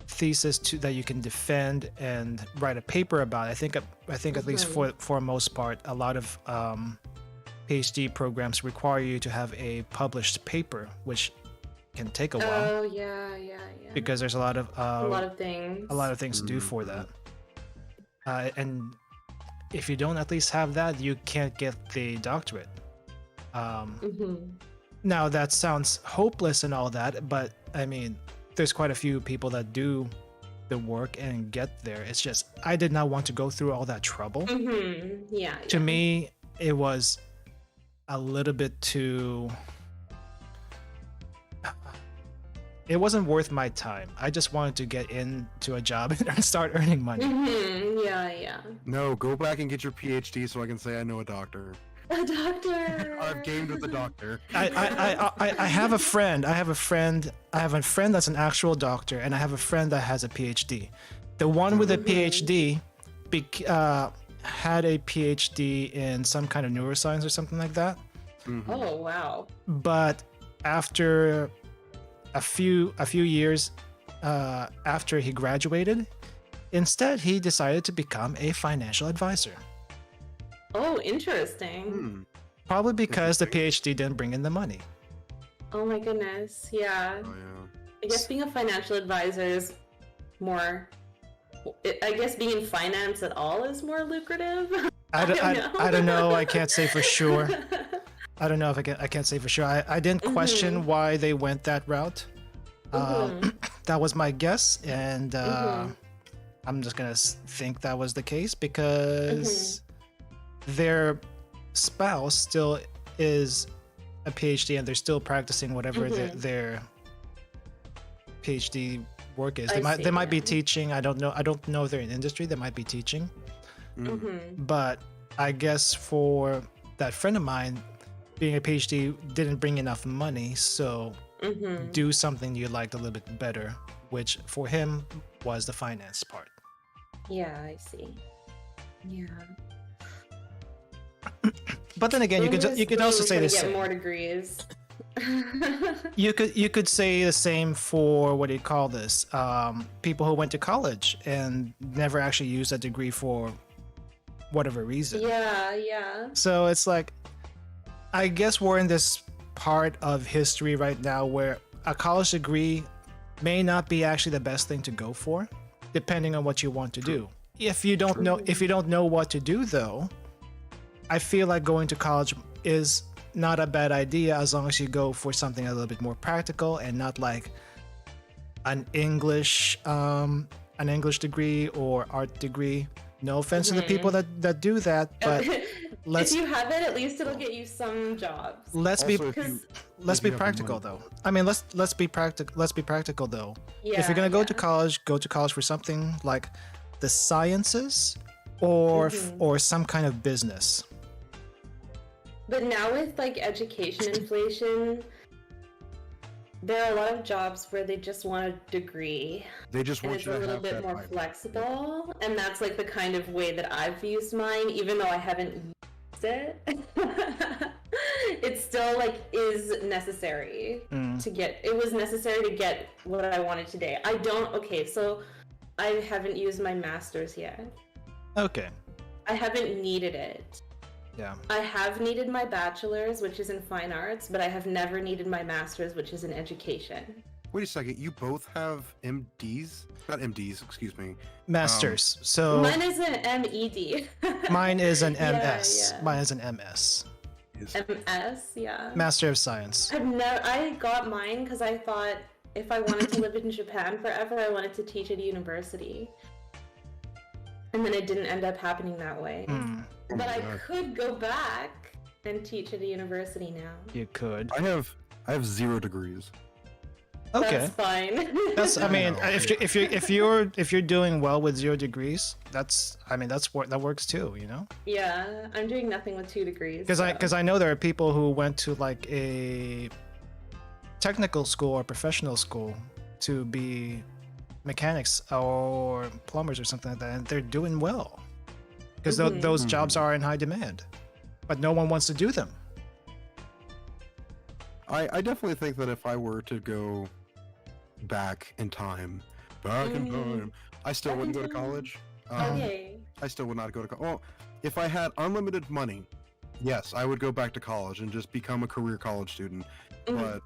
thesis that you can defend and write a paper about, I think at least for most part, a lot of PhD programs require you to have a published paper, which can take a while. Oh yeah. Because there's a lot of things to do for that. And if you don't at least have that, you can't get the doctorate. Now that sounds hopeless and all that, but I mean, there's quite a few people that do the work and get there. It's just I did not want to go through all that trouble. Yeah. To me, it was a little bit too. it wasn't worth my time. I just wanted to get into a job and start earning money. Yeah. No, go back and get your PhD so I can say I know a doctor. A doctor. I've gamed with a doctor. I have a friend. I have a friend that's an actual doctor, and I have a friend that has a PhD. The one with a PhD had a PhD in some kind of neuroscience or something like that. Oh wow. But after a few years after he graduated, instead he decided to become a financial advisor. Oh, interesting. Probably because the PhD didn't bring in the money. Oh my goodness. Yeah. Oh yeah. I guess being a financial advisor is more. I guess being in finance at all is more lucrative. I don't know. I can't say for sure. I don't know if I can't say for sure. I didn't question why they went that route. That was my guess, and I'm just gonna think that was the case because their spouse still is a PhD and they're still practicing whatever their PhD work is. They might be teaching. I don't know if they're in industry. They might be teaching. But I guess for that friend of mine, being a PhD didn't bring enough money, so do something you liked a little bit better, which for him was the finance part. Yeah, I see. Yeah. But then again, you could also say the same. Get more degrees. You could say the same for what do you call this? People who went to college and never actually used that degree for whatever reason. Yeah. So it's like, I guess we're in this part of history right now where a college degree may not be actually the best thing to go for, depending on what you want to do. If you don't know what to do, though, I feel like going to college is not a bad idea as long as you go for something a little bit more practical and not like an English degree or art degree. No offense to the people that do that, but if you have it, at least it'll get you some jobs. Let's be practical though. I mean, let's be practical though. Yeah, if you're gonna go to college for something like the sciences or some kind of business. But now with like education inflation, there are a lot of jobs where they just want a degree. They just want it's you a to little have bit that more Bible. flexible, and that's like the kind of way that I've used mine, even though I haven't used it. It still like is necessary to get. It was necessary to get what I wanted today. So I haven't used my master's yet. Okay. I haven't needed it. Yeah. I have needed my bachelor's, which is in fine arts, but I have never needed my master's, which is in education. Wait a second, you both have MDs? Not MDs, excuse me. Masters. So mine is an MED. mine is an MS. Yeah. Mine is an MS. MS, yeah. Master of Science. I got mine because I thought if I wanted to live in Japan forever, I wanted to teach at a university. And then it didn't end up happening that way. But I could go back and teach at a university now. You could. I have 0 degrees. Okay. That's fine. I mean, if you're doing well with 0 degrees, that works too, you know? Yeah, I'm doing nothing with 2 degrees. Because I know there are people who went to like a technical school or professional school to be mechanics or plumbers or something like that, and they're doing well because those jobs are in high demand, but no one wants to do them. I definitely think that if I were to go back in time, I still wouldn't go to college. Okay. I still would not go to college. Well, if I had unlimited money, yes, I would go back to college and just become a career college student. But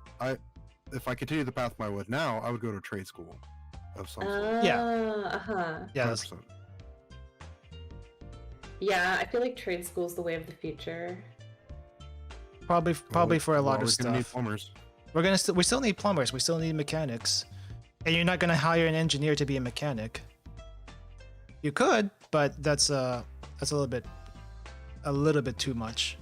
if I continue the path I would now, I would go to trade school of some sort. Yeah, 100%. Yeah, I feel like trade school is the way of the future. probably for a lot of Gonna need stuff. plumbers. We still need plumbers, we still need mechanics, and you're not gonna hire an engineer to be a mechanic. You could, but that's a little bit too much.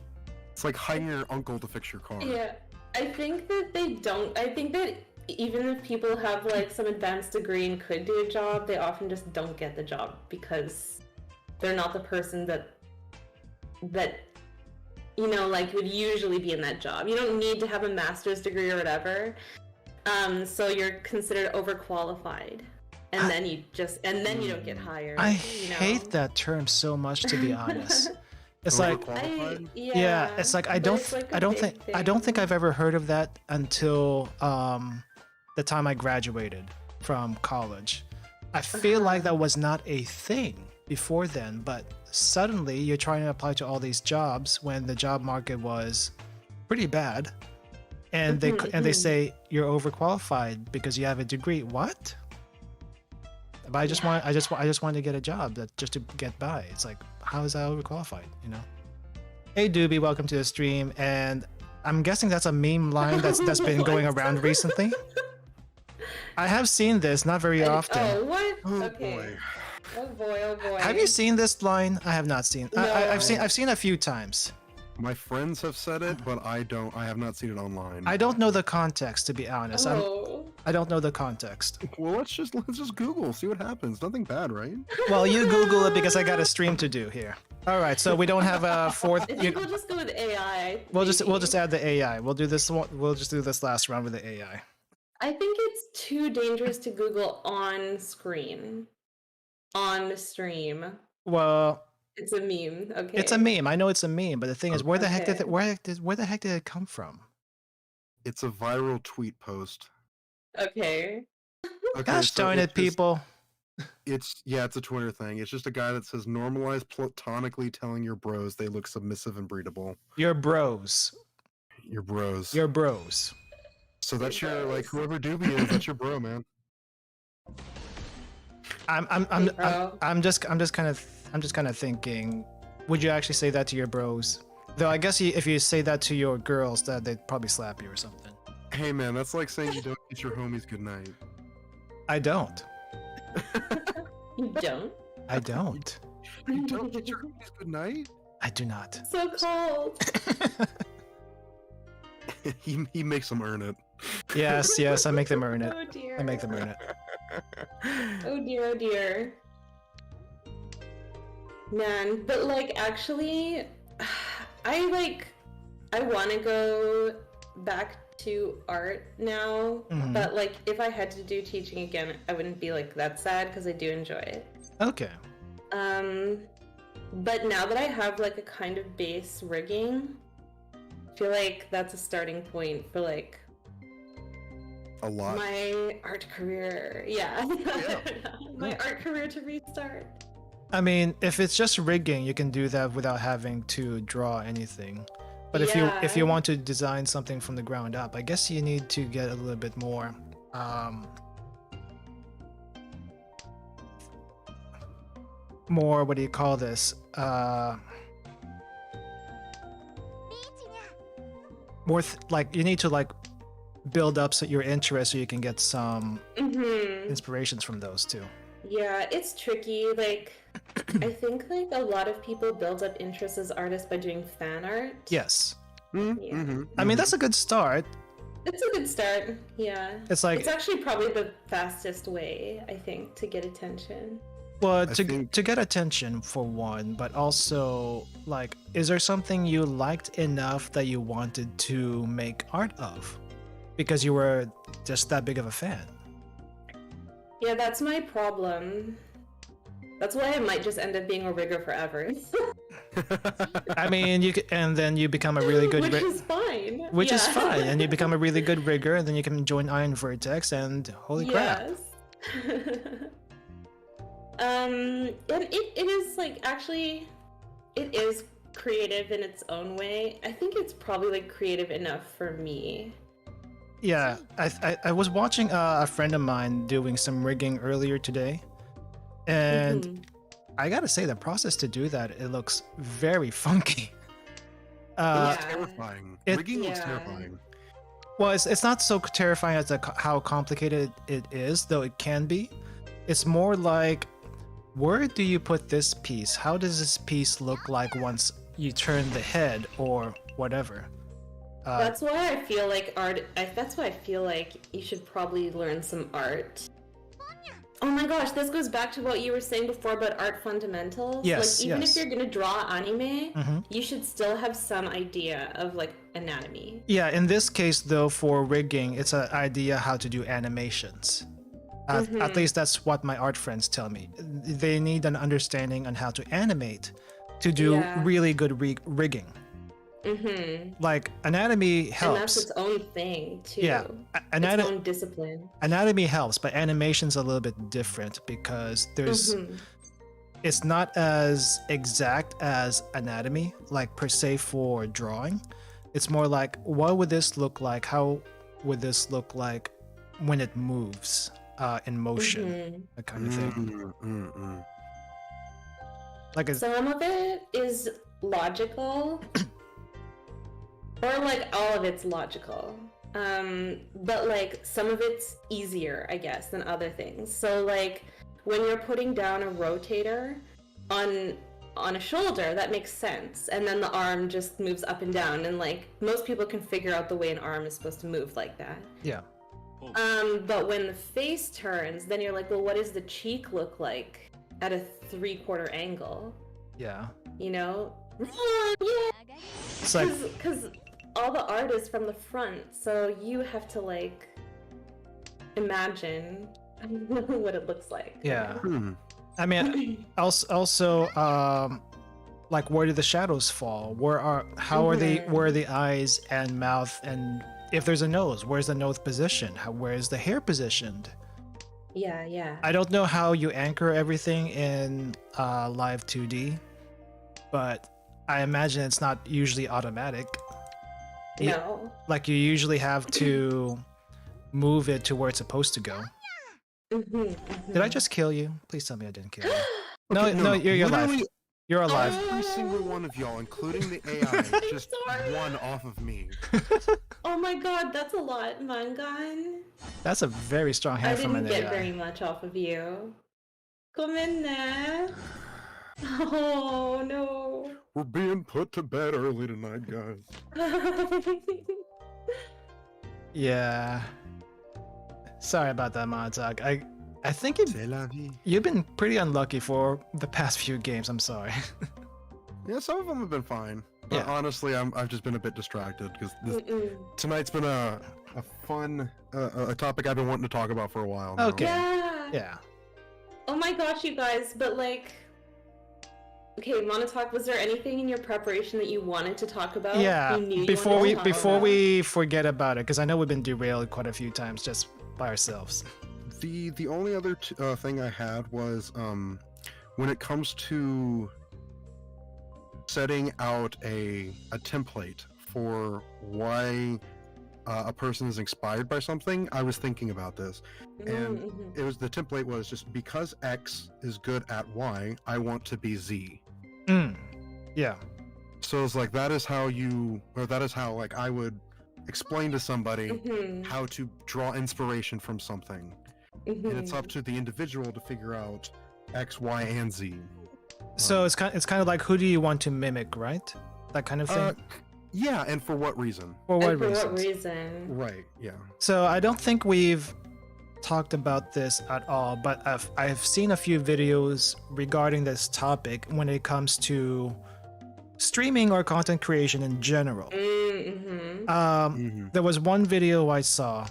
It's like hiring your uncle to fix your car. Yeah, I think that they don't. I think that even if people have like some advanced degree and could do a job, they often just don't get the job because they're not the person that you know, like would usually be in that job. You don't need to have a master's degree or whatever. So you're considered overqualified. And then you don't get hired. I hate that term so much, to be honest. It's like, it's like I don't think I've ever heard of that until the time I graduated from college. I feel like that was not a thing before then, but suddenly you're trying to apply to all these jobs when the job market was pretty bad, and they say you're overqualified because you have a degree. What? But I just wanted to get a job just to get by. It's like, how is that overqualified? You know? Hey Doobie, welcome to the stream, and I'm guessing that's a meme line that's been going around recently. I have seen this, not very often. Oh, what? Oh, Okay. boy. Oh boy, oh boy. Have you seen this line? I have not seen. No. I've seen a few times. My friends have said it, but I have not seen it online. I don't know the context, to be honest. Oh. I don't know the context. Well, let's just Google, see what happens. Nothing bad, right? Well, you Google it because I got a stream to do here. All right, so we don't have a fourth. I think we'll just go with AI. We'll just add the AI. We'll do this. We'll just do this last round with the AI. I think it's too dangerous to Google on screen. On the stream. Well, It's a meme. Okay. it's a meme. I know it's a meme, but the thing is, where the heck did Okay. where the heck did it come from? It's a viral tweet post. Okay. Okay, Gosh so darn it, it's just- people! It's a Twitter thing. It's just a guy that says normalize platonically telling your bros they look submissive and breedable. You're bros. Your bros. You're bros. So that's Your your like bros. whoever Doobie is, that's your bro, man. I'm just kind of thinking, would you actually say that to your bros? Though I guess if you say that to your girls, that they'd probably slap you or something. Hey man, that's like saying you don't kiss your homies goodnight. I don't. You don't? I don't. You don't kiss your homies goodnight? I do not. So cold. he makes them earn it. Yes, I make them earn it. Oh dear. I make them earn it. Oh dear, oh dear. Man, but like actually, I want to go back to art now, Mhm. but like if I had to do teaching again, I wouldn't be like that sad because I do enjoy it. Okay. But now that I have like a kind of base rigging, I feel like that's a starting point for like A lot. my art career. Yeah. Yeah. My art career to restart. I mean, if it's just rigging, you can do that without having to draw anything. But if Yeah. you want to design something from the ground up, I guess you need to get a little bit more more, what do you call this? Like you need to like build up your interest so you can get some Mm-hmm. inspirations from those too. Yeah, it's tricky. Like, I think like a lot of people build up interest as artists by doing fan art. Yes. Mm-hmm. I mean, that's a good start. It's a good start. Yeah. It's like, It's actually probably the fastest way, I think, to get attention. well, think- to get attention for one, but also like, is there something you liked enough that you wanted to make art of because you were just that big of a fan? Yeah, that's my problem. That's why I might just end up being a rigger forever. I mean, and then you become a really good Which is fine. which is Yeah. fine, and you become a really good rigger, and then you can join Iron Vertex, and holy crap. Yes. And it is like actually, it is creative in its own way. I think it's probably like creative enough for me. Yeah, I was watching a friend of mine doing some rigging earlier today, and Mhm. I gotta say the process to do that, it looks very funky. Yeah. It's terrifying. it- Rigging looks Yeah. terrifying. Well, it's not so terrifying as how complicated it is, though it can be. It's more like, where do you put this piece? How does this piece look like once you turn the head or whatever? That's why I feel like that's why I feel like you should probably learn some art. Oh my gosh, this goes back to what you were saying before about art fundamentals. Yes, like, even yes. if you're gonna draw anime, you should still have some idea of like anatomy. Yeah, in this case though, for rigging, it's an idea how to do animations. At least that's what my art friends tell me. They need an understanding on how to animate to do really good rigging. Like anatomy helps. And that's its own thing too. Yeah, its own discipline. Anatomy helps, but animation's a little bit different because there's it's not as exact as anatomy, like per se for drawing. It's more like, what would this look like? How would this look like when it moves in motion? That kind of thing. Like some of it is logical. Or like all of it's logical, but like some of it's easier, I guess, than other things. So like when you're putting down a rotator on a shoulder, that makes sense, and then the arm just moves up and down, and like most people can figure out the way an arm is supposed to move like that. Yeah. But when the face turns, then you're like, well, what does the cheek look like at a 3/4 angle? Yeah. You know? It's like, because all the art is from the front, so you have to like imagine what it looks like. yeah. I mean, also, like, where do the shadows fall? Where are the eyes and mouth, and if there's a nose, where's the nose positioned? Where's the hair positioned? Yeah. I don't know how you anchor everything in live 2D, but I imagine it's not usually automatic. No. Like, you usually have to move it to where it's supposed to go. Did I just kill you? Please tell me I didn't kill you. Okay, no, you're alive. You're alive. Every single one of y'all, including the AI, just won off of me. Oh my god, that's a lot, Mangan. That's a very strong hand from an AI. I didn't get very much off of you. Come in there. Oh no. We're being put to bed early tonight, guys. Yeah. Sorry about that, Montauk. I think you've been pretty unlucky for the past few games. I'm sorry. Yeah, some of them have been fine. But honestly, I've just been a bit distracted because tonight's been a fun a topic I've been wanting to talk about for a while now. Okay. Yeah. Oh my gosh, you guys! But like, okay, Montauk, was there anything in your preparation that you wanted to talk about? Yeah. Before we forget about it, because I know we've been derailed quite a few times just by ourselves. The only other thing I had was when it comes to setting out a template for why a person is inspired by something, I was thinking about this, and the template was just because X is good at Y, I want to be Z. Yeah. So it's like that is how like I would explain to somebody how to draw inspiration from something. And it's up to the individual to figure out X, Y, and Z. So it's kind of like, who do you want to mimic, right? That kind of thing. Yeah, and for what reason? For what reason? Right. Yeah. So I don't think we've talked about this at all, but I've seen a few videos regarding this topic when it comes to streaming or content creation in general. There was one video I saw.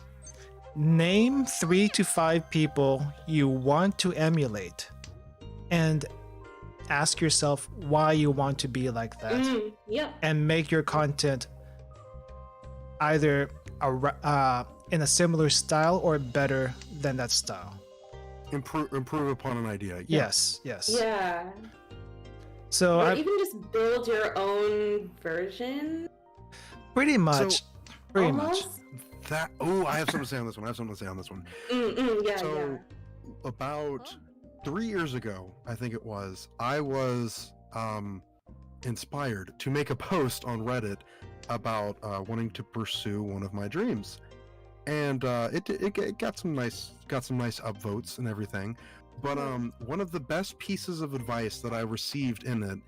Name 3 to 5 people you want to emulate, and ask yourself why you want to be like that. And make your content either in a similar style or better than that style. Improve upon an idea. Yes. Yeah. So or even just build your own version. Pretty much. I have something to say on this one. So about 3 years ago, I think it was, I was inspired to make a post on Reddit about wanting to pursue one of my dreams, and it got some nice upvotes and everything. But one of the best pieces of advice that I received in it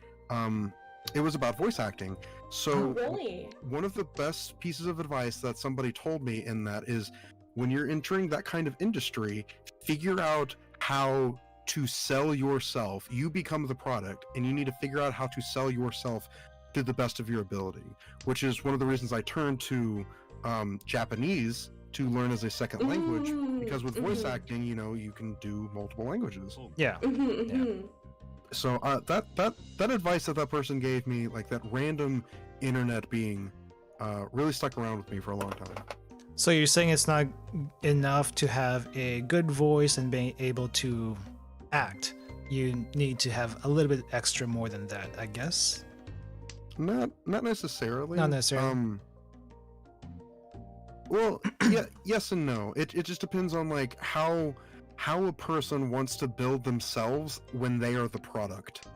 It was about voice acting. So Really? one of the best pieces of advice that somebody told me in that is when you're entering that kind of industry, figure out how to sell yourself. You become the product, and you need to figure out how to sell yourself to the best of your ability, which is one of the reasons I turned to Japanese to learn as a second language, because with voice acting, you can do multiple languages. Yeah. So that advice that person gave me, like that random internet being, really stuck around with me for a long time. So you're saying it's not enough to have a good voice and being able to act. You need to have a little bit extra more than that, I guess. Not necessarily. Not necessarily. Well, yeah, yes and no. It just depends on like how a person wants to build themselves when they are the product.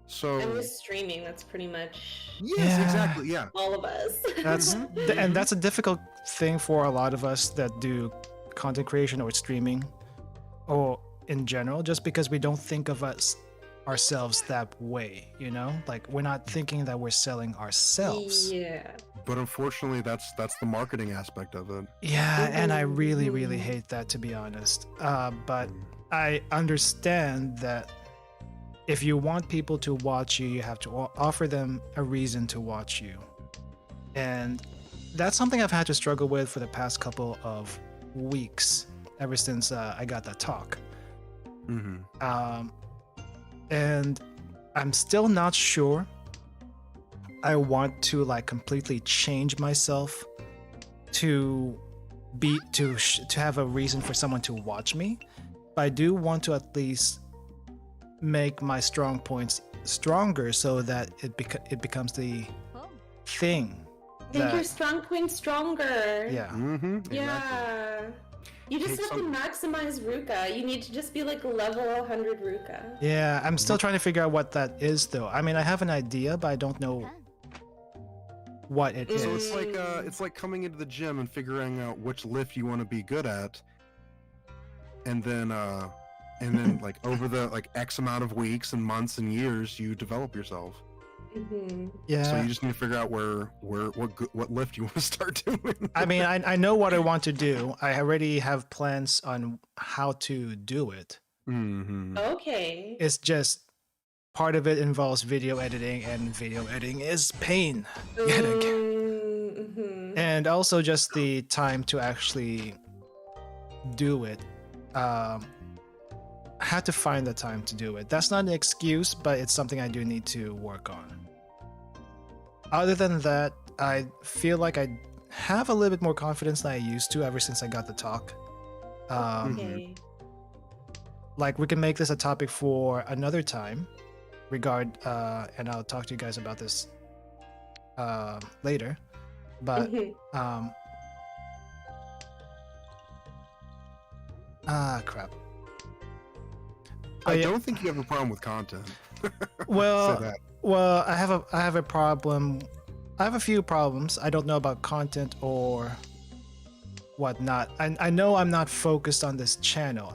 So And with streaming, that's pretty much yes, exactly, yeah. all of us. And that's a difficult thing for a lot of us that do content creation or streaming or in general, just because we don't think of ourselves that way, like we're not thinking that we're selling ourselves. Yeah. But unfortunately, that's the marketing aspect of it. Yeah, and I really hate that, to be honest. But I understand that if you want people to watch you, you have to offer them a reason to watch you. And that's something I've had to struggle with for the past couple of weeks, ever since I got that talk. And I'm still not sure I want to like completely change myself to have a reason for someone to watch me, but I do want to at least make my strong points stronger so that it becomes the thing. Make your strong points stronger. Yeah. Yeah. You just have to maximize Ruka. You need to just be like level 100 Ruka. Yeah, I'm still trying to figure out what that is, though. I mean, I have an idea, but I don't know what it is. So it's like coming into the gym and figuring out which lift you want to be good at, and then like over the like X amount of weeks and months and years, you develop yourself. Yeah. So you just need to figure out what lift you want to start doing. I mean, I know what I want to do. I already have plans on how to do it. Okay. It's just part of it involves video editing, and video editing is pain. Yet again. And also just the time to actually do it. I had to find the time to do it. That's not an excuse, but it's something I do need to work on. Other than that, I feel like I have a little bit more confidence than I used to ever since I got the talk. Okay. Like we can make this a topic for another time, and I'll talk to you guys about this later. But crap. I don't think you have a problem with content. Well, I have a problem. I have a few problems. I don't know about content or whatnot. I know I'm not focused on this channel.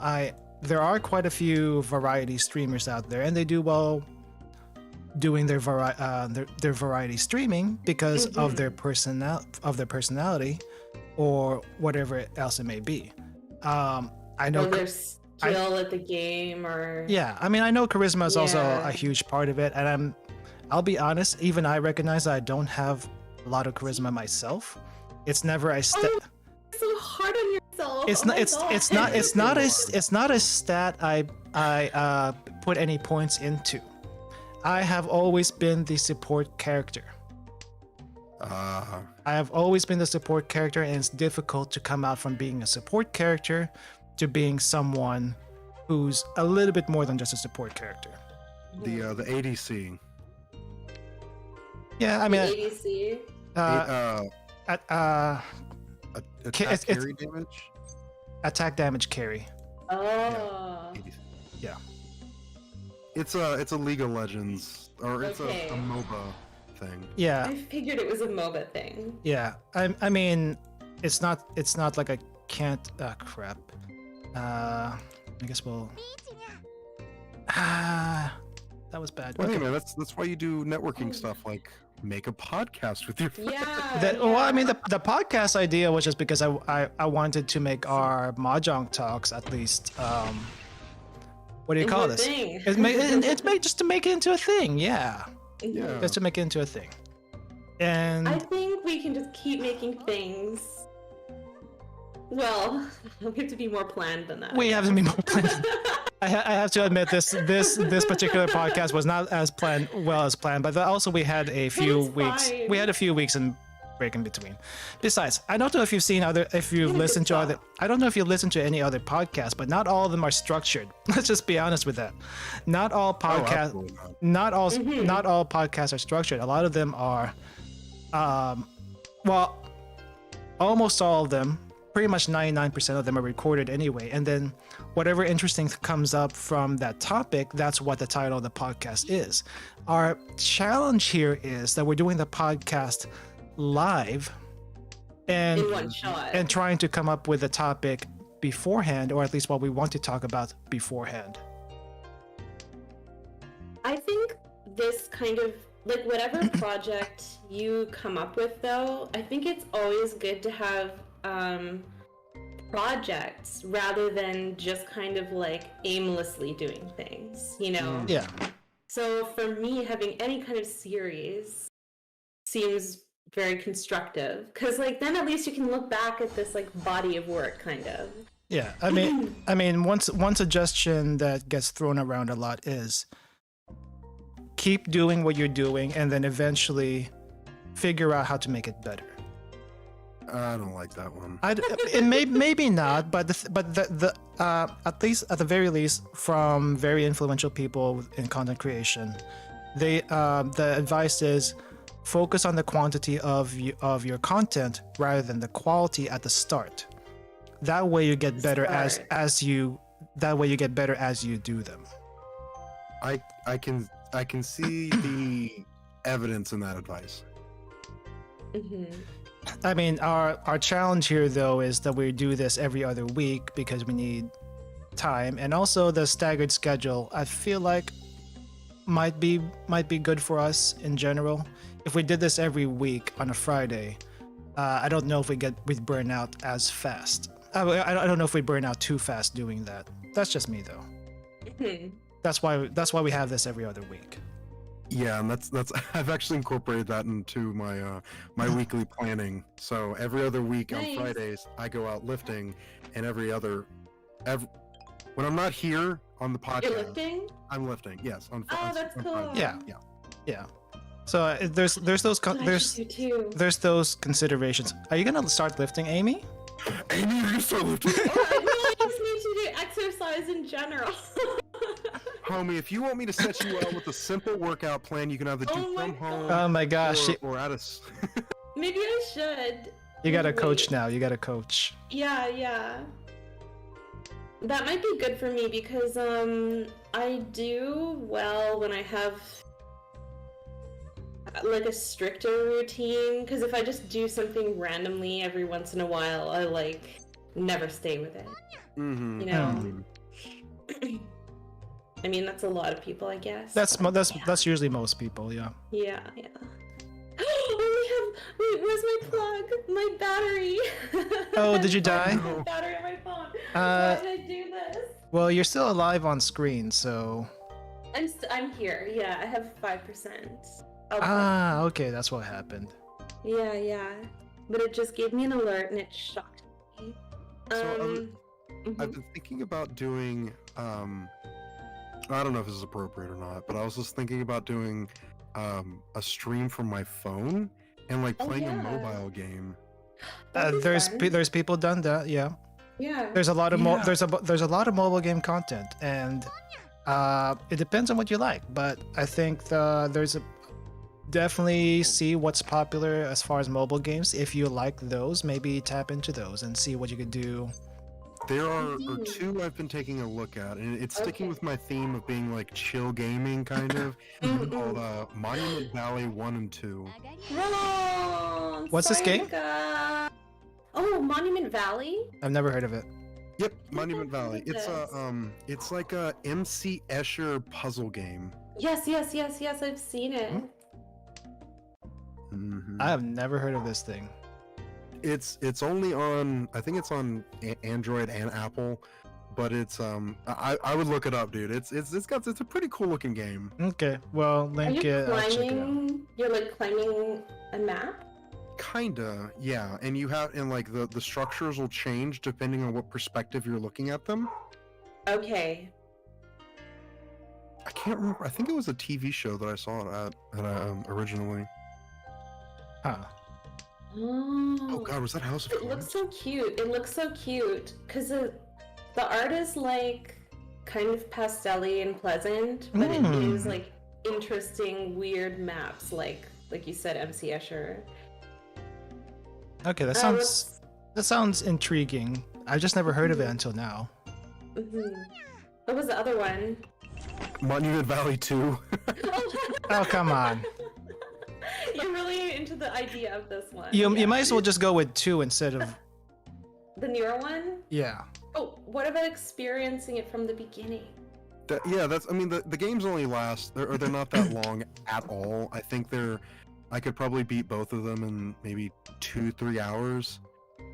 There are quite a few variety streamers out there, and they do well doing their variety streaming because of their personality or whatever else it may be. I know their skill at the game, or I mean, I know charisma is also a huge part of it, and I'll be honest, even I recognize that I don't have a lot of charisma myself. It's never a so hard on yourself. It's not a stat I put any points into. I have always been the support character. I have always been the support character, and it's difficult to come out from being a support character to being someone who's a little bit more than just a support character. The ADC. Yeah, I mean ADC. Attack carry damage. Attack damage carry. Oh. Yeah. It's a League of Legends, or it's a MOBA thing. Yeah. I figured it was a MOBA thing. Yeah. I mean, it's not like I can't. Crap. I guess we'll. That was bad. Well, Okay. hey, man, that's why you do networking stuff like make a podcast with your friends. Yeah. Well, I mean, the podcast idea was just because I wanted to make our Mahjong talks at least. What do you call this? It's made just to make it into a thing. Yeah. Yeah. Just to make it into a thing. And I think we can just keep making things. Well, we have to be more planned than that. we have to be more planned. I have to admit this particular podcast was not as planned but also we had a few it's weeks. fine. We had a few weeks in break in between. Besides, I don't know if you've listened to I don't know if you listen to any other podcasts, but not all of them are structured. Let's just be honest with that. Not all podcasts, not all podcasts are structured. A lot of them are, well, almost all of them. Pretty much 99% of them are recorded anyway, and then whatever interesting comes up from that topic, that's what the title of the podcast is. Our challenge here is that we're doing the podcast live and in one shot. and trying to come up with a topic beforehand, or at least what we want to talk about beforehand. I think this kind of like whatever project you come up with, though, I think it's always good to have projects rather than just kind of like aimlessly doing things, you know? Yeah. So for me, having any kind of series seems very constructive, because like then at least you can look back at this like body of work, kind of. Yeah. I mean, one suggestion that gets thrown around a lot is keep doing what you're doing and then eventually figure out how to make it better. I don't like that one. Maybe not, but at least at the very least, from very influential people in content creation, the advice is focus on the quantity of your content rather than the quality at the start. That way you get better as you do them. I can see the evidence in that advice. Mm-hmm. I mean, our challenge here though is that we do this every other week because we need time, and also the staggered schedule I feel like might be good for us in general. If we did this every week on a Friday, I don't know if we'd burn out as fast. I don't know if we burn out too fast doing that. That's just me though. Mm-hmm. That's why we have this every other week. Yeah, and that's I've actually incorporated that into my my weekly planning. So every other week on Fridays I go out lifting, and when I'm not here on the podcast, You're lifting? I'm lifting. Yes, on that's on cool. Fridays. Yeah. So there's those considerations. Are you gonna start lifting, Amy? Amy, you're gonna start lifting. I just need to do exercise in general. Homie, if you want me to set you out with a simple workout plan, you can either do from home. Oh my gosh! Or at a. Maybe I should. You got a coach now. You got a coach. Yeah. That might be good for me because I do well when I have like a stricter routine. Because if I just do something randomly every once in a while, I like never stay with it. Mm-hmm. You know. I mean, that's a lot of people, I guess. That's usually most people. Yeah. Yeah. Wait, where's my plug? My battery. Oh, did you die? My battery on my phone. Why did I do this? Well, you're still alive on screen, so. I'm here. Yeah, I have 5%. Okay, that's what happened. Yeah. But it just gave me an alert and it shocked me. I've been thinking about doing I don't know if this is appropriate or not, but I was just thinking about doing a stream from my phone and like playing a mobile game. There's people done that, yeah. Yeah. There's a lot of there's a lot of mobile game content, and it depends on what you like. But I think definitely see what's popular as far as mobile games. If you like those, maybe tap into those and see what you could do. There are two I've been taking a look at, and it's sticking with my theme of being like chill gaming, kind of. Called Monument Valley 1 and 2. Wrong! What's this game? Oh, Monument Valley? I've never heard of it. Yep, Monument I've heard Valley. of It's this. it's like a MC Escher puzzle game. Yes, I've seen it. Mhm. I have never heard of this thing. It's only on, I think it's on Android and Apple, but it's I would look it up, dude. It's a pretty cool looking game. Okay, well, Are link you it. I'll check it out. climbing? You're like climbing a map? Kinda, yeah. And you have, and like the structures will change depending on what perspective you're looking at them. Okay. I can't remember. I think it was a TV show that I saw it at originally. Huh. Oh God, was that House of It Cards? looks so cute. It looks so cute because the art is like kind of pastel-y and pleasant, but it is like interesting, weird maps, like you said, MC Escher. Okay, that sounds intriguing. I've just never heard of it until now. What was the other one? Monument Valley 2. Oh, come on. You're really into the idea of this one. You Yeah. might as well just go with 2 instead of The newer one? yeah. Oh, what about experiencing it from the beginning? Yeah, that's. I mean, the games only last, or they're not that long at all. I think I could probably beat both of them in maybe 2-3 hours.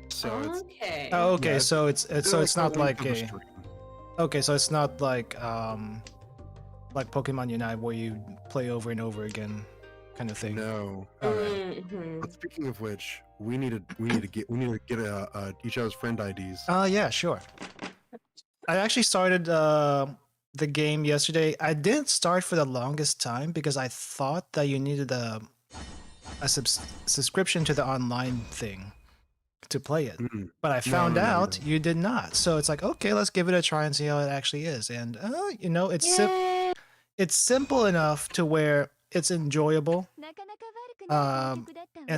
So it's Okay. Oh, okay, Yeah, so it's not like for the a stream. okay, so it's not like Pokemon Unite where you play over and over again, kind of thing. No. Alright. But speaking of which, we need to get each other's friend IDs. Yeah, sure. I actually started the game yesterday. I didn't start for the longest time because I thought that you needed a subscription to the online thing to play it. Mm-mm. But I found no, out no. you did not. So it's like, okay, let's give it a try and see how it actually is. And you know, it's simple enough to where it's enjoyable. And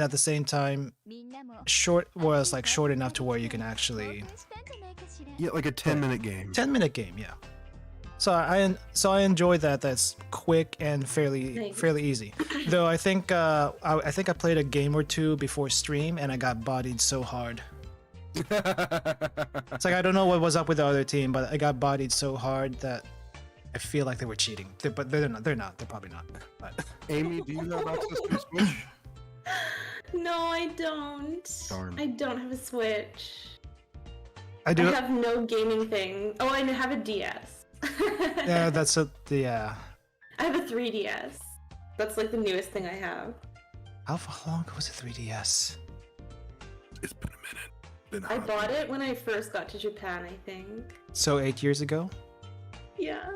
at the same time, short enough to where you can actually Yeah, like a 10-minute game. 10-minute game, yeah. So I enjoy that. That's quick and fairly easy. Though I think I played a game or two before stream and I got bodied so hard. It's like I don't know what was up with the other team, but I got bodied so hard that I feel like they were cheating. But they're not. They're probably not. But Amy, do you have access to a Switch? No, I don't. Darn. I don't have a Switch. I do. I have no gaming thing. Oh, I have a DS. Yeah, yeah. I have a 3DS. That's like the newest thing I have. How long was the 3DS? It's been a minute. I bought it when I first got to Japan, I think. So 8 years ago. Yeah.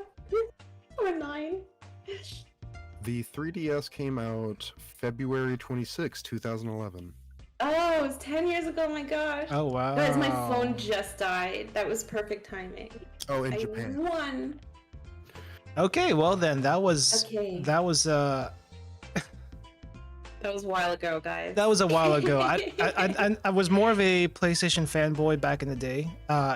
Or 9. The 3DS came out February 26, 2011. Oh, it was 10 years ago, my gosh. Oh wow. Guys, my phone just died. That was perfect timing. Oh, in I Japan. won. Okay, well then that was Okay. that was That was a while ago, guys. That was a while ago. I was more of a PlayStation fanboy back in the day.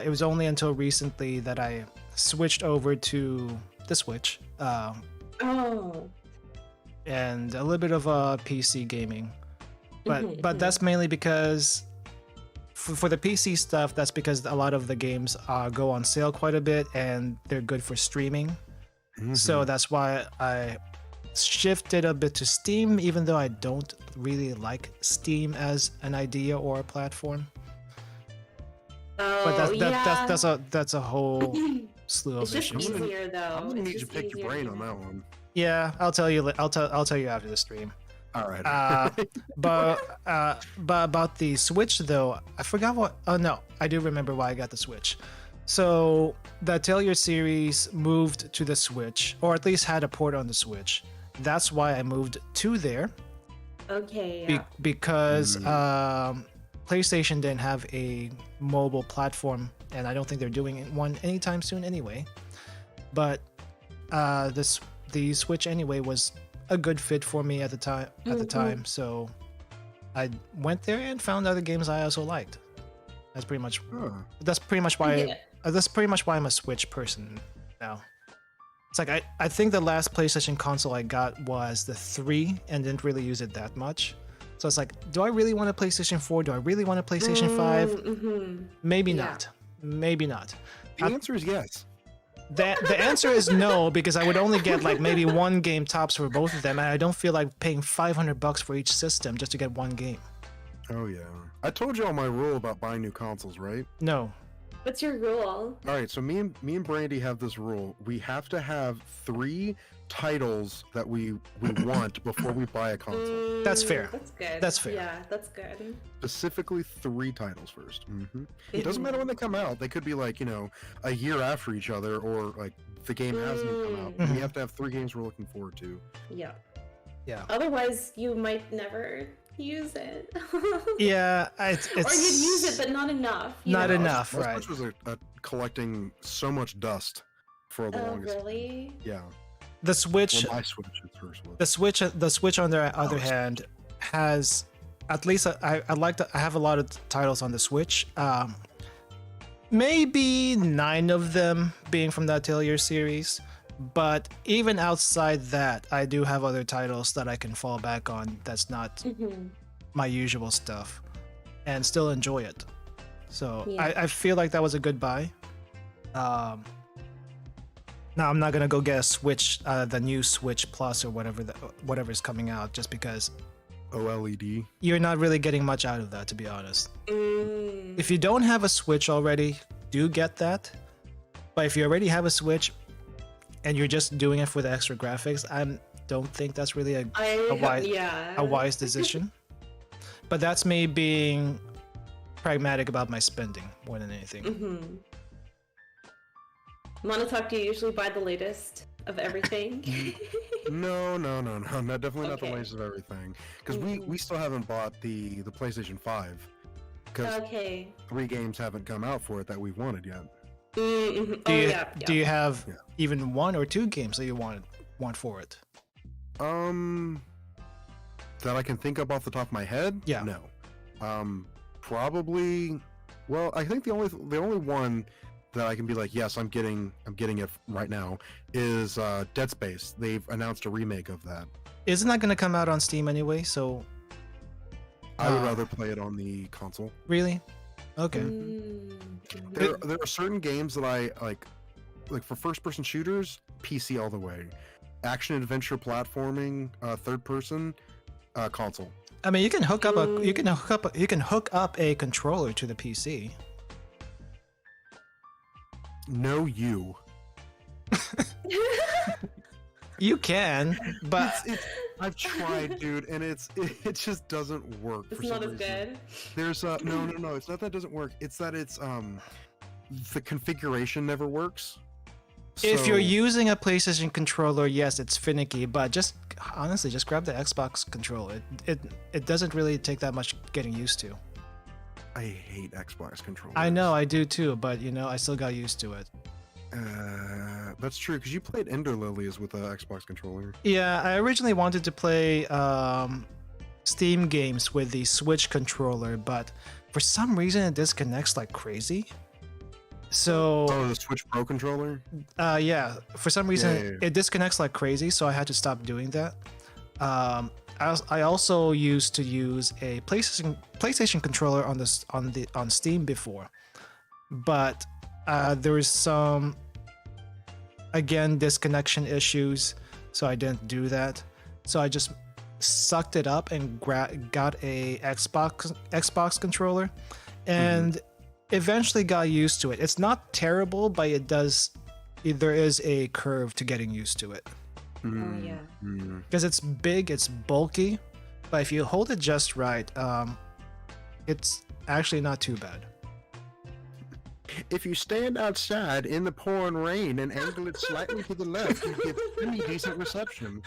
It was only until recently that I switched over to the Switch Oh. and a little bit of PC gaming. But that's mainly because for the PC stuff, that's because a lot of the games go on sale quite a bit and they're good for streaming. So that's why I shifted a bit to Steam, even though I don't really like Steam as an idea or a platform. Oh, But that's a whole slew of It's just issues. easier, though. I'm gonna It's need you to just pick your easier brain to on do that one. Yeah, I'll tell you. I'll tell you after the stream. All right. But about the Switch though, I forgot what. Oh no, I do remember why I got the Switch. So the Atelier series moved to the Switch, or at least had a port on the Switch. That's why I moved to there. Okay, yeah. Because PlayStation didn't have a mobile platform, and I don't think they're doing one anytime soon anyway. But the Switch anyway was a good fit for me at the time. So I went there and found other games I also liked. That's pretty much why that's pretty much why I'm a Switch person now. It's like I think the last PlayStation console I got was the 3 and didn't really use it that much. So it's like, do I really want a PlayStation 4? Do I really want a PlayStation 5? Mm-hmm. Maybe Yeah. not. maybe not. The answer is yes. The answer is no, because I would only get like maybe one game tops for both of them, and I don't feel like paying $500 for each system just to get one game. Oh yeah. I told you all my rule about buying new consoles, right? No. What's your rule? All right, so me and Brandy have this rule. We have to have 3 titles that we want before we buy a console. That's fair. That's good. That's fair. Yeah, that's good. Specifically 3 titles first. It doesn't matter when they come out. They could be like, a year after each other, or like the game hasn't even come out. We have to have 3 games we're looking forward to. Yeah. Yeah. Otherwise, you might never use it. Yeah, it's or you'd use it, but not enough. Not enough, My right? Switch was collecting so much dust for the Oh, longest. really? Yeah. The Switch. Well, my Switch at first was. The Switch on the other hand has, at least I have a lot of titles on the Switch. Maybe 9 of them being from the Atelier series, but even outside that, I do have other titles that I can fall back on. That's not my usual stuff, and still enjoy it. So Yeah. I feel like that was a good buy. Now I'm not gonna go get a Switch, the new Switch Plus or whatever's coming out, just because OLED. you're not really getting much out of that, to be honest. Mm. If you don't have a Switch already, do get that. But if you already have a Switch and you're just doing it for the extra graphics, I don't think that's really a wise decision. But that's me being pragmatic about my spending more than anything. Montauk, do you usually buy the latest of everything? No, definitely not the Okay. latest of everything. Because we still haven't bought the PlayStation 5. Because Okay. 3 games haven't come out for it that we've wanted yet. Do you have even 1 or 2 games that you want for it? That I can think of off the top of my head? Yeah. No. Probably. Well, I think the only one that I can be like, yes, I'm getting it right now is Dead Space. They've announced a remake of that. Isn't that going to come out on Steam anyway? So I would rather play it on the console. really, okay. There are certain games that I like for first-person shooters, PC all the way. Action adventure platforming, third person, console. I mean, you can hook up a controller to the PC. No, you. You can, but I've tried, dude, and it just doesn't work. It's for not some as reason. good. There's no. It's not that it doesn't work. It's that it's the configuration never works. if So- you're using a PlayStation controller, yes, it's finicky. But just honestly, just grab the Xbox controller. It doesn't really take that much getting used to. I hate Xbox controllers. I know, I do too, but I still got used to it. That's true because you played Ender Lilies with an Xbox controller. Yeah, I originally wanted to play Steam games with the Switch controller, but for some reason it disconnects like crazy. So Oh, the Switch Pro controller. yeah, for some reason Yeah. it disconnects like crazy, so I had to stop doing that. I also used to use a PlayStation controller on Steam before, but there was some disconnection issues, so I didn't do that. So I just sucked it up and got a Xbox controller, and eventually got used to it. It's not terrible, but there is a curve to getting used to it. Oh yeah. Because it's big, it's bulky, but if you hold it just right, it's actually not too bad. If you stand outside in the pouring rain and angle it slightly to the left, you get pretty decent reception.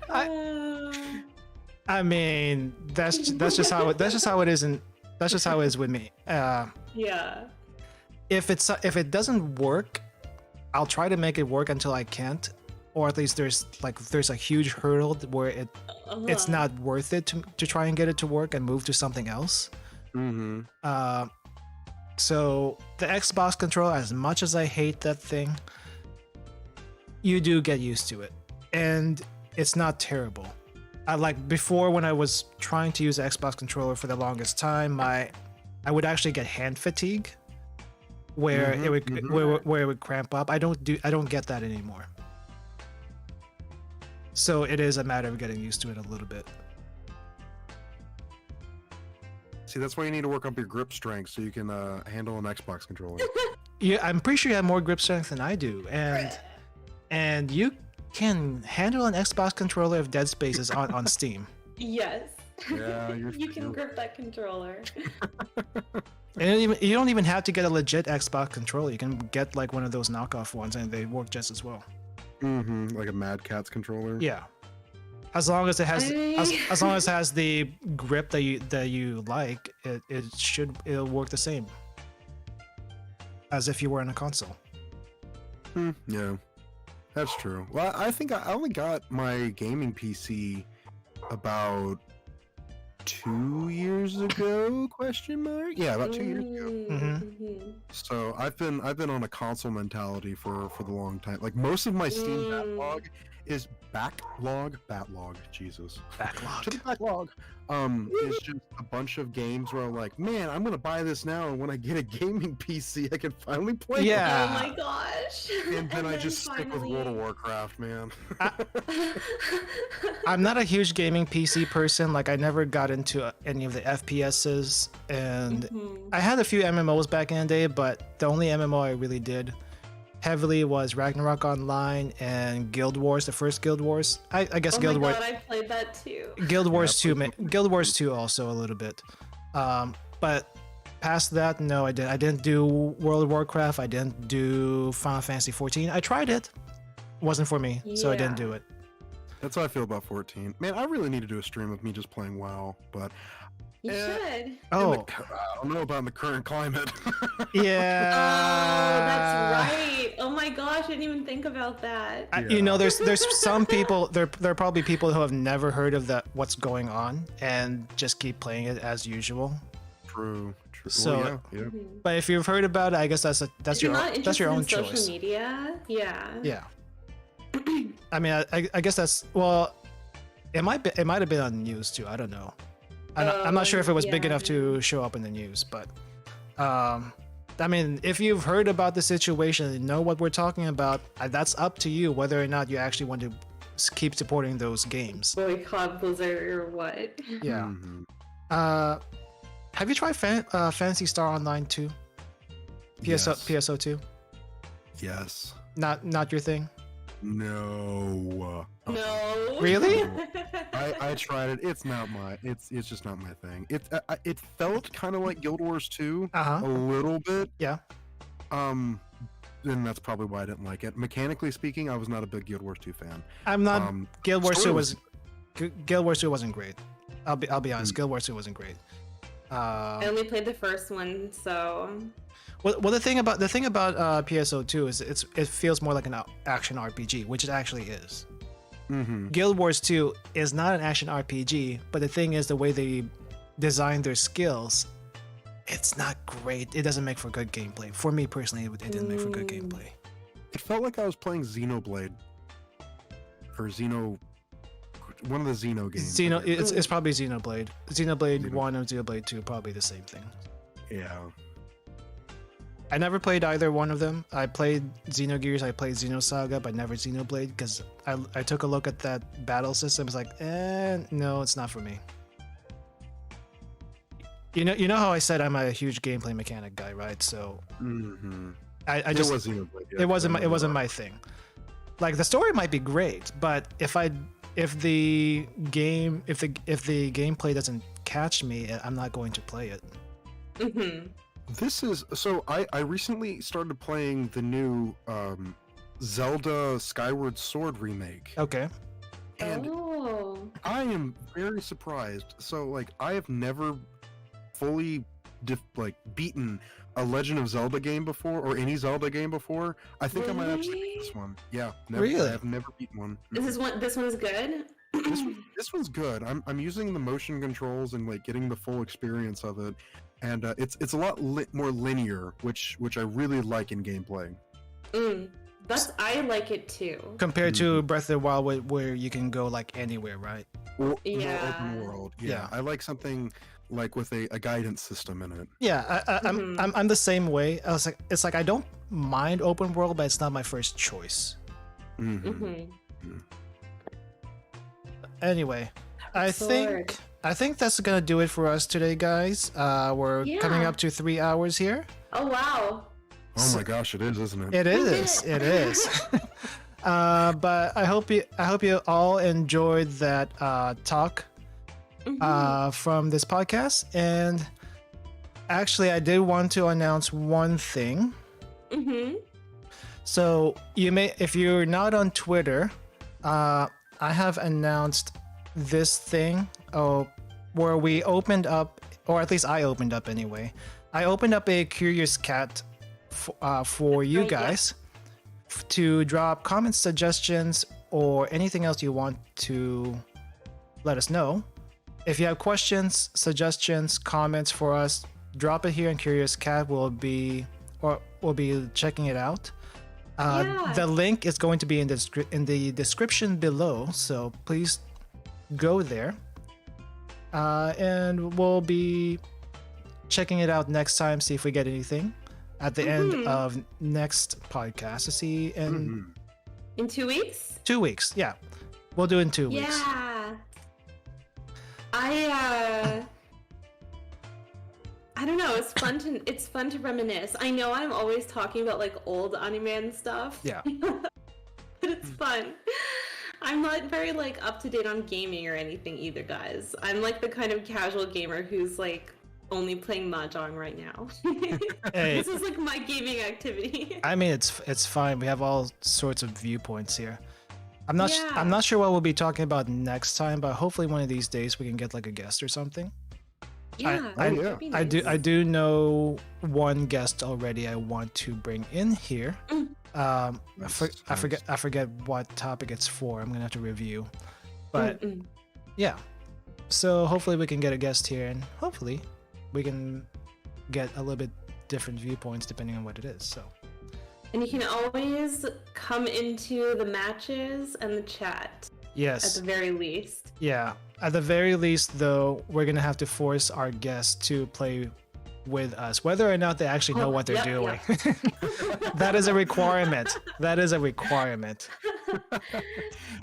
I mean, that's just how it isn't. That's just how it is with me. Yeah. If it doesn't work, I'll try to make it work until I can't, or at least there's a huge hurdle where it's not worth it to try and get it to work and move to something else. So the Xbox controller, as much as I hate that thing, you do get used to it, and it's not terrible. Before, when I was trying to use the Xbox controller for the longest time, I would actually get hand fatigue where Mhm, it would mhm. where it would cramp up. I don't get that anymore. So it is a matter of getting used to it a little bit. See, that's why you need to work up your grip strength so you can handle an Xbox controller. Yeah, I'm pretty sure you have more grip strength than I do, and you can handle an Xbox controller if Dead Space is on Steam. Yes. Yeah, You can grip that controller. And you don't even have to get a legit Xbox controller. You can get like one of those knockoff ones, and they work just as well. Like a Mad Catz controller. Yeah, as long as it has as long as it has the grip that you like, it'll work the same as if you were on a console. Yeah, that's true. Well, I think I only got my gaming PC about 2 years ago? Question mark? Yeah, about 2 years ago. Mm-hmm. So I've been on a console mentality for the long time. Like most of my Steam backlog is Jesus. Backlog. To the backlog. It's just a bunch of games where I'm like, man, I'm gonna buy this now, and when I get a gaming PC, I can finally play. Yeah. Oh my gosh. And then I just stick with World of Warcraft, man. I'm not a huge gaming PC person. Like I never got into any of the FPSs, and I had a few MMOs back in the day, but the only MMO I really did heavily was Ragnarok Online and Guild Wars, the first Guild Wars. I guess Guild Wars. Oh my god, I played that too. Guild Wars 2, Guild Wars 2 also a little bit. But past that, no, I didn't do World of Warcraft. I didn't do Final Fantasy 14. I tried it. Wasn't for me, so I didn't do it. That's how I feel about 14. Man, I really need to do a stream of me just playing WoW, but You should. Oh, I don't know about in the current climate. yeah. Oh, that's right. Oh my gosh, I didn't even think about that. You know, there's some people. There are probably people who have never heard of that. What's going on, and just keep playing it as usual. True. So, well, yeah. But if you've heard about it, I guess that's your own social choice. media. Yeah. Yeah. I mean, I guess that's it might have been on the news too. I don't know. I'm not sure if it was big enough to show up in the news, but I mean, if you've heard about the situation and know what we're talking about, that's up to you whether or not you actually want to keep supporting those games. Boycott Blizzard or what? Yeah. Have you tried Phantasy Star Online 2? PSO 2? Yes. Not your thing? No. No. Really? I tried it. It's just not my thing. It felt kind of like Guild Wars 2 a little bit. Yeah. And that's probably why I didn't like it. Mechanically speaking, I was not a big Guild Wars 2 fan. I'm not. Guild Wars 2 wasn't great. I'll be honest. Guild Wars 2 wasn't great. I only played the first one, so. Well, the thing about PSO2 is it feels more like an action RPG, which it actually is. Guild Wars 2 is not an action RPG, but the thing is the way they design their skills, it's not great. It doesn't make for good gameplay. For me personally, it didn't make for good gameplay. It felt like I was playing Xenoblade. Or one of the Xeno games. It's probably Xenoblade. Xenoblade 1 and Xenoblade 2 probably the same thing. Yeah. I never played either one of them. I played Xenogears, I played Xenosaga, but never Xenoblade because I took a look at that battle system. It's like, no, it's not for me. You know how I said I'm a huge gameplay mechanic guy, right? So I just it wasn't my thing. Like the story might be great, but if the gameplay doesn't catch me, I'm not going to play it. This is so. I recently started playing the new Zelda Skyward Sword remake. Okay. And I am very surprised. So like I have never fully beaten a Legend of Zelda game before or any Zelda game before. I think I might actually beat this one. Yeah. Really? I have never beaten one. This one's good. This one's good. I'm using the motion controls and like getting the full experience of it. And it's a lot more linear, which I really like in gameplay. I like it too. Compared to Breath of the Wild, where you can go like anywhere, right? More open world. Yeah, I like something like with a guidance system in it. Yeah, I'm the same way. I was like, it's like I don't mind open world, but it's not my first choice. Anyway, I think that's gonna do it for us today, guys. We're coming up to 3 hours here. Oh wow. Oh my gosh, it is, isn't it? It is. It is. But I hope you all enjoyed that talk from this podcast. And actually, I did want to announce one thing. So you may, if you're not on Twitter, I have announced this thing where we opened up, or at least I opened up anyway. I opened up a Curious Cat for you guys to drop comments, suggestions, or anything else you want to let us know. If you have questions, suggestions, comments for us, drop it here in Curious Cat. We'll be checking it out. The link is going to be in the description below, so please go there. And we'll be checking it out next time, see if we get anything at the end of next podcast to see in 2 weeks. 2 weeks, yeah, we'll do it in 2 weeks. Yeah, I don't know. It's fun to reminisce. I know I'm always talking about like old anime and stuff. Yeah, but it's fun. I'm not very like up to date on gaming or anything either, guys. I'm like the kind of casual gamer who's like only playing Mahjong right now. Hey. This is like my gaming activity. I mean, it's fine. We have all sorts of viewpoints here. I'm not sure what we'll be talking about next time, but hopefully one of these days we can get like a guest or something. Yeah, that'd be nice. I do know one guest already I want to bring in here. I forget what topic it's for. I'm gonna have to review, but yeah. So hopefully we can get a guest here, and hopefully we can get a little bit different viewpoints depending on what it is. So. And you can always come into the matches and the chat. Yes. At the very least. Yeah. At the very least, though, we're gonna have to force our guests to play with us, whether or not they actually know what they're doing. That is a requirement. That is a requirement.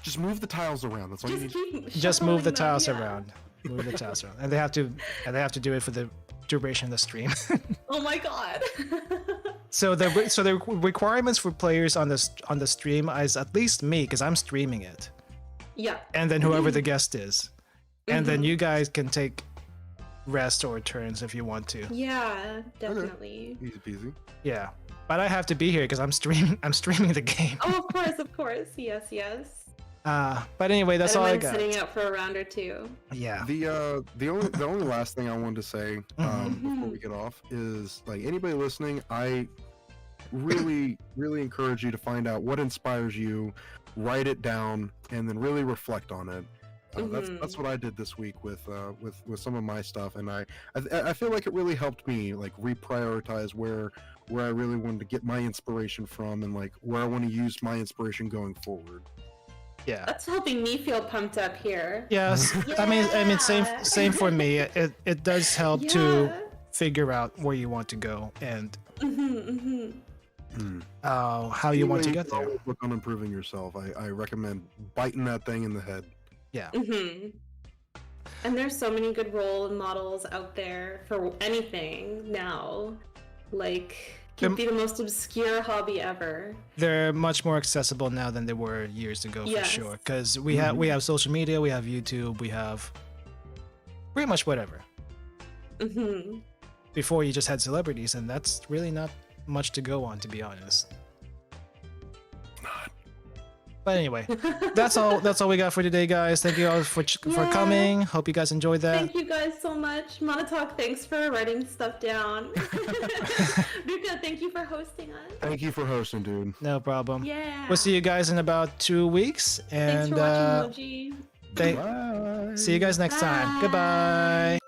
Just move the tiles around. That's all you need. Just move the tiles around. Move the tiles around, and they have to do it for the duration of the stream. Oh my god. So the requirements for players on the stream is at least me, because I'm streaming it. Yeah. And then whoever the guest is, and then you guys can take rest or turns if you want to. Yeah, definitely. Easy peasy. Yeah, but I have to be here because I'm streaming the game. Oh, of course. Yes. But anyway, that's all I got. Sitting out for a round or two. Yeah. The only last thing I wanted to say before we get off is, like, anybody listening, I really encourage you to find out what inspires you, write it down, and then really reflect on it. That's what I did this week with some of my stuff, and I feel like it really helped me like reprioritize where I really wanted to get my inspiration from, and like where I want to use my inspiration going forward. Yeah, that's helping me feel pumped up here. Yes, yeah. I mean, same for me. It does help to figure out where you want to go and how you want to get there. Work on improving yourself. I recommend biting that thing in the head. Yeah. And there's so many good role models out there for anything now. Like, can be the most obscure hobby ever. They're much more accessible now than they were years ago, for sure. Because we have social media, we have YouTube, we have pretty much whatever. Before you just had celebrities, and that's really not much to go on, to be honest. But anyway, that's all we got for today, guys. Thank you all for coming. Hope you guys enjoyed that. Thank you guys so much. Monotalk, thanks for writing stuff down. Ruka, thank you for hosting us. Thank you for hosting, dude. No problem. Yeah. We'll see you guys in about 2 weeks. And thanks for watching, Moji. See you guys next time. Goodbye.